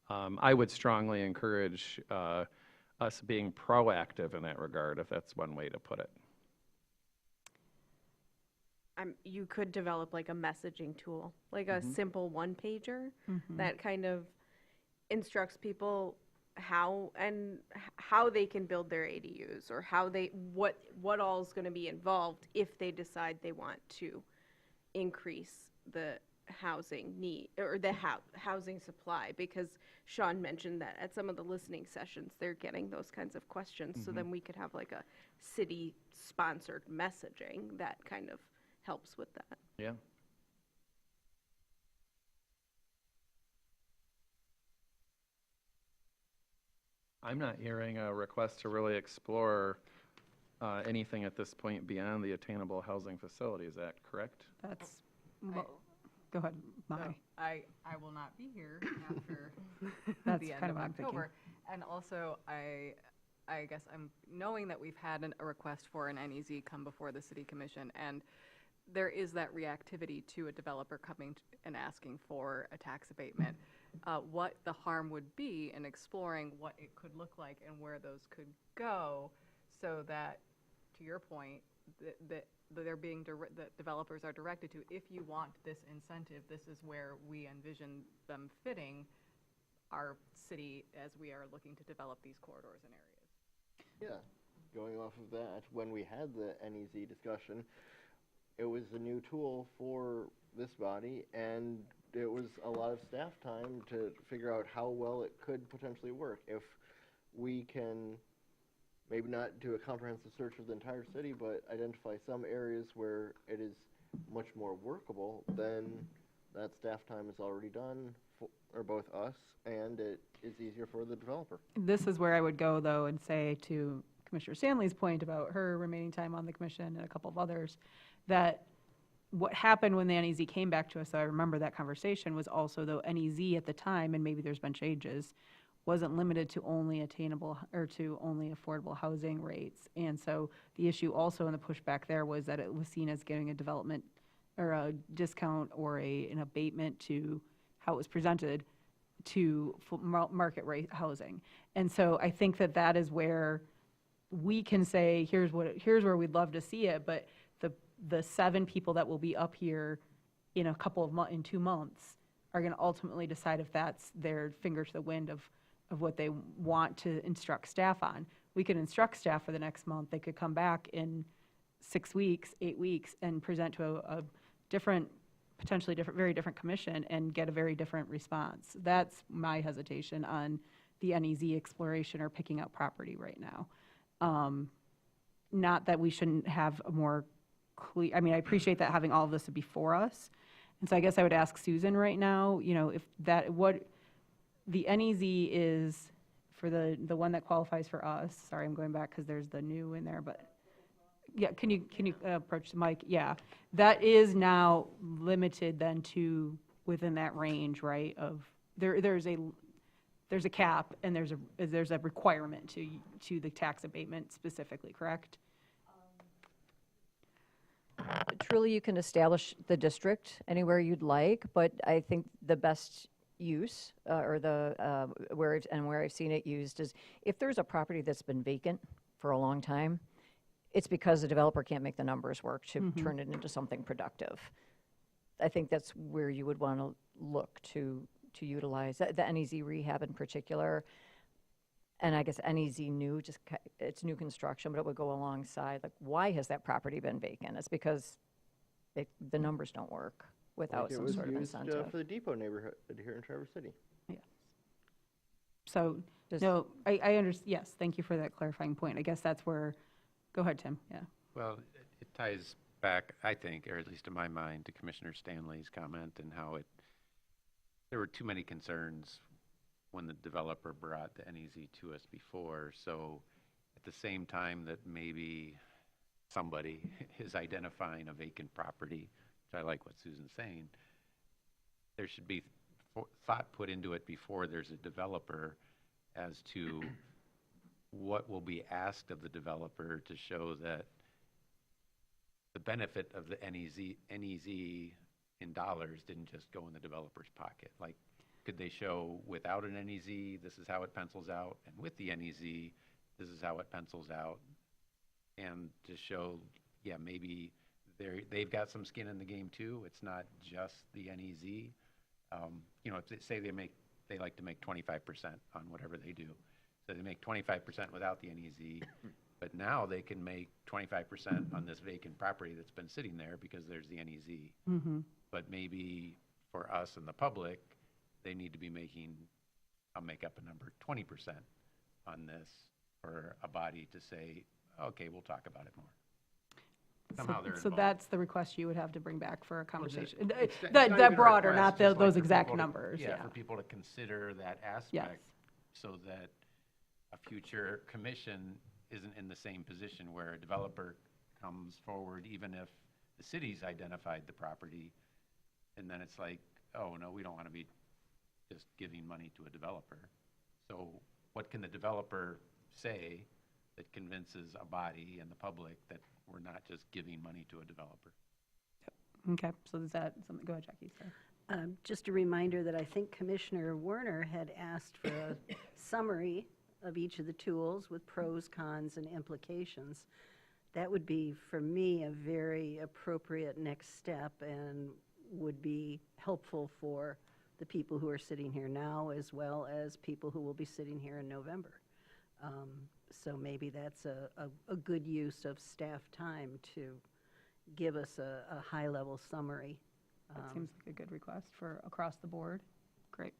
I would strongly encourage us being proactive in that regard, if that's one way to put it. You could develop like a messaging tool, like a simple one-pager that kind of instructs people how they can build their ADUs, or what all is going to be involved if they decide they want to increase the housing need or the housing supply. Because Sean mentioned that at some of the listening sessions they're getting those kinds of questions. So then we could have like a city-sponsored messaging that kind of helps with that. Yeah. I'm not hearing a request to really explore anything at this point beyond the attainable housing facility. Is that correct? That's, go ahead, Molly. I will not be here after That's the end kind of of what I'm thinking. October. And also, I guess I'm knowing that we've had a request for an NEZ come before the city commission, and there is that reactivity to a developer coming and asking for a tax abatement. What the harm would be in exploring what it could look like and where those could go, so that, to your point, that developers are directed to, if you want this incentive, this is where we envision them fitting our city as we are looking to develop these corridors and areas. Yeah, going off of that, when we had the NEZ discussion, it was a new tool for this body, and it was a lot of staff time to figure out how well it could potentially work. If we can maybe not do a comprehensive search of the entire city, but identify some areas where it is much more workable, then that staff time is already done for both us, and it is easier for the developer. This is where I would go, though, and say to Commissioner Stanley's point about her remaining time on the commission and a couple of others, that what happened when the NEZ came back to us, so I remember that conversation, was also, though, NEZ at the time, and maybe there's been changes, wasn't limited to only attainable or to only affordable housing rates. And so the issue also in the pushback there was that it was seen as giving a development or a discount or an abatement to how it was presented to market rate housing. And so I think that that is where we can say, here's where we'd love to see it, but the 7 people that will be up here in in 2 months are going to ultimately decide if that's their finger to the wind of what they want to instruct staff on. We could instruct staff for the next month. They could come back in 6 weeks, 8 weeks, and present to a different, potentially different, very different commission and get a very different response. That's my hesitation on the NEZ exploration or picking out property right now. Not that we shouldn't have a more clear, I mean, I appreciate that having all of this before us. And so I guess I would ask Susan right now, if that, what the NEZ is for the one that qualifies for us. Sorry, I'm going back because there's the new in there, but yeah, can you approach the mic? Yeah, that is now limited then to within that range, right? Of there's a cap and there's a requirement to the tax abatement specifically, correct? Truly, you can establish the district anywhere you'd like, but I think the best use or where I've seen it used is if there's a property that's been vacant for a long time, it's because the developer can't make the numbers work to turn it into something productive. I think that's where you would want to look to utilize the NEZ rehab in particular. And I guess NEZ new, it's new construction, but it would go alongside, like, why has that property been vacant? It's because the numbers don't work without some sort of incentive. It was used for the Depot neighborhood here in Traverse City. Yeah. So, no, I understand, yes, thank you for that clarifying point. I guess that's where, go ahead, Tim, yeah. Well, it ties back, I think, or at least in my mind, to Commissioner Stanley's comment and how there were too many concerns when the developer brought the NEZ to us before. So at the same time that maybe somebody is identifying a vacant property, which I like what Susan's saying, there should be thought put into it before there's a developer as to what will be asked of the developer to show that the benefit of the NEZ in dollars didn't just go in the developer's pocket. Like, could they show without an NEZ, this is how it pencils out, and with the NEZ, this is how it pencils out, and to show, yeah, maybe they've got some skin in the game too. It's not just the NEZ. If they say they like to make 25% on whatever they do, so they make 25% without the NEZ, but now they can make 25% on this vacant property that's been sitting there because there's the NEZ. Mm-hmm. But maybe for us and the public, they need to be making, I'll make up a number, 20% on this for a body to say, okay, we'll talk about it more. Somehow they're So involved. that's the request you would have to bring back for a conversation. It's not That even a broader, request, not just like those for exact people to- numbers, yeah. For people to consider that aspect. Yes. So that a future commission isn't in the same position where a developer comes forward, even if the city's identified the property, and then it's like, oh, no, we don't want to be just giving money to a developer. So what can the developer say that convinces a body and the public that we're not just giving money to a developer? Okay, so is that something, go ahead, Jackie, sorry. Just a reminder that I think Commissioner Werner had asked for a summary of each of the tools with pros, cons, and implications. That would be, for me, a very appropriate next step and would be helpful for the people who are sitting here now as well as people who will be sitting here in November. So maybe that's a good use of staff time to give us a high-level summary. That seems like a good request for across the board. Great.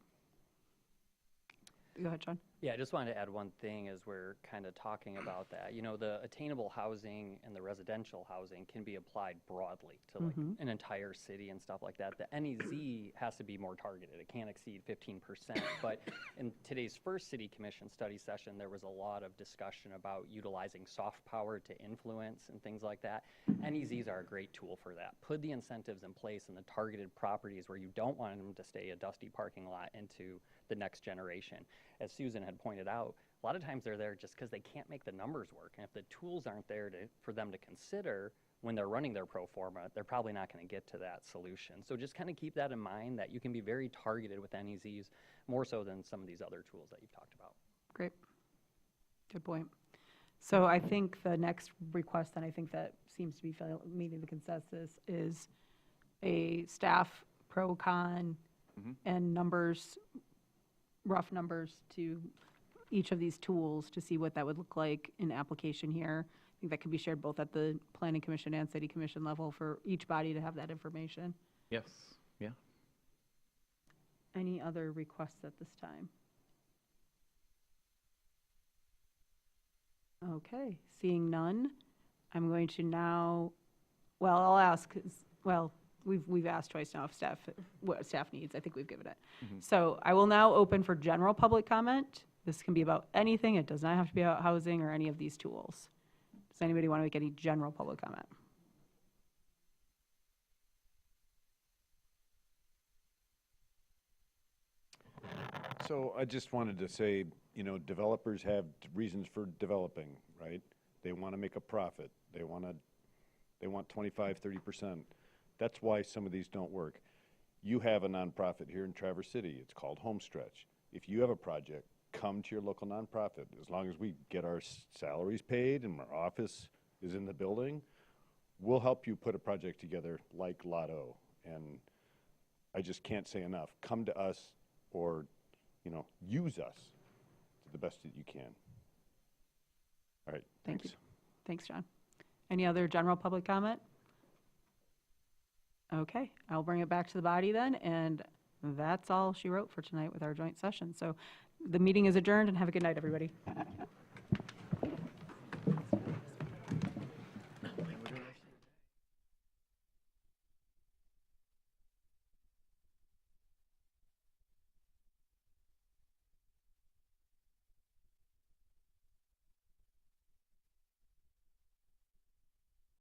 Go ahead, John. Yeah, I just wanted to add one thing as we're kind of talking about that. You know, the attainable housing and the residential housing can be applied broadly to like Mhm. an entire city and stuff like that. The NEZ has to be more targeted. It can't exceed 15%. But in today's first city commission study session, there was a lot of discussion about utilizing soft power to influence and things like that. NEZs are a great tool for that. Put the incentives in place in the targeted properties where you don't want them to stay a dusty parking lot into the next generation. As Susan had pointed out, a lot of times they're there just because they can't make the numbers work. And if the tools aren't there for them to consider when they're running their pro forma, they're probably not going to get to that solution. So just kind of keep that in mind, that you can be very targeted with NEZs, more so than some of these other tools that you've talked about. Great. Good point. So I think the next request, and I think that seems to be meeting the consensus, is a staff pro con and numbers, rough numbers to each of these tools to see what that would look like in application here. I think that can be shared both at the planning commission and city commission level for each body to have that information. Yes, yeah. Any other requests at this time? Okay, seeing none, I'm going to now, well, I'll ask, well, we've asked twice now if what staff needs. I think we've given it. So I will now open for general public comment. This can be about anything. It does not have to be about housing or any of these tools. Does anybody want to make any general public comment? So I just wanted to say, you know, developers have reasons for developing, right? They want to make a profit. They want 25, 30%. That's why some of these don't work. You have a nonprofit here in Traverse City. It's called Homestretch. If you have a project, come to your local nonprofit. As long as we get our salaries paid and our office is in the building, we'll help you put a project together like Lotto. And I just can't say enough. Come to us, or, you know, use us to the best that you can. All right, Thank thanks. you. Thanks, John. Any other general public comment? Okay, I'll bring it back to the body then, and that's all she wrote for tonight with our joint session. So the meeting is adjourned, and have a good night, everybody.